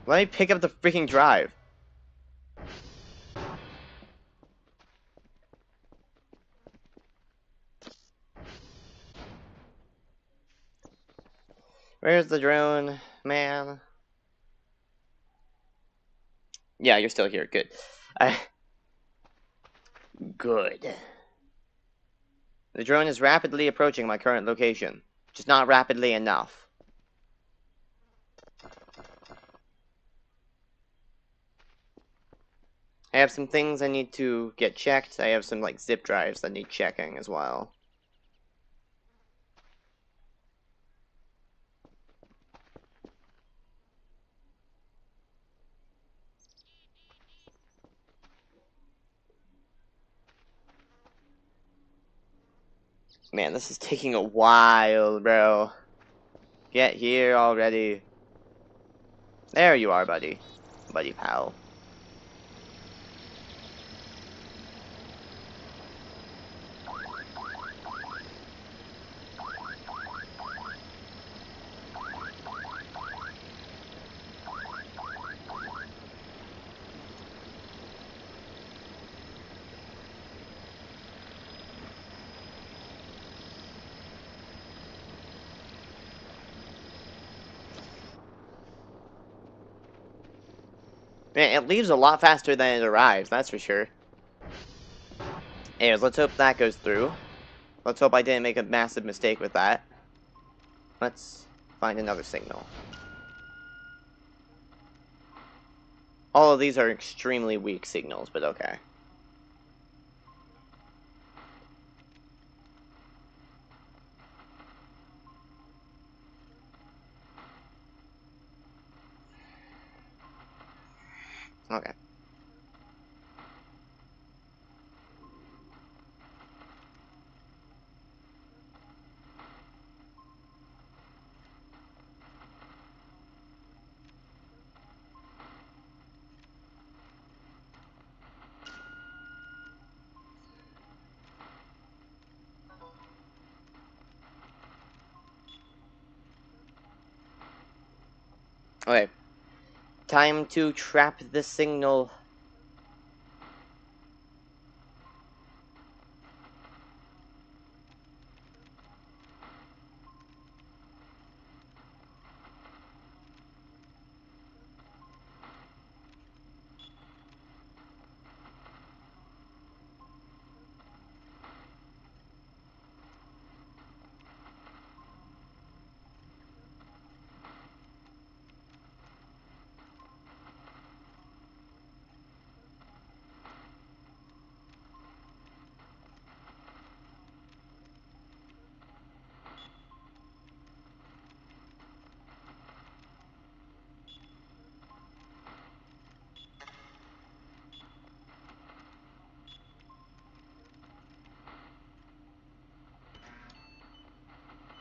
S1: Let me pick up the freaking drive. Where's the drone, man? Yeah, you're still here. Good. Good. The drone is rapidly approaching my current location. Just not rapidly enough. I have some things I need to get checked. I have some, like, zip drives that need checking as well. Man, this is taking a while, bro. Get here already. There you are, buddy. Buddy pal. Man, it leaves a lot faster than it arrives, that's for sure. Anyways, let's hope that goes through. Let's hope I didn't make a massive mistake with that. Let's find another signal. All of these are extremely weak signals, but okay. Okay. Okay. Time to trap the signal.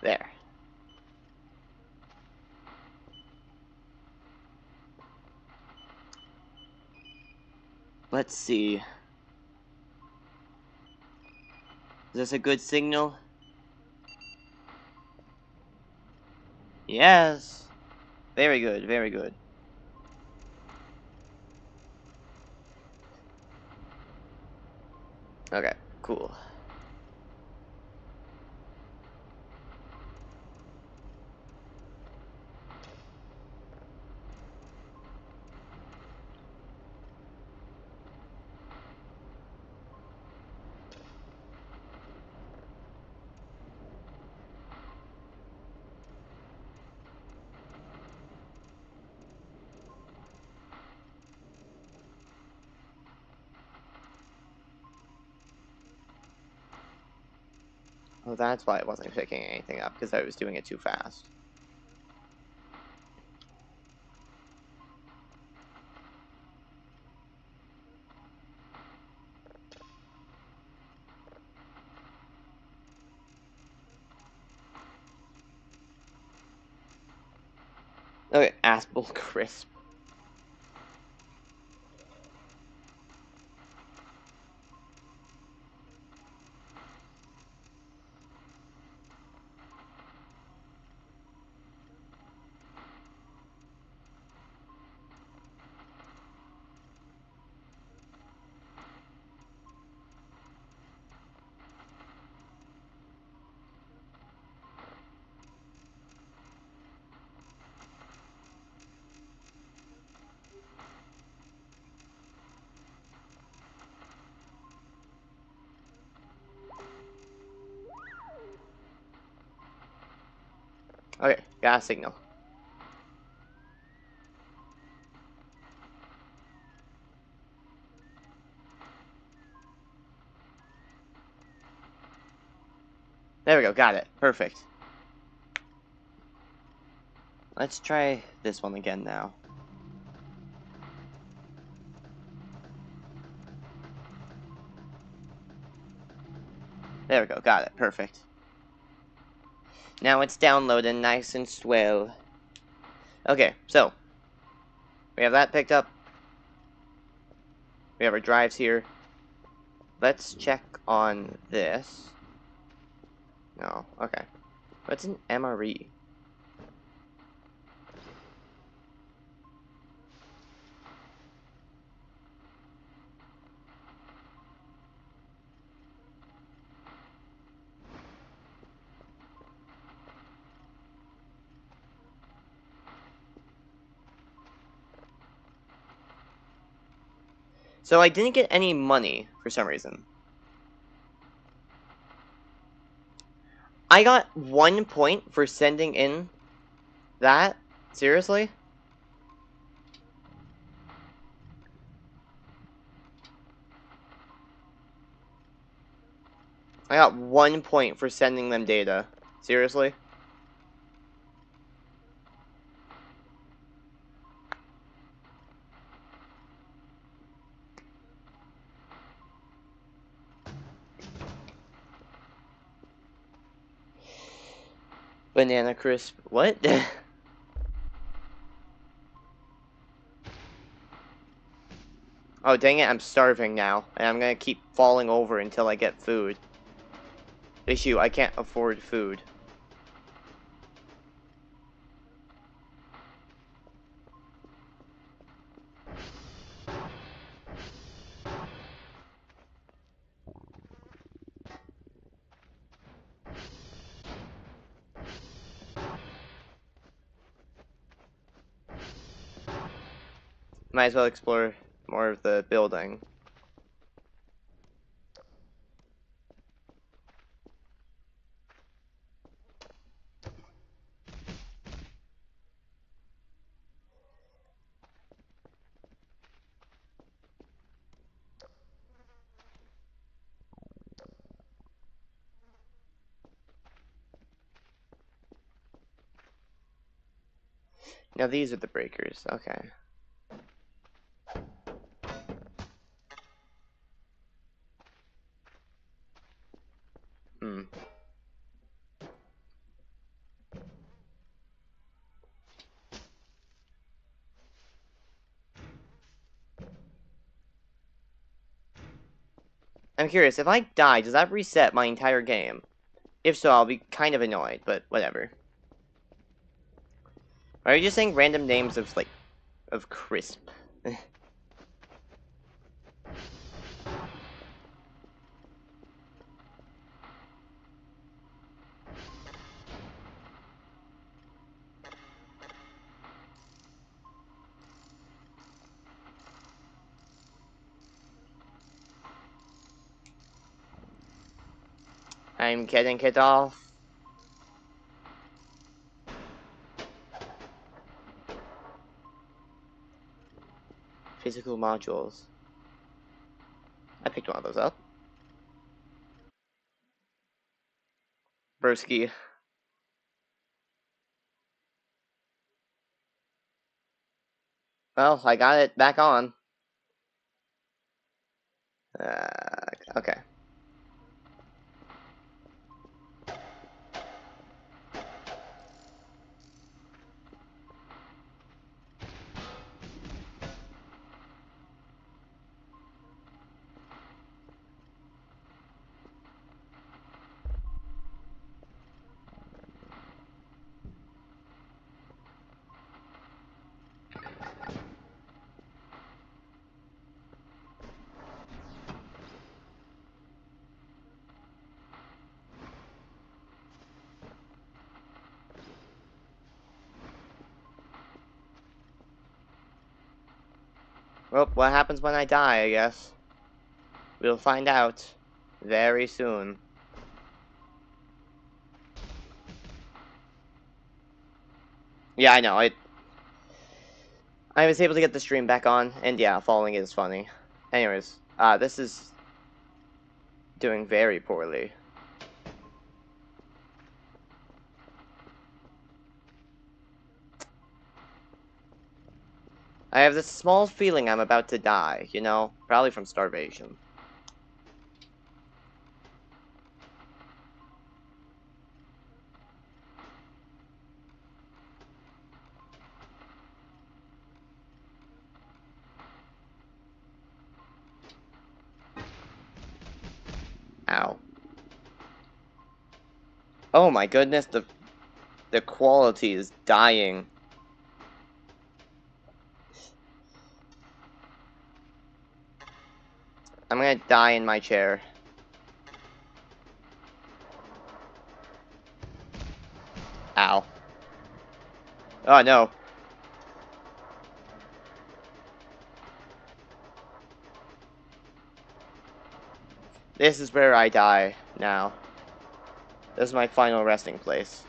S1: There. Let's see. Is this a good signal? Yes. Very good, very good. Okay, cool. Oh, that's why I wasn't picking anything up, because I was doing it too fast. Okay, Aspel Crisp. Okay, got a signal. There we go, got it. Perfect. Let's try this one again now. There we go, got it. Perfect. Now it's downloading nice and swell. Okay, so we have that picked up. We have our drives here. Let's check on this. No, okay. What's an MRE? So I didn't get any money for some reason. I got 1 point for sending in that? Seriously? I got 1 point for sending them data. Seriously? Banana crisp. What? Oh, dang it, I'm starving now. And I'm gonna keep falling over until I get food. Issue, I can't afford food. Might as well explore more of the building. Now these are the breakers. Okay. Hmm. I'm curious, if I die, does that reset my entire game? If so, I'll be kind of annoyed, but whatever. Are you just saying random names of, like, of crisp? I'm getting it off. Physical modules. I picked one of those up. Broski. Well, I got it back on. Okay. Well, what happens when I die, I guess? We'll find out very soon. Yeah, I know. I was able to get the stream back on, and yeah, falling is funny. Anyways, this is doing very poorly. I have this small feeling I'm about to die, you know? Probably from starvation. Ow. Oh my goodness, the quality is dying. I'm gonna die in my chair. Ow. Oh no. This is where I die now. This is my final resting place.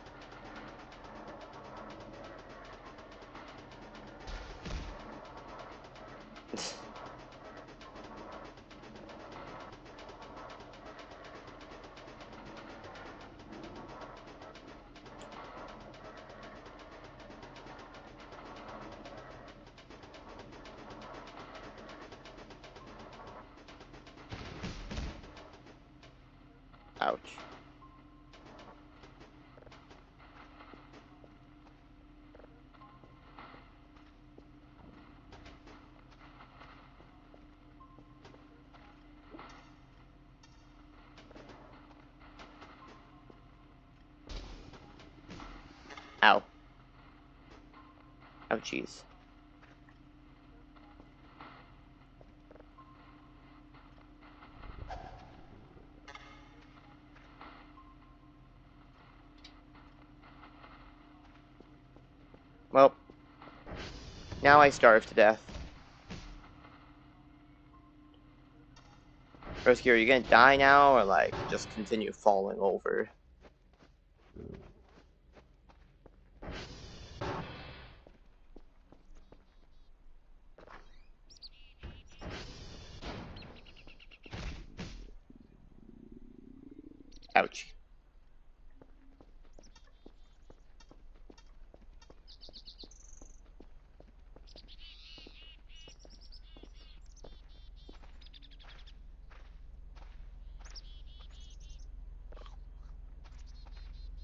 S1: Ouch. Ow. Ouchies. Well, now I starve to death. Roski, are you gonna die now, or like just continue falling over? Ouch.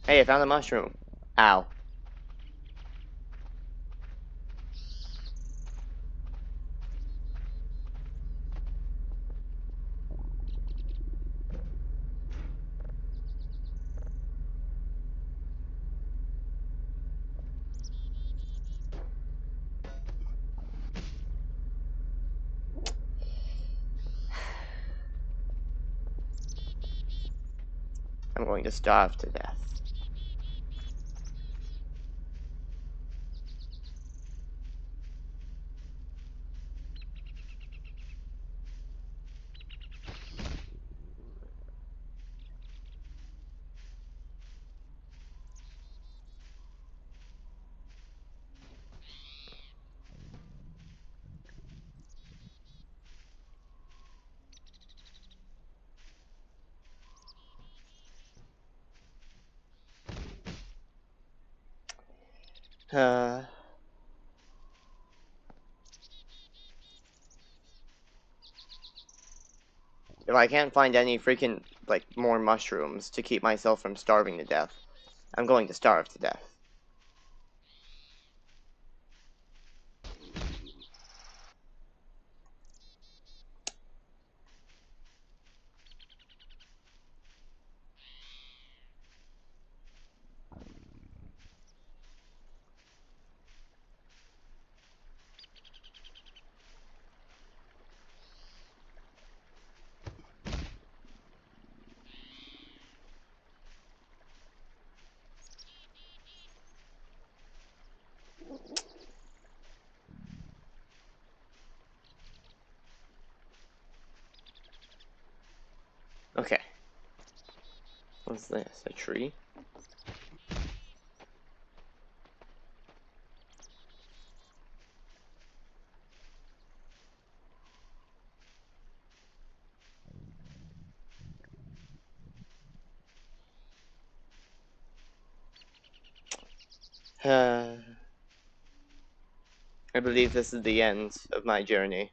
S1: Hey, I found a mushroom. Ow. I'm going to starve to death. Uh, if I can't find any freaking, like, more mushrooms to keep myself from starving to death, I'm going to starve to death. Okay. What's this? A tree? I believe this is the end of my journey.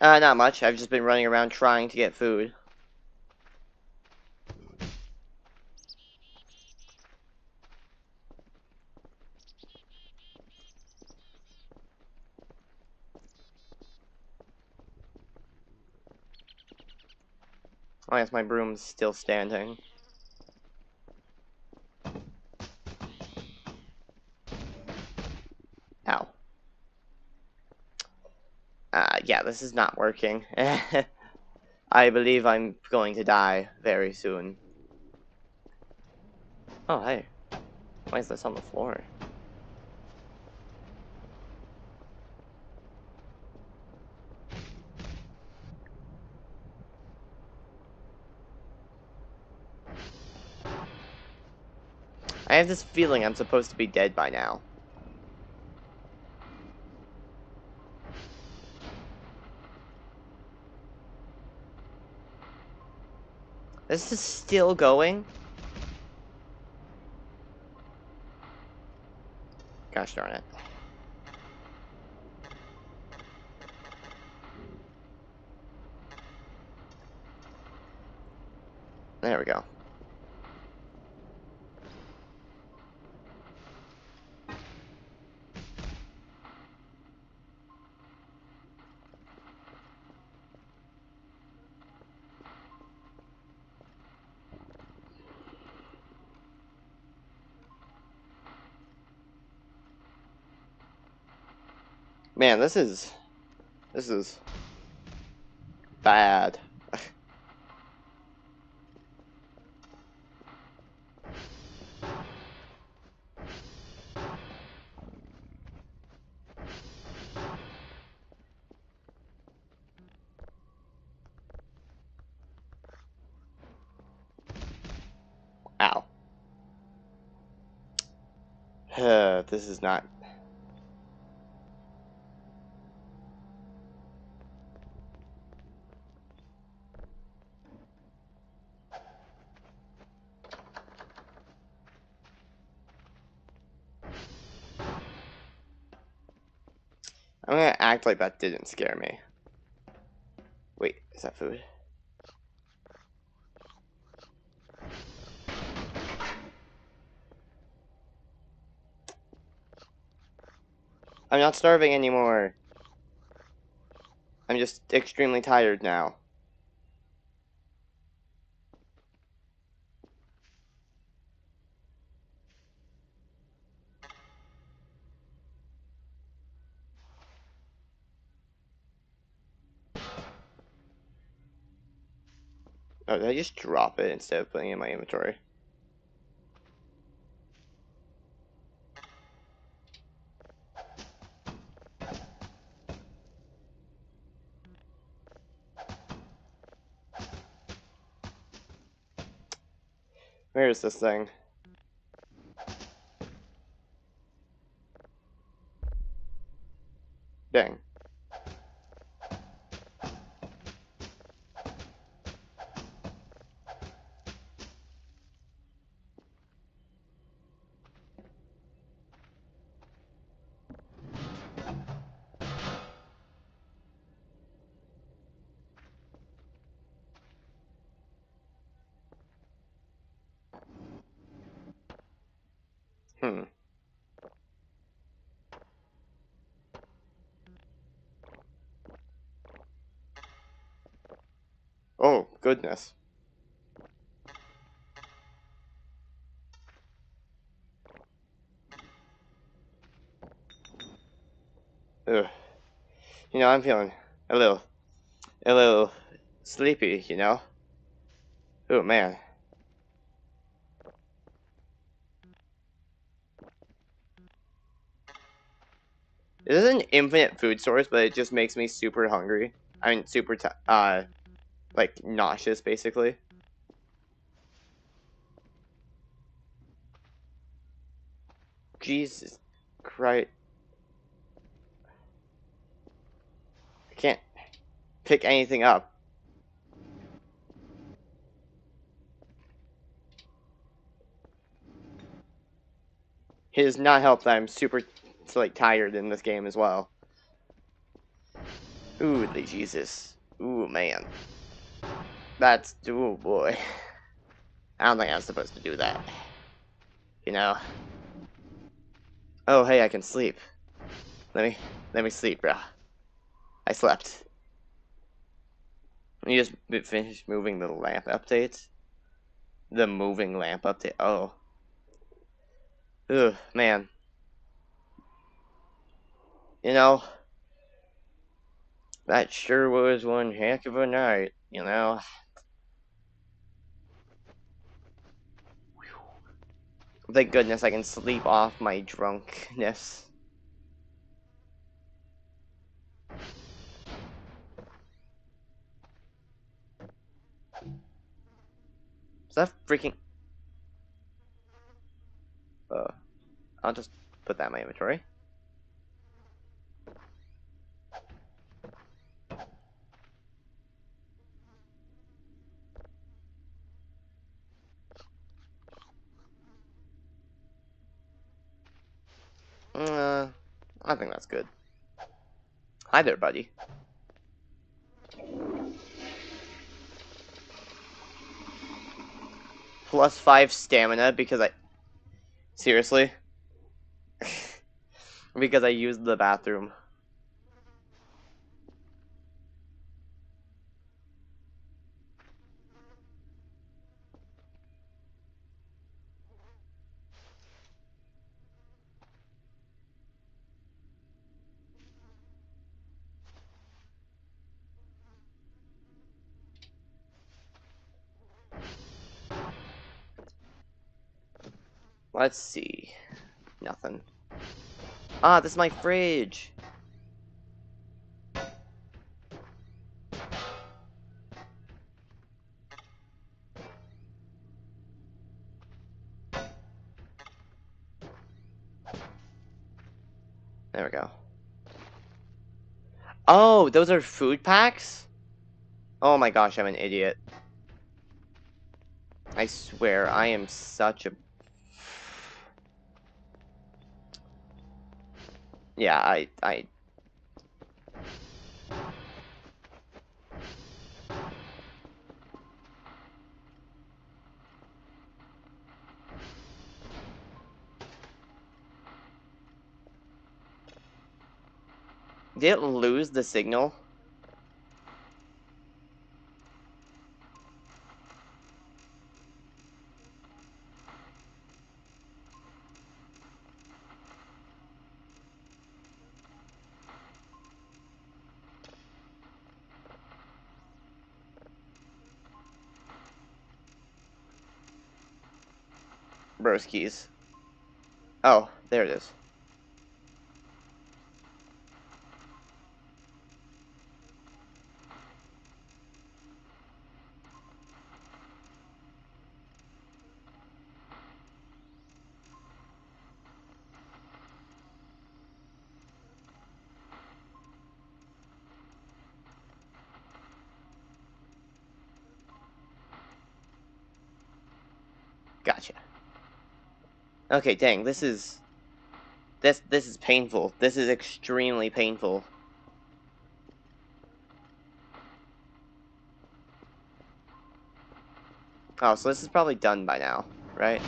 S1: Not much. I've just been running around trying to get food. I guess my broom's still standing. Ow. Yeah, this is not working. I believe I'm going to die very soon. Oh, hey. Why is this on the floor? I have this feeling I'm supposed to be dead by now. This is still going? Gosh darn it. There we go. Man, this is bad. Ow. This is not... I'm gonna act like that didn't scare me. Wait, is that food? I'm not starving anymore. I'm just extremely tired now. Oh, did I just drop it instead of putting it in my inventory? Where is this thing? Dang. Hmm. Oh, goodness. Ugh. You know, I'm feeling a little sleepy, you know? Oh, man. It is an infinite food source, but it just makes me super hungry. I mean, super, like, nauseous, basically. Jesus Christ. I can't pick anything up. It does not help that I'm super, like, tired in this game as well. Ooh, Jesus. Ooh, man. That's... Ooh, boy. I don't think I was supposed to do that. You know? Oh, hey, I can sleep. Let me sleep, bruh. I slept. You just finished moving the lamp update? The moving lamp update? Oh. Ugh, man. You know, that sure was one heck of a night, you know? Thank goodness I can sleep off my drunkenness. Is that freaking... I'll just put that in my inventory. I think that's good. Hi there, buddy. +5 stamina because I... Seriously? Because I used the bathroom. Let's see. Nothing. Ah, this is my fridge. There we go. Oh, those are food packs? Oh my gosh, I'm an idiot. I swear, I am such a... Yeah, I... Did it lose the signal? Broskies. Oh, there it is. Gotcha. Okay, dang, this is... This is painful. This is extremely painful. Oh, so this is probably done by now, right?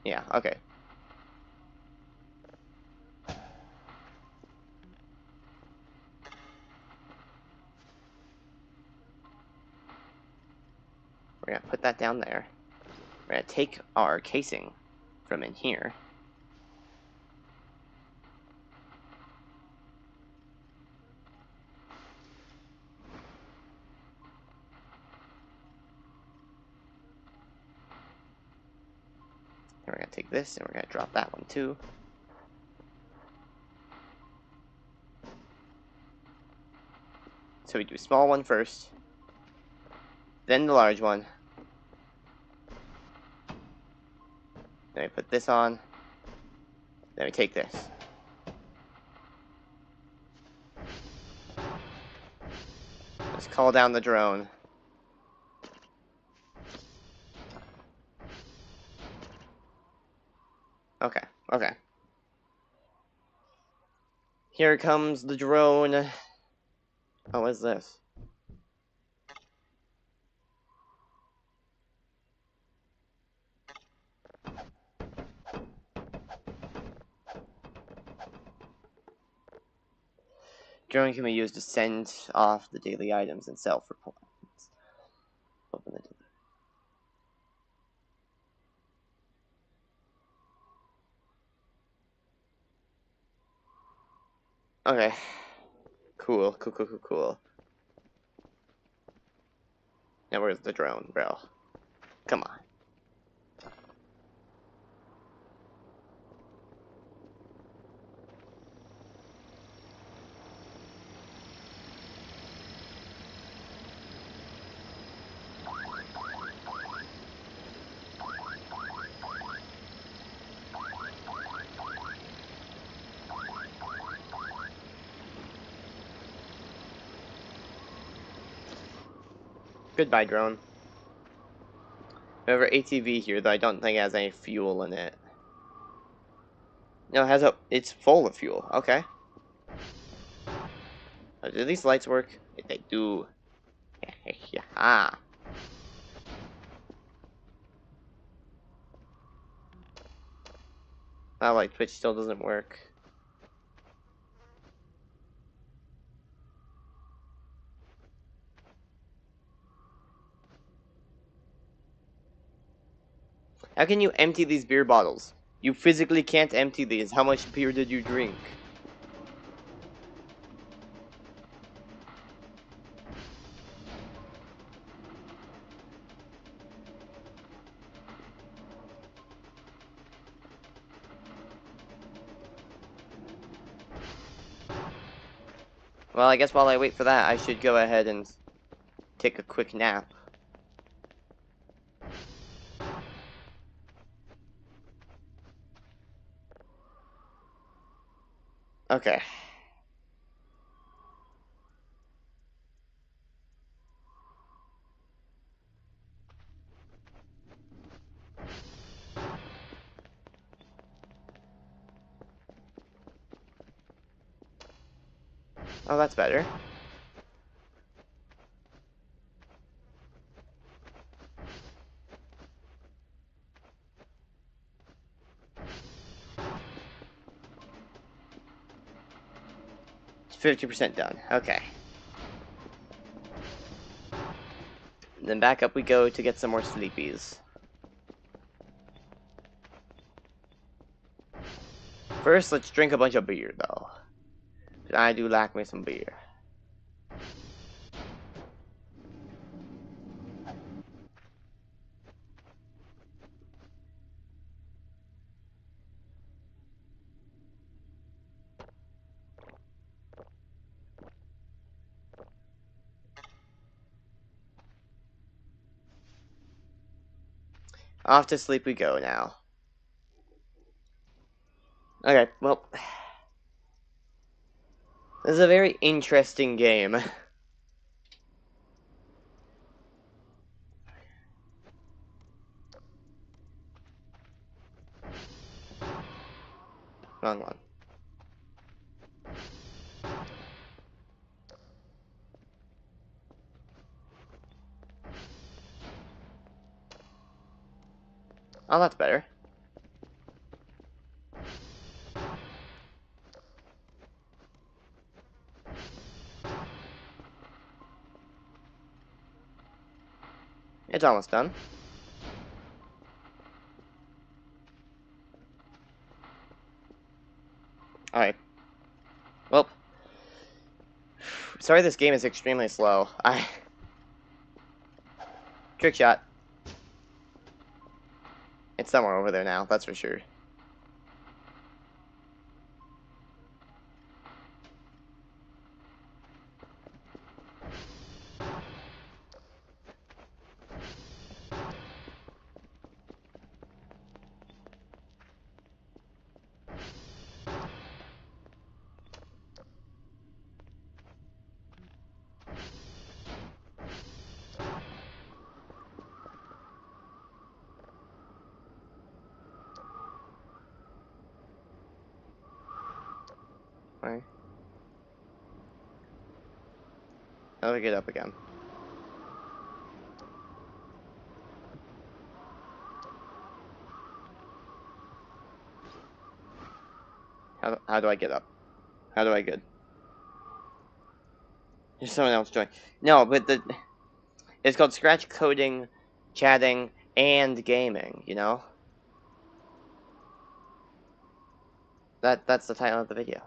S1: Yeah, okay. We're gonna put that down there. We're gonna take our casing from in here. And we're gonna take this and we're gonna drop that one too. So we do small one first, then the large one. Then we put this on. Then we take this. Let's call down the drone. Okay, okay. Here comes the drone. Oh, what is this? Drone can be used to send off the daily items and self-reports. Open the Okay. Cool. Now where's the drone, bro? Come on. Goodbye, drone. We have our ATV here, though I don't think it has any fuel in it. No, it has a. It's full of fuel. Okay. Do these lights work? They do. Yeah. That light switch still doesn't work. How can you empty these beer bottles? You physically can't empty these. How much beer did you drink? Well, I guess while I wait for that, I should go ahead and take a quick nap. Okay. Oh, that's better. It's 50% done. Okay. Then back up we go to get some more sleepies. First, let's drink a bunch of beer, though. I do like me some beer. Off to sleep we go now. Okay, well. This is a very interesting game. Wrong one. Oh, that's better. It's almost done. Alright. Well. Sorry this game is extremely slow. Trick shot. It's somewhere over there now, that's for sure. Alright. How do I get up again? How do I get up? How do I get? There's someone else join. No, but it's called Scratch Coding, Chatting, and Gaming, you know? That's the title of the video.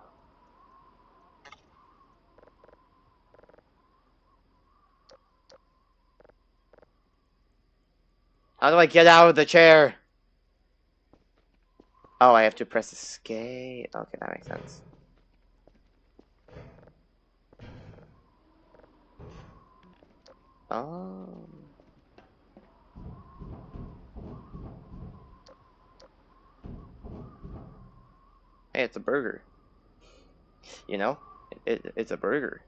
S1: How do I get out of the chair? Oh, I have to press escape. Okay, that makes sense. Oh. Hey, it's a burger. You know? It's a burger.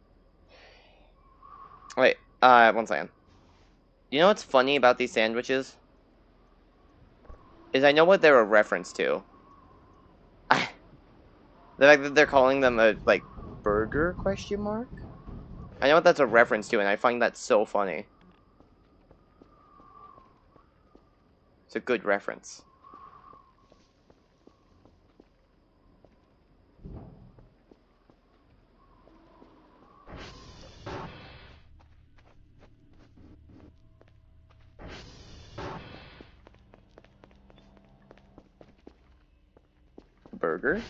S1: Wait, 1 second. You know what's funny about these sandwiches? Is I know what they're a reference to. The fact that they're calling them a, like, burger, question mark? I know what that's a reference to, and I find that so funny. It's a good reference. Burger?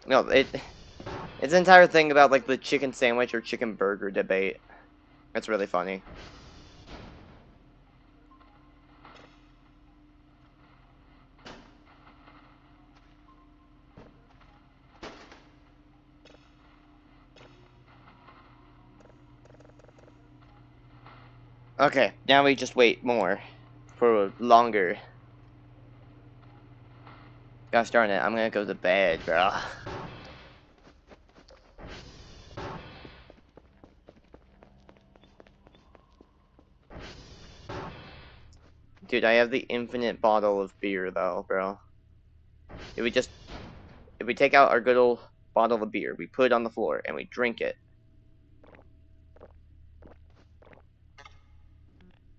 S1: No, it's an entire thing about, like, the chicken sandwich or chicken burger debate. It's really funny. Okay, now we just wait more. For longer. Gosh darn it, I'm gonna go to bed, bro. Dude, I have the infinite bottle of beer, though, bro. If we take out our good old bottle of beer, we put it on the floor, and we drink it.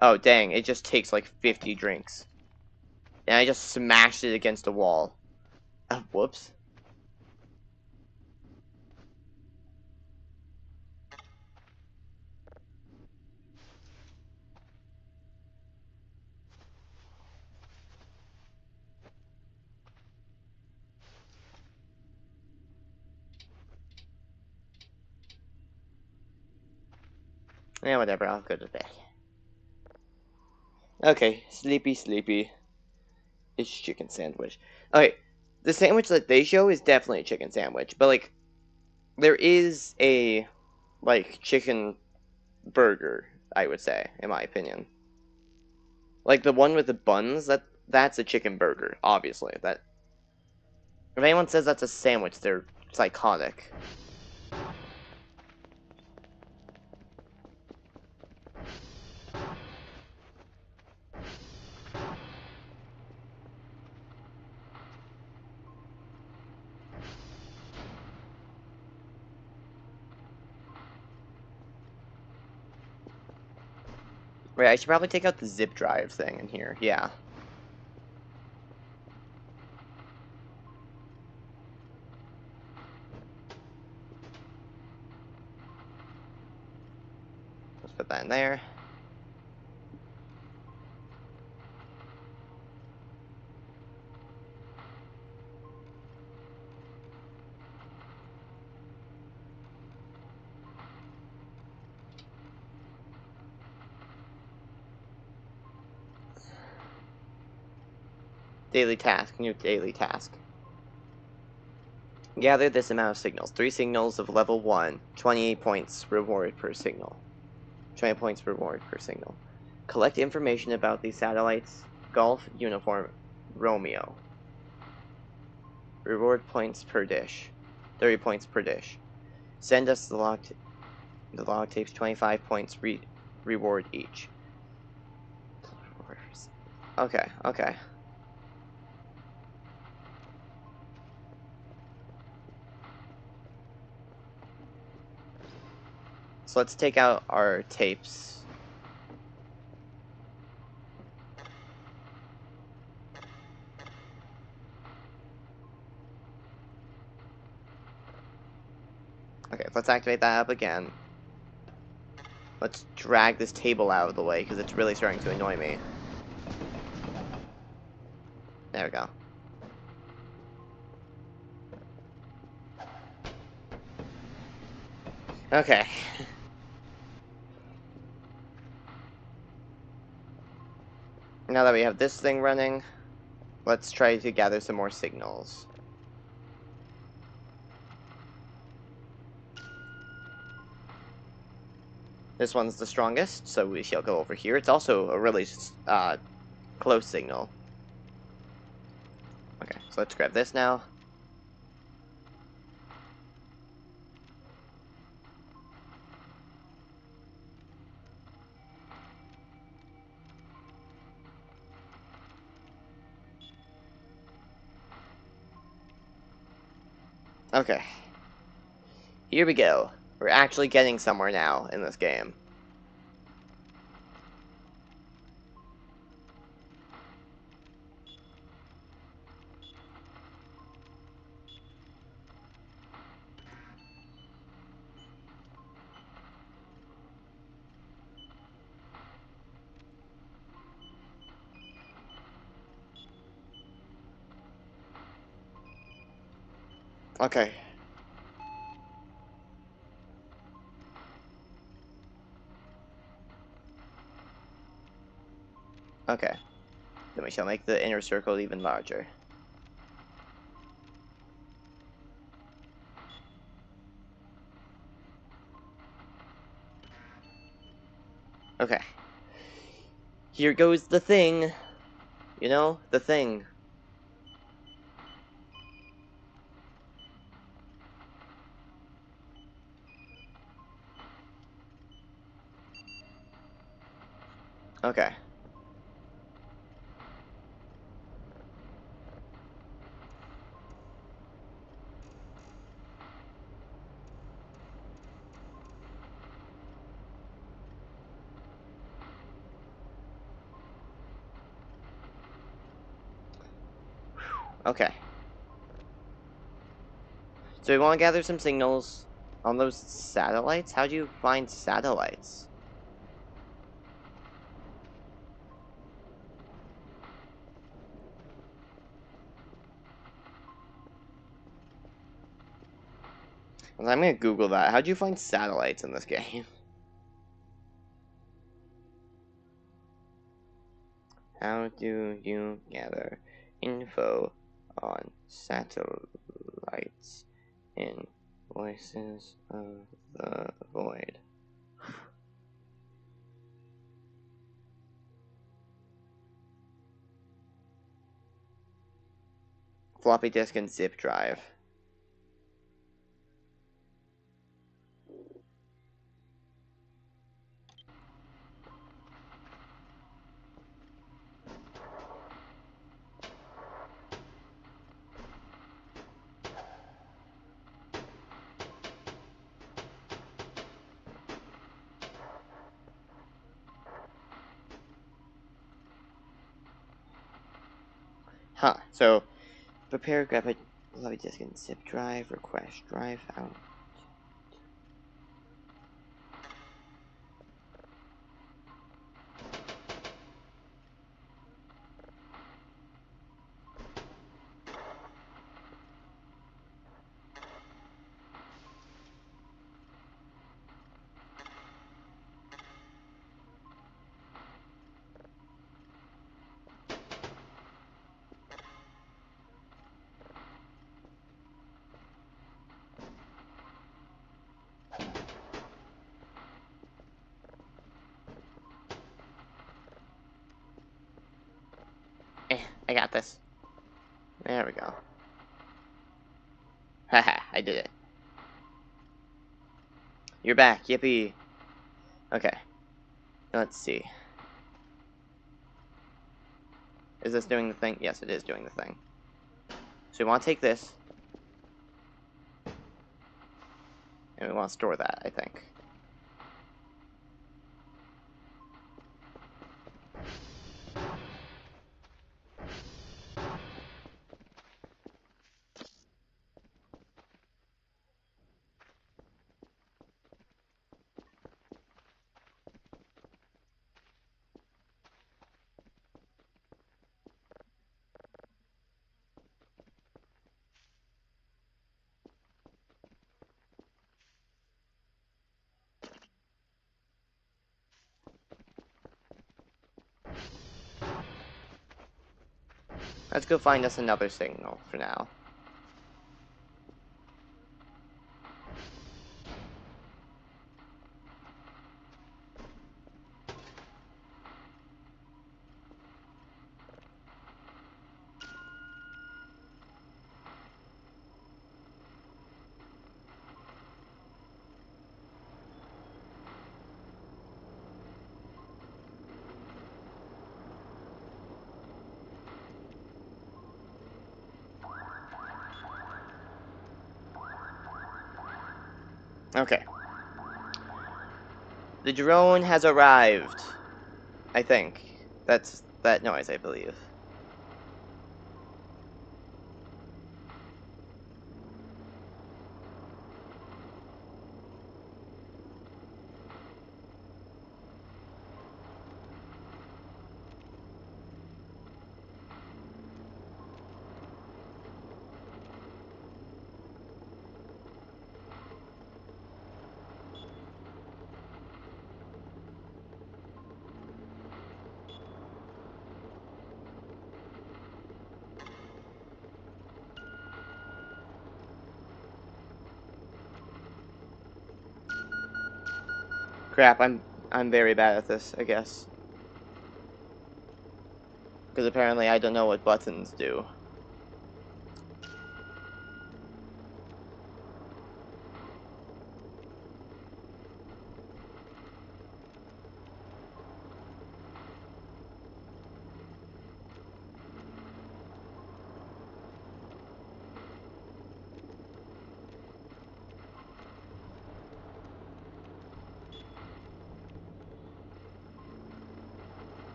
S1: Oh, dang, it just takes like 50 drinks. And I just smashed it against the wall. Whoops. Yeah, whatever, I'll go to bed. Okay, sleepy, sleepy. It's chicken sandwich. Okay, the sandwich that they show is definitely a chicken sandwich, but like, there is a, like, chicken burger, I would say, in my opinion. Like the one with the buns, that's a chicken burger, obviously. That if anyone says that's a sandwich, they're psychotic. Right, I should probably take out the zip drive thing in here. Yeah. Let's put that in there. Daily task, new daily task. Gather this amount of signals. 3 signals of level 1. 28 points reward per signal. 20 points reward per signal. Collect information about these satellites. Golf Uniform Romeo. Reward points per dish. 30 points per dish. Send us the log tapes. 25 points reward each. Okay, okay. so let's take out our tapes. Okay, let's activate that up again. Let's drag this table out of the way, because it's really starting to annoy me. There we go. Okay. Now that we have this thing running, let's try to gather some more signals. This one's the strongest, so we shall go over here. It's also a really close signal. Okay, so let's grab this now. Okay. Here we go. We're actually getting somewhere now in this game. Okay. Okay. Then we shall make the inner circle even larger. Okay. Here goes the thing. You know, the thing. Okay. Okay. So we want to gather some signals on those satellites? How do you find satellites? Well, I'm gonna Google that. How do you find satellites in this game? How do you gather info on satellites in Voices of the Void? Floppy disk and zip drive. Huh, so prepare, grab a floppy disk and zip drive, request drive out. I got this. There we go. Haha, I did it. You're back, yippee. Okay. Let's see. Is this doing the thing? Yes, it is doing the thing. So we want to take this. And we want to store that, I think. Let's go find us another signal for now. Okay. The drone has arrived. I think. That's that noise, I believe. Crap, I'm very bad at this, I guess. Because apparently I don't know what buttons do.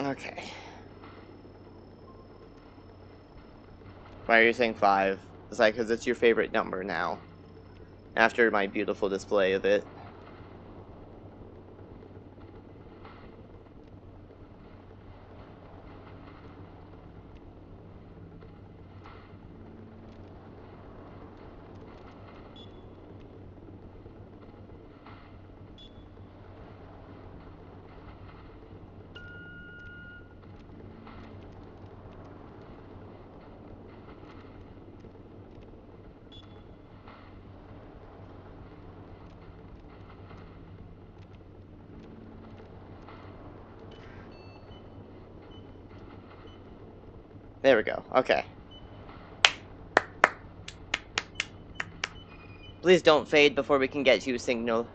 S1: Okay. Why are you saying 5? It's like, because it's your favorite number now. After my beautiful display of it. There we go. Okay. Please don't fade before we can get you, Signal.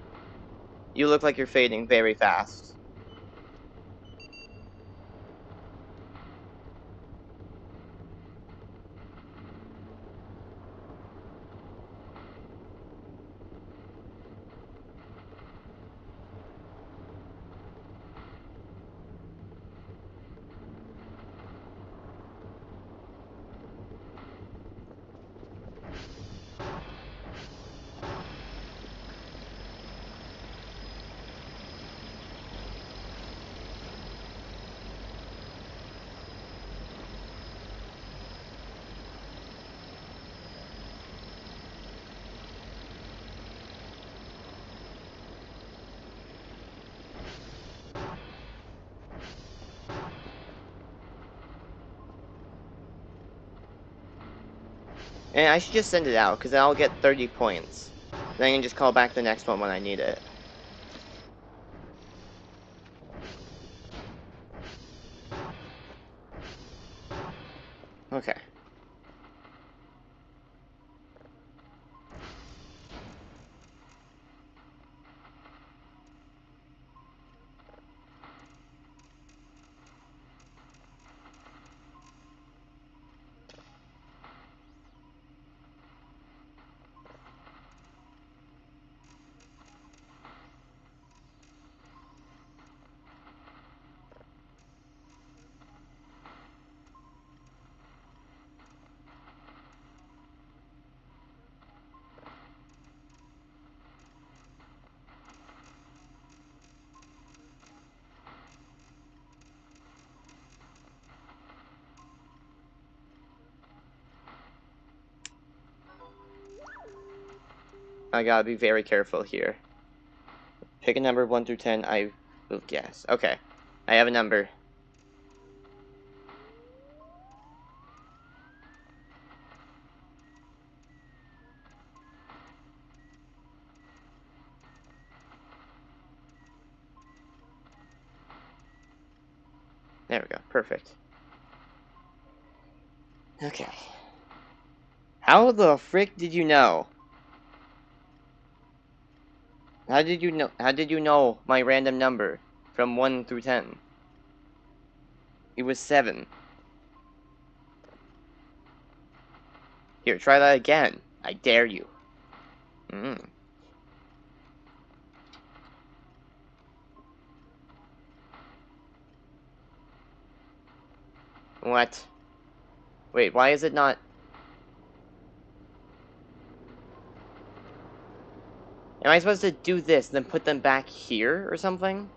S1: You look like you're fading very fast. And I should just send it out, because then I'll get 30 points. Then I can just call back the next one when I need it. Okay. I gotta be very careful here. Pick a number 1 through 10, I will guess. Okay. I have a number. There we go. Perfect. Okay. How the frick did you know? How did you know? How did you know my random number from 1 through 10? It was 7. Here, try that again. I dare you. Mm. What? Wait, why is it not? Am I supposed to do this, then put them back here or something?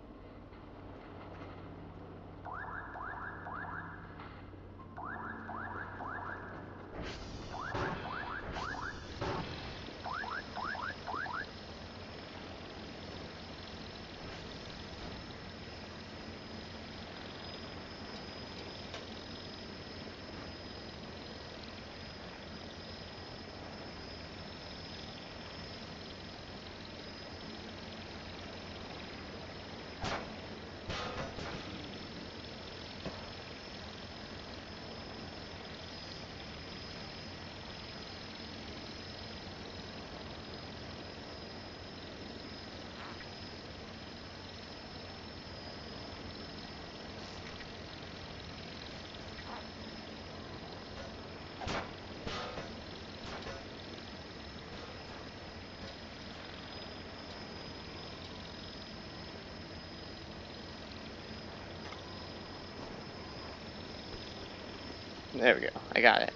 S1: There we go. I got it.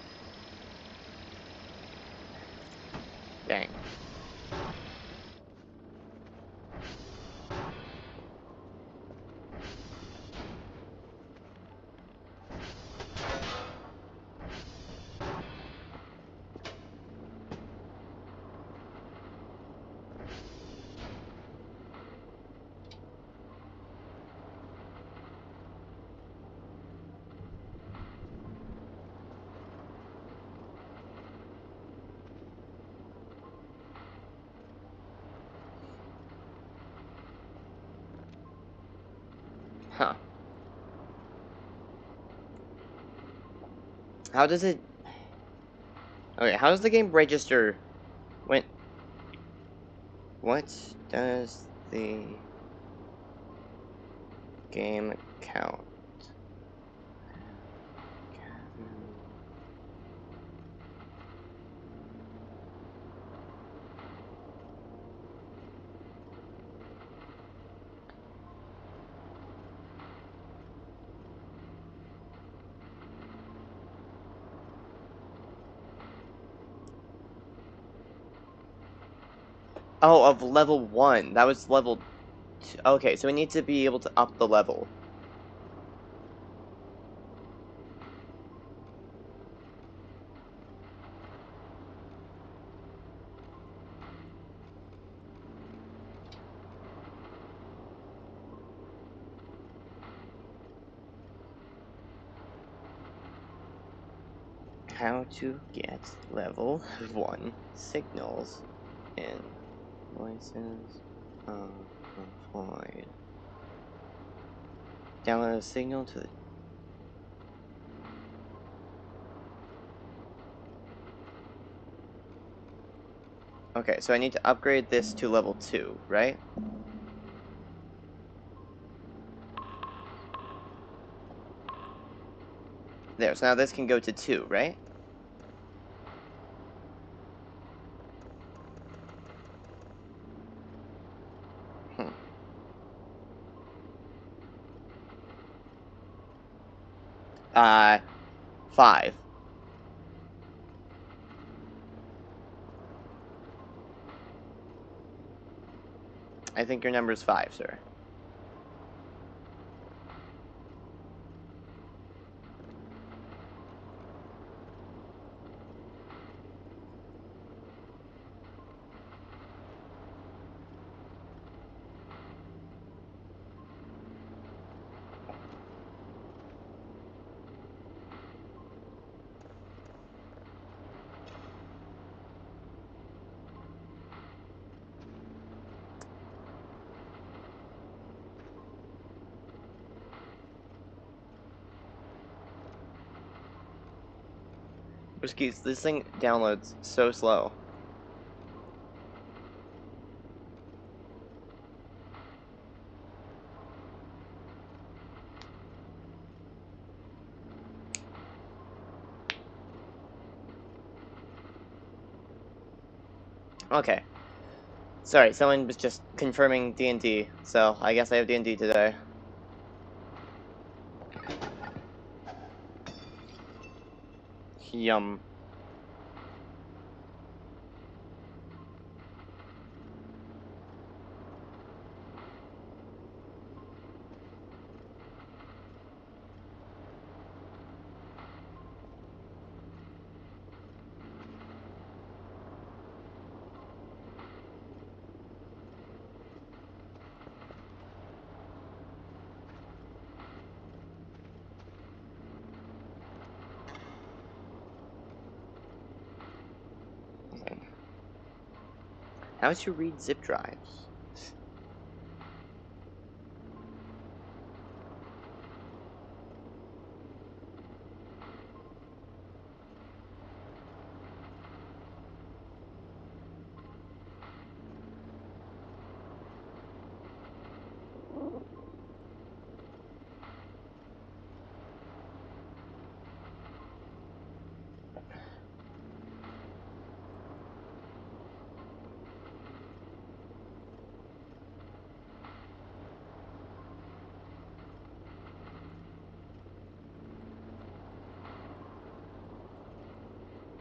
S1: Dang. Huh. How does it... Okay, how does the game register when... What does the game count? Oh, of level 1. That was level 2. Okay, so we need to be able to up the level. How to get level 1 signals in voices of the void. Download a signal to the... Okay, so I need to upgrade this to level 2, right? There, so now this can go to 2, right? Hmm. 5. I think your number is 5, sir. Excuse, this thing downloads so slow. Okay. Sorry, someone was just confirming D&D, so I guess I have D&D today. Yum. How to read zip drives?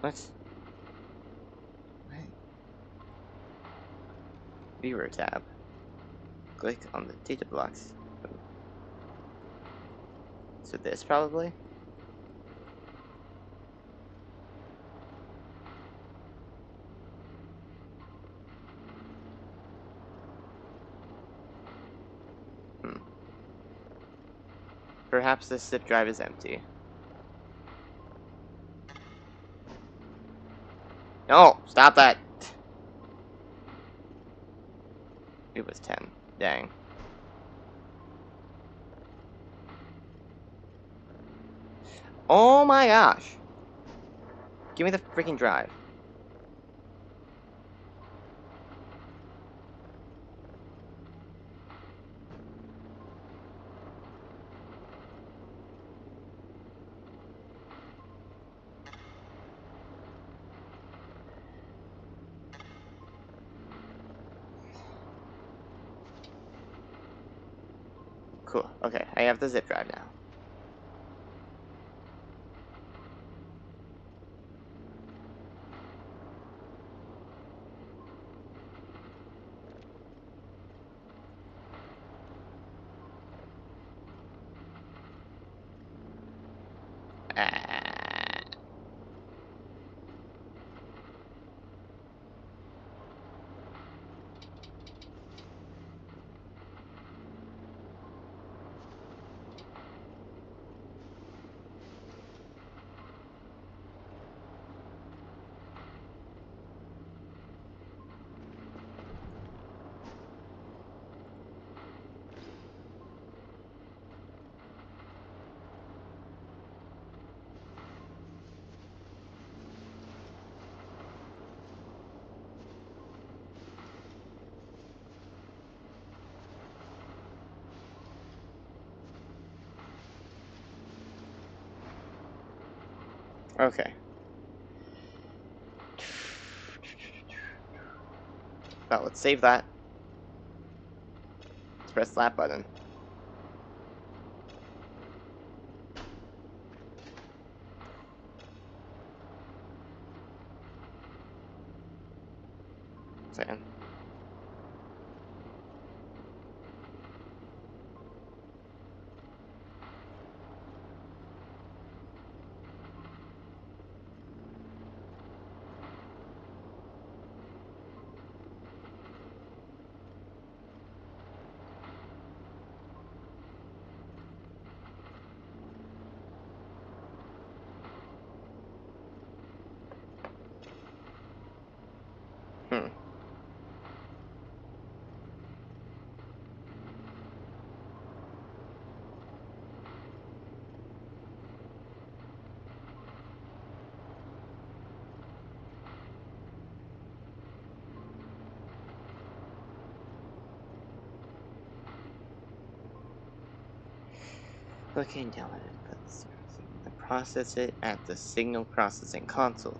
S1: What? What? Viewer tab. Click on the data blocks. So this probably? Hmm. Perhaps this zip drive is empty. No! Stop that! It was 10. Dang. Oh my gosh! Give me the freaking drive. Cool. Okay, I have the zip drive now. Ah. Okay. Well, let's save that. Let's press that button. Second. Hmm. Looking down at it, I process it at the signal processing console.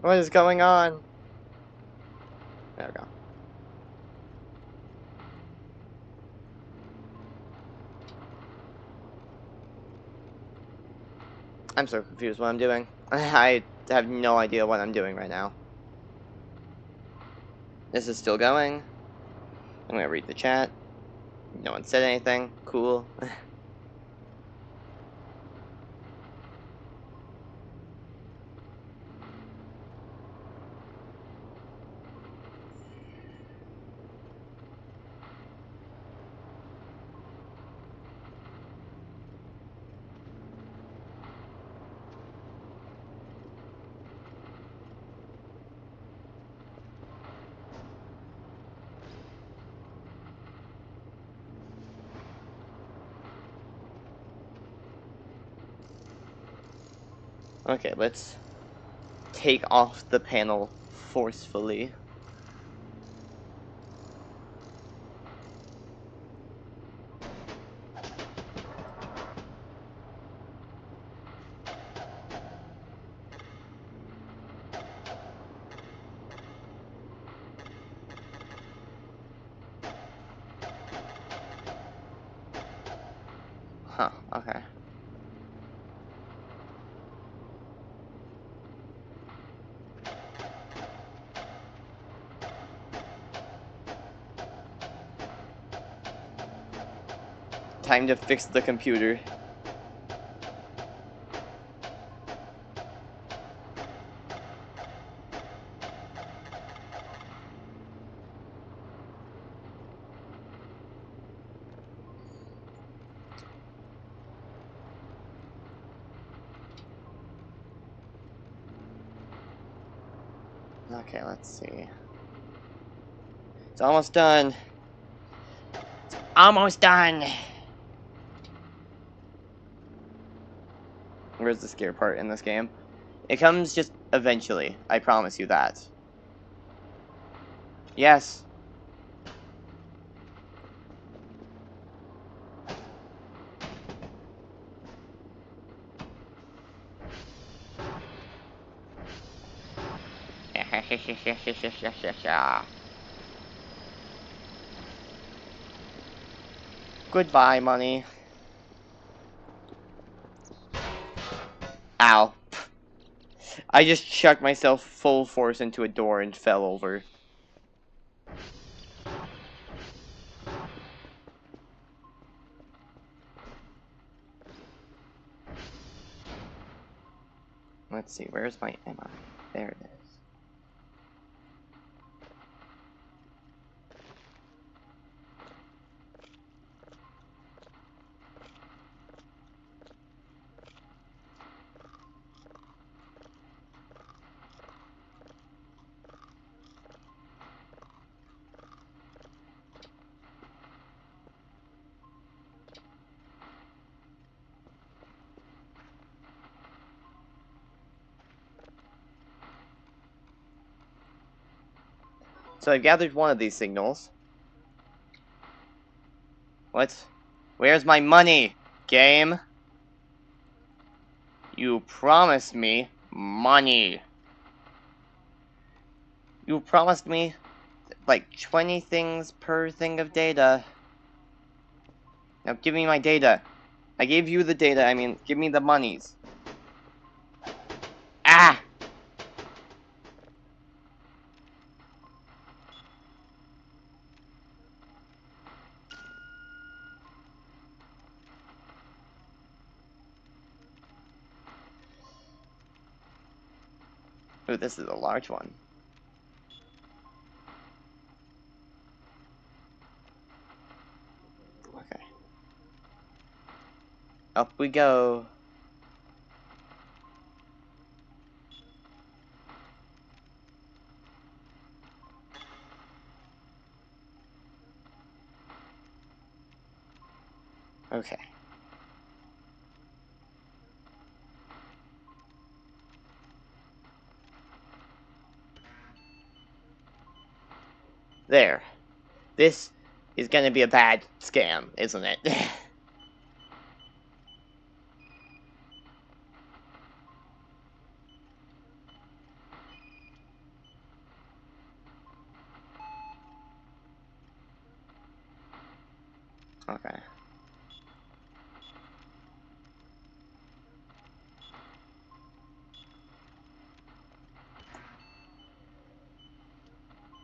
S1: What is going on? There we go. I'm so confused what I'm doing. I have no idea what I'm doing right now. This is still going. I'm gonna read the chat. No one said anything. Cool. Okay, let's take off the panel forcefully. Huh, okay. Time to fix the computer. Okay, let's see. It's almost done. It's almost done. Where's the scare part in this game? It comes just eventually. I promise you that. Yes. Goodbye, money. Ow. I just chucked myself full force into a door and fell over. Let's see, where's my Emma? There it is. So I've gathered one of these signals. What? Where's my money, game? You promised me money. You promised me like 20 things per thing of data. Now give me my data. I gave you the data, I mean, give me the monies. Ah! Ooh, this is a large one. Okay. Up we go. Okay. There. This is gonna be a bad scam, isn't it? Okay.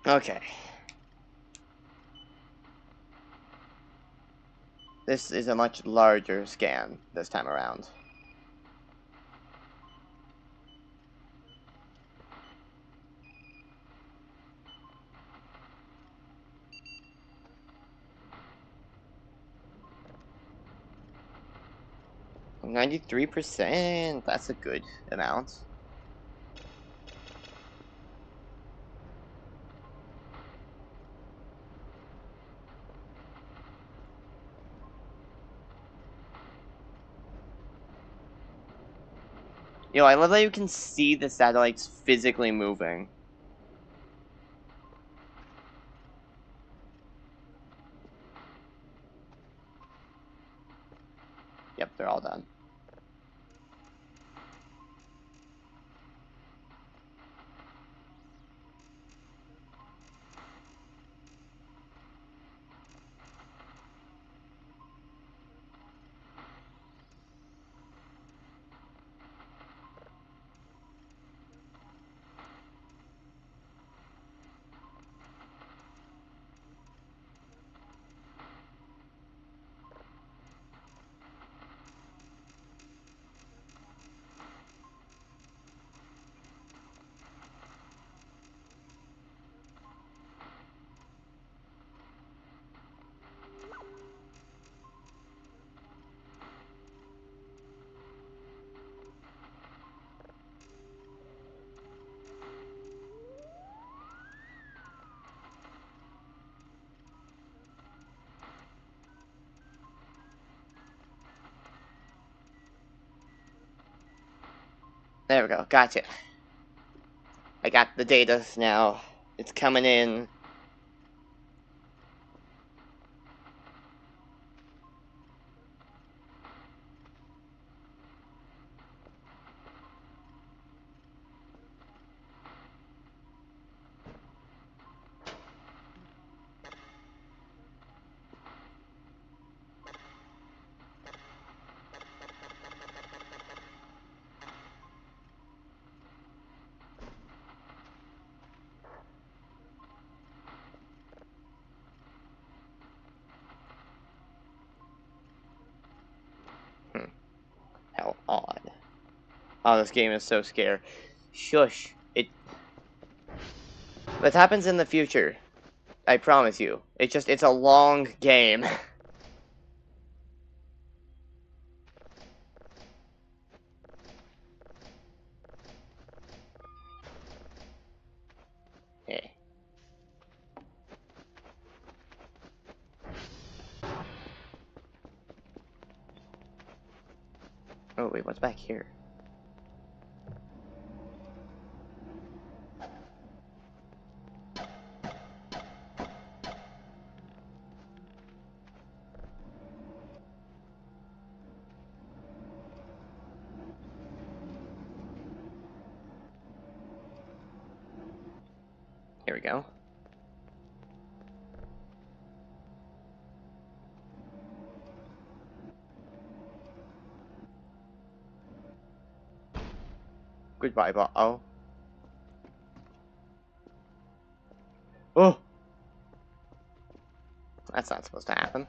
S1: Okay. This is a much larger scan this time around. $93%. That's a good amount. You know, I love that you can see the satellites physically moving. Yep, they're all done. There we go. Gotcha. I got the data now. It's coming in. Hell on. Oh, this game is so scary. Shush. What happens in the future? I promise you. It's a long game. Hey. Oh, wait, what's back here? we go. Goodbye, bot. Oh. Oh! That's not supposed to happen.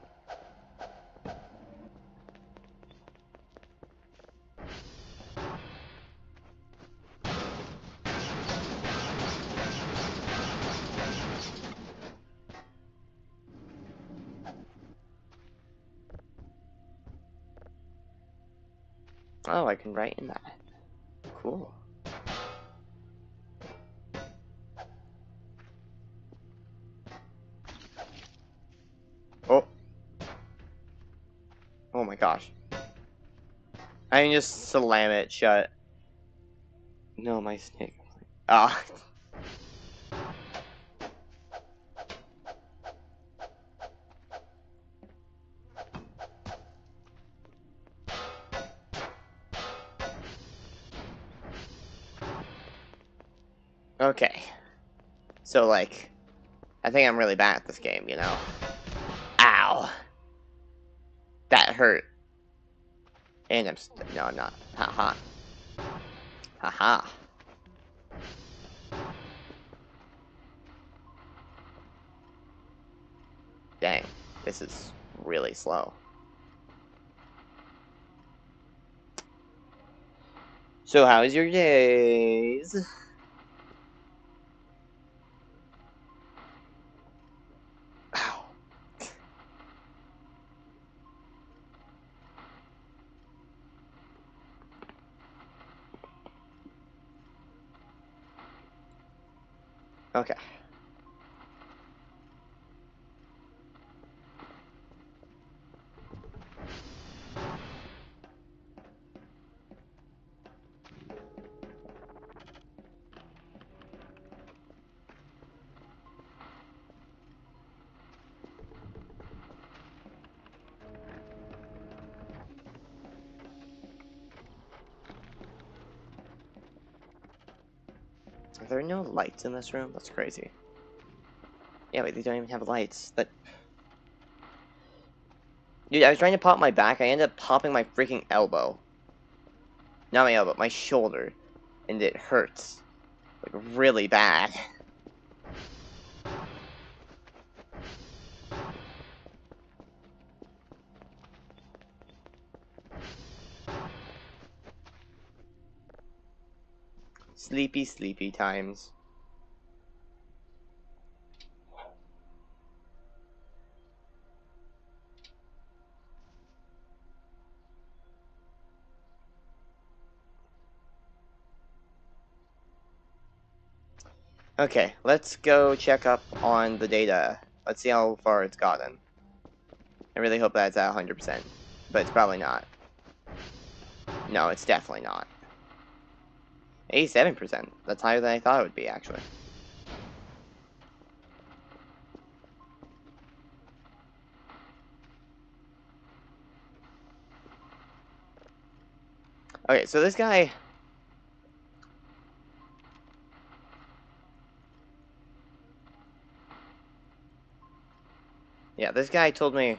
S1: Oh, I can write in that. Cool. Oh. Oh my gosh. I can just slam it shut. No, my snake. Ah. Okay. So, like, I think I'm really bad at this game, you know? Ow. That hurt. And no, I'm not. Haha. Haha. Dang. This is really slow. So, how's your days? Ow. Okay. Are there no lights in this room? That's crazy. Yeah, wait, they don't even have lights. Dude, I was trying to pop my back, I ended up popping my freaking elbow. Not my elbow, my shoulder. And it hurts. Like, really bad. Sleepy, sleepy times. Okay, let's go check up on the data. Let's see how far it's gotten. I really hope that's at 100%, but it's probably not. No, it's definitely not. 87%. That's higher than I thought it would be, actually. Okay, so this guy... Yeah, this guy told me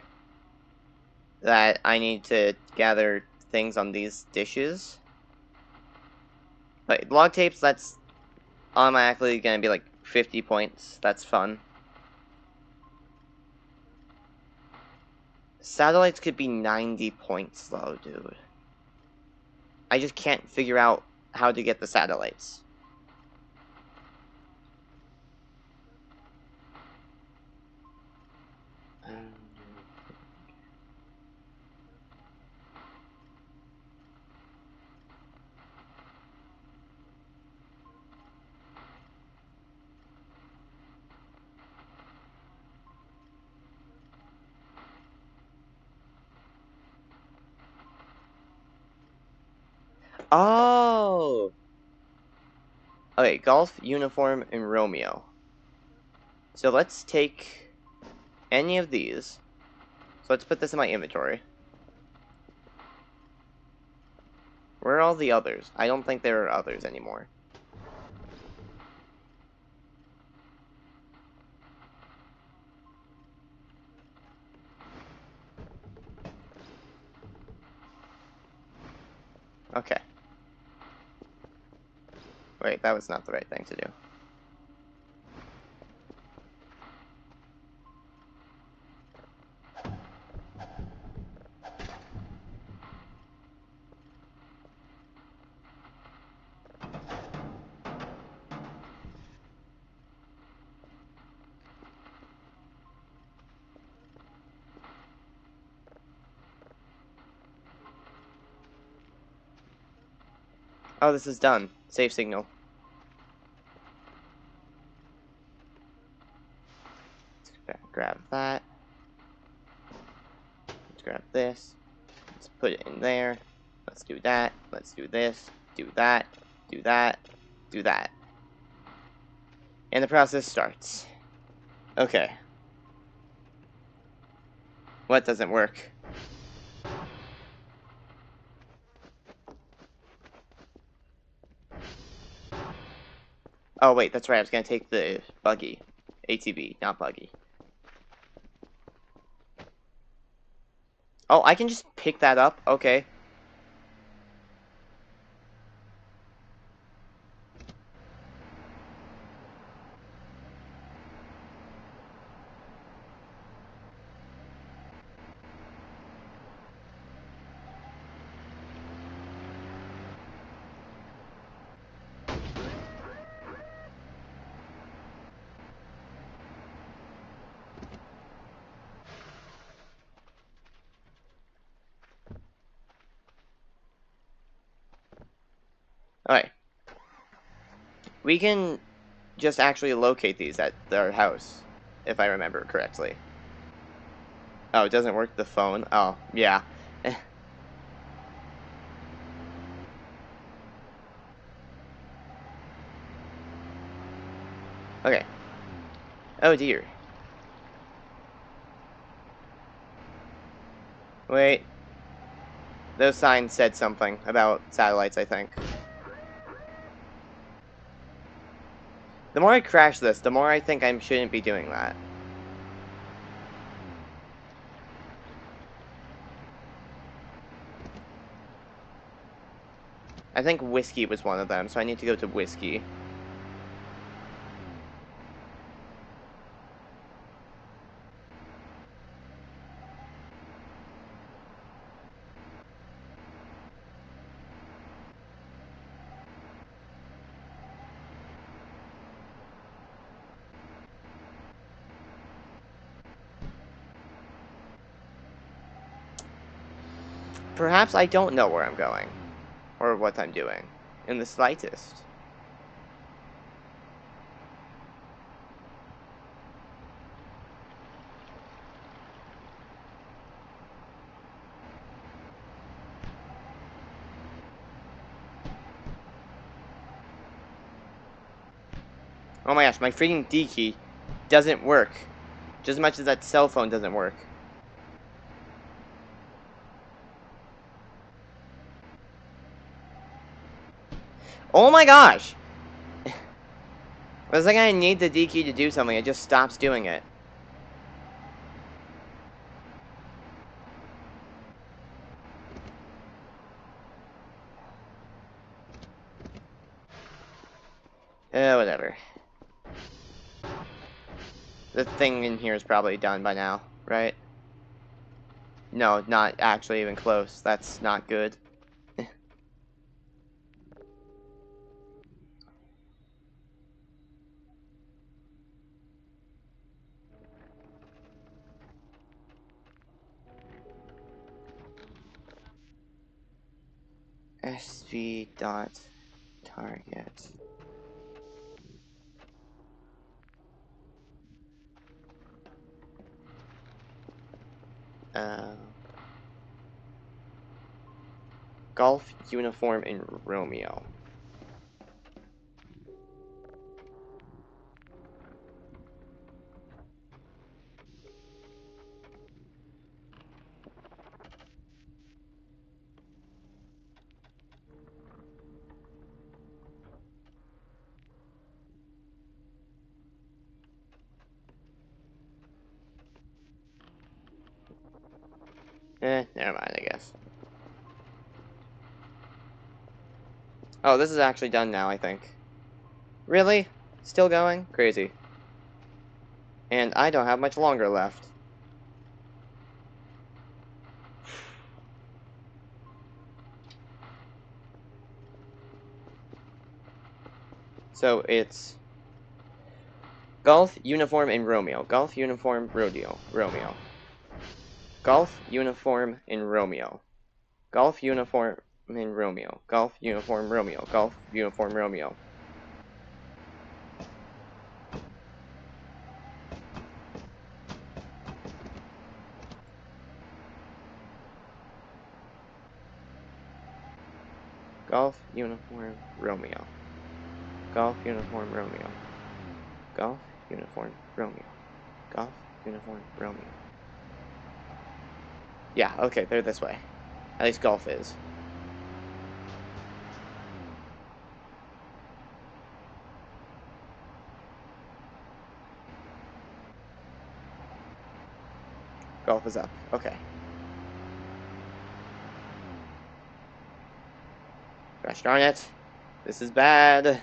S1: that I need to gather things on these dishes. But log tapes, that's automatically gonna be like 50 points. That's fun. Satellites could be 90 points though, dude. I just can't figure out how to get the satellites. Oh! Okay, Golf, Uniform, and Romeo. So let's take any of these. So let's put this in my inventory. Where are all the others? I don't think there are others anymore. Okay. Wait, that was not the right thing to do. Oh, this is done. Safe signal. Let's grab that. Let's grab this. Let's put it in there. Let's do that. Let's do this. Do that. Do that. Do that. And the process starts. Okay. What doesn't work? Oh, wait, that's right. I was going to take the buggy. ATV, not buggy. Oh, I can just pick that up? Okay. Alright. We can just actually locate these at their house, if I remember correctly. Oh, it doesn't work the phone? Oh, yeah. Okay. Oh dear. Wait. Those signs said something about satellites, I think. The more I crash this, the more I think I shouldn't be doing that. I think whiskey was one of them, so I need to go to whiskey. Perhaps I don't know where I'm going, or what I'm doing, in the slightest. Oh my gosh, my freaking D key doesn't work. Just as much as that cell phone doesn't work. Oh my gosh! It's like I need the D key to do something, it just stops doing it. Whatever. The thing in here is probably done by now, right? No, not actually even close. That's not good. SV dot target. Uh, Golf uniform in Romeo. Never mind, I guess. Oh, this is actually done now, I think. Really? Still going? Crazy. And I don't have much longer left. So it's Golf, Uniform, and Romeo. Golf, Uniform, Romeo. Golf, Uniform, and Romeo. Golf, Uniform, and Romeo. Golf, Uniform, Romeo. Golf, Uniform, Romeo. Golf, Uniform, Romeo. Golf, Uniform, Romeo. Golf, Uniform, Romeo. Golf, Uniform, Romeo. Yeah, okay, they're this way. At least golf is. Golf is up. Okay. Gosh darn it. This is bad.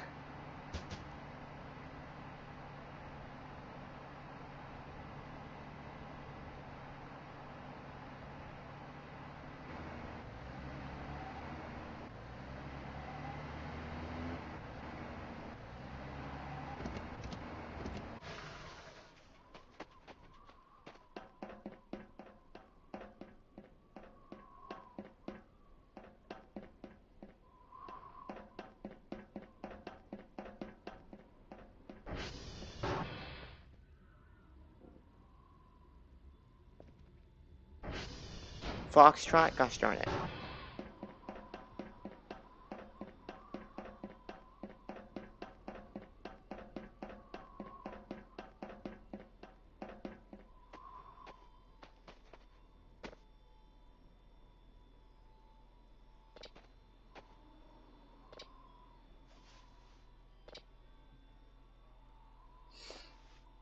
S1: Foxtrot, gosh darn it.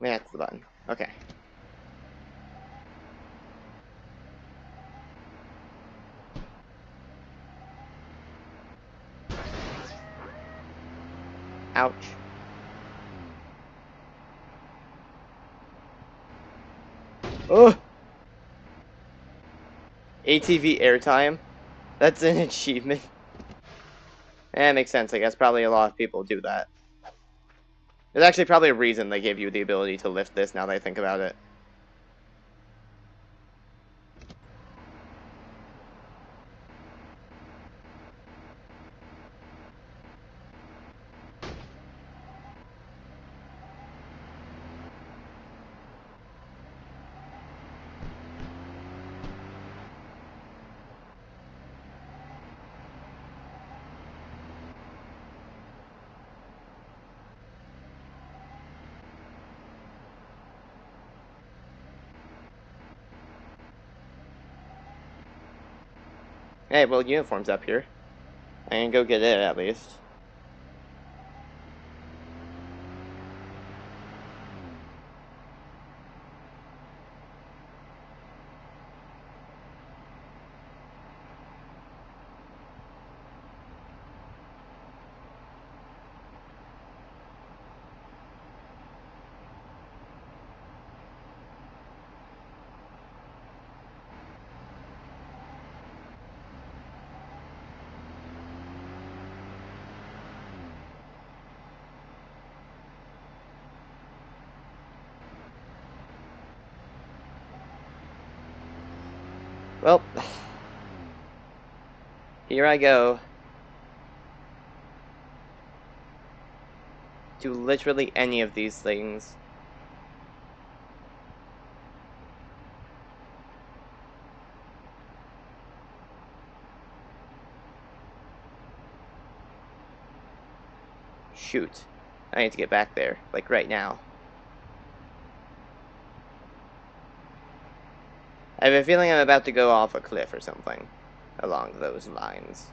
S1: That's the button. Okay. Ouch. Oh! ATV airtime? That's an achievement. That makes sense. I guess probably a lot of people do that. There's actually probably a reason they gave you the ability to lift this now that I think about it. Hey, well, uniform's up here. I can go get it at least. Well, here I go. To literally any of these things. Shoot. I need to get back there, like right now. I have a feeling I'm about to go off a cliff or something along those lines.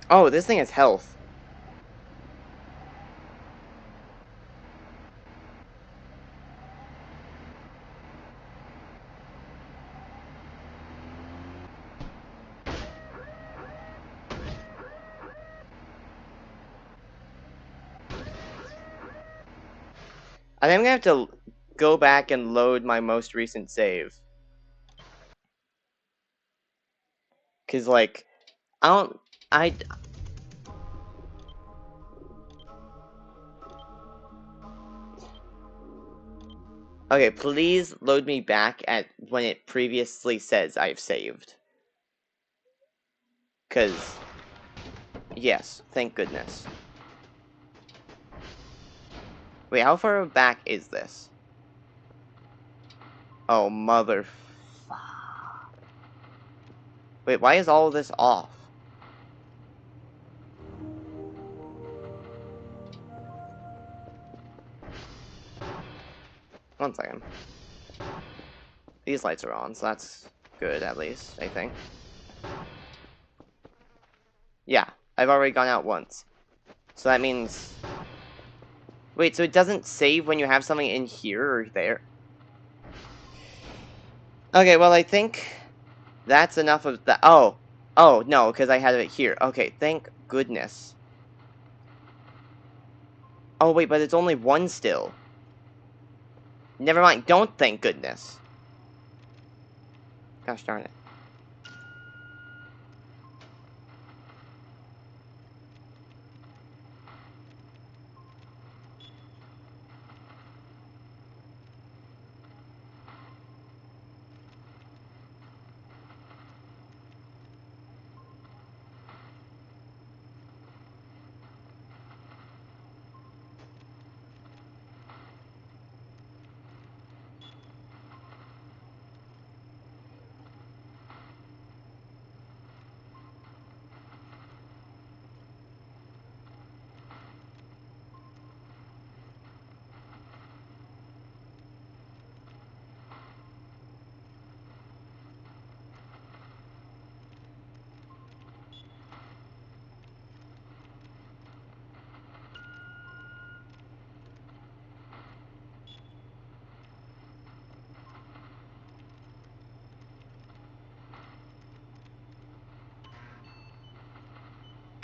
S1: Oh, this thing has health. I think I'm gonna have to go back and load my most recent save. Cause like, I don't, I, okay, please load me back at when it previously says I've saved. Cause, yes, thank goodness. Wait, how far back is this? Oh, mother. Wait, why is all of this off? One second. These lights are on, so that's good, at least, I think. Yeah, I've already gone out once. So that means... Wait, so it doesn't save when you have something in here or there? Okay, well, I think that's enough of that. Oh! Oh, no, because I had it here. Okay, thank goodness. Oh, wait, but it's only one still. Never mind, don't thank goodness. Gosh darn it.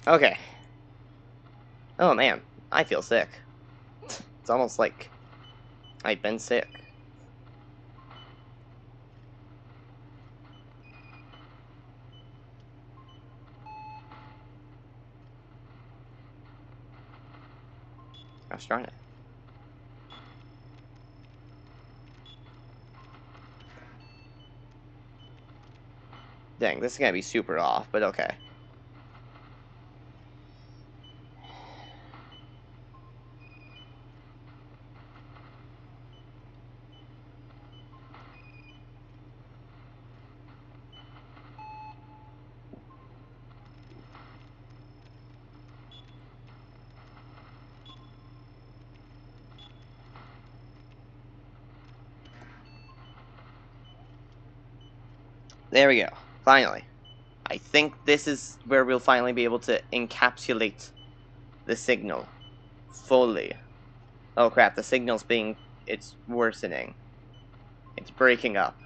S1: Okay. Oh, man. I feel sick. It's almost like I've been sick. Gosh darn it. Dang, this is gonna be super off, but okay. There we go. Finally. I think this is where we'll finally be able to encapsulate the signal fully. Oh crap, the signal's being... it's worsening. It's breaking up.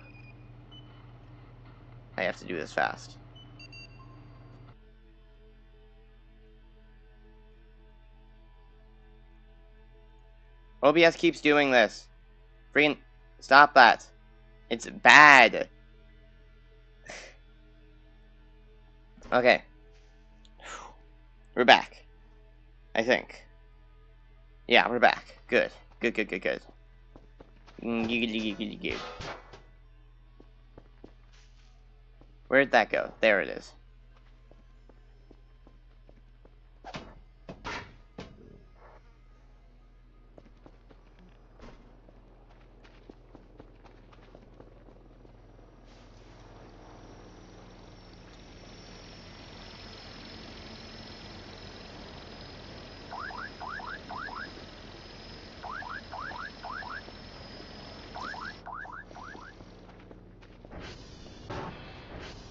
S1: I have to do this fast. OBS keeps doing this. Freaking... stop that. It's bad. Okay. We're back. I think. Yeah, we're back. Good. Good, good, good, good. Where'd that go? There it is.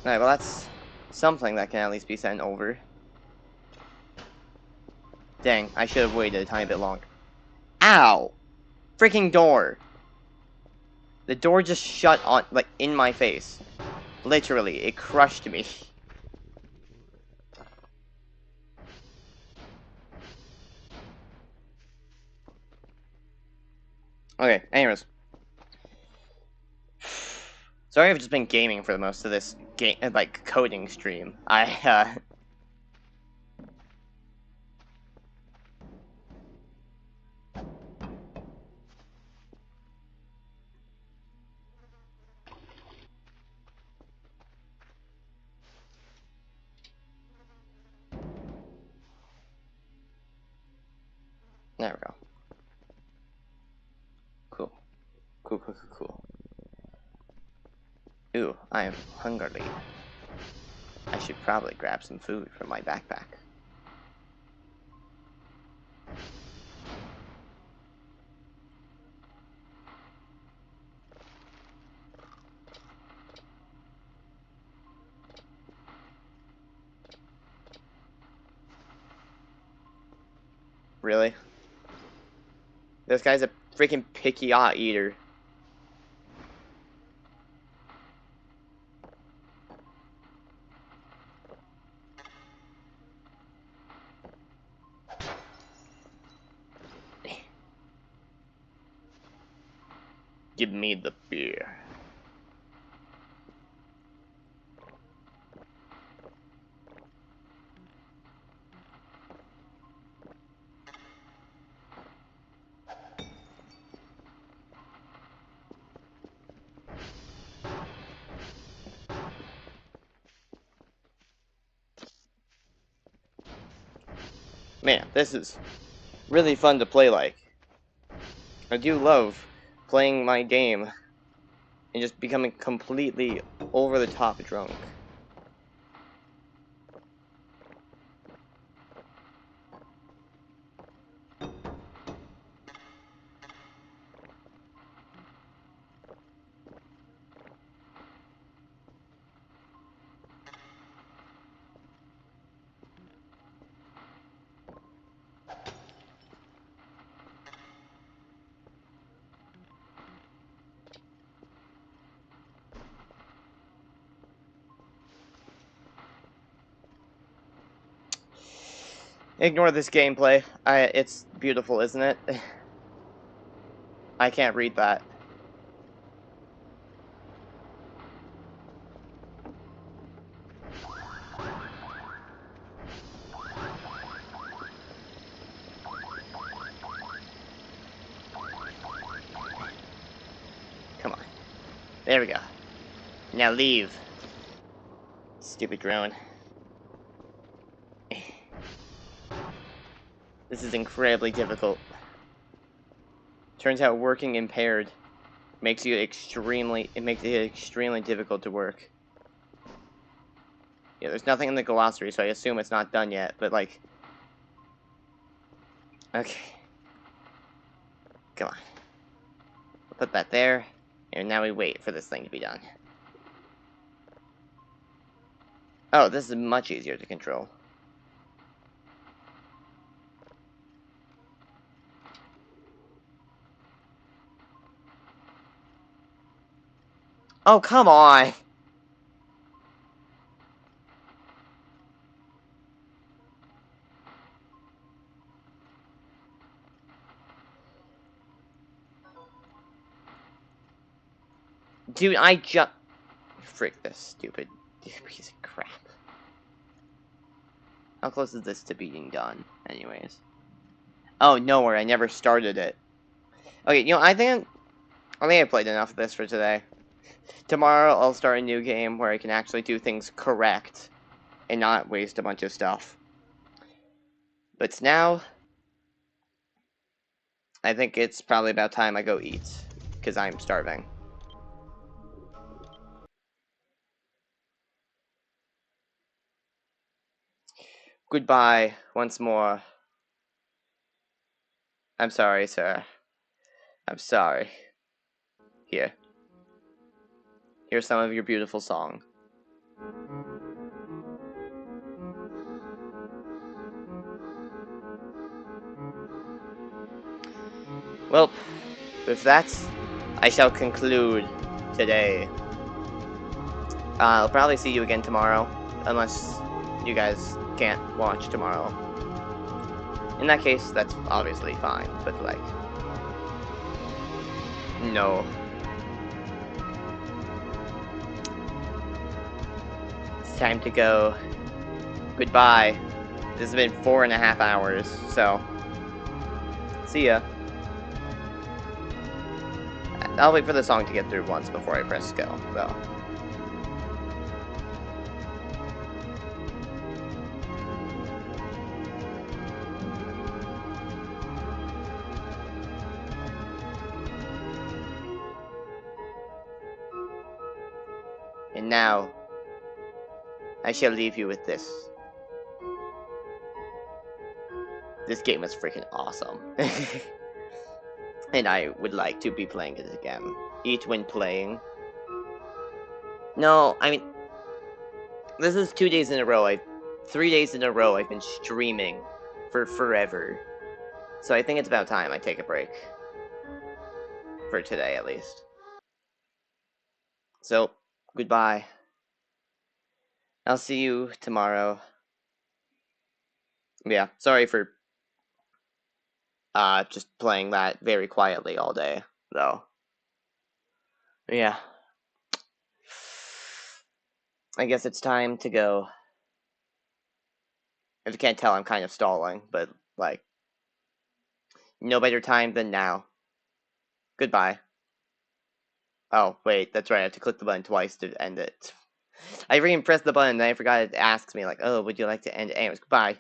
S1: Alright, well that's something that can at least be sent over. Dang, I should have waited a tiny bit longer. Ow! Freaking door! The door just shut on, like, in my face. Literally, it crushed me. Okay, anyways. Sorry I've just been gaming for the most of this game, like, coding stream. There we go. Cool. Cool, cool, cool, cool. Ooh, I am hungry. I should probably grab some food from my backpack. Really? This guy's a freaking picky eater. Give me the beer. Man, this is really fun to play like. I do love playing my game and just becoming completely over the top drunk. Ignore this gameplay. It's beautiful, isn't it? I can't read that. Come on. There we go. Now leave. Stupid drone. This is incredibly difficult. Turns out working impaired makes it extremely difficult to work. Yeah, there's nothing in the glossary, so I assume it's not done yet, but like... Okay. Come on. We'll put that there, and now we wait for this thing to be done. Oh, this is much easier to control. Oh, come on! Dude, I just... Frick this stupid piece of crap. How close is this to being done, anyways? Oh, nowhere. I never started it. Okay, you know, I think I played enough of this for today. Tomorrow, I'll start a new game where I can actually do things correct and not waste a bunch of stuff. But now, I think it's probably about time I go eat, because I'm starving. Goodbye, once more. I'm sorry, sir. I'm sorry. Here. Here's some of your beautiful song. Well, with that, I shall conclude today. I'll probably see you again tomorrow, unless you guys can't watch tomorrow. In that case, that's obviously fine, but like, no. It's time to go. Goodbye. This has been 4.5 hours, so see ya. I'll wait for the song to get through once before I press go, though. And now, I shall leave you with this. This game is freaking awesome. And I would like to be playing it again. Eat when playing. No, I mean, this is 2 days in a row. 3 days in a row I've been streaming for forever. So I think it's about time I take a break. For today, at least. So, goodbye. I'll see you tomorrow. Yeah, sorry for just playing that very quietly all day, though. Yeah. I guess it's time to go. If you can't tell, I'm kind of stalling, but, like, no better time than now. Goodbye. Oh, wait, that's right, I have to click the button twice to end it. I pressed the button, and I forgot it asks me, like, oh, would you like to end it? Anyways, goodbye.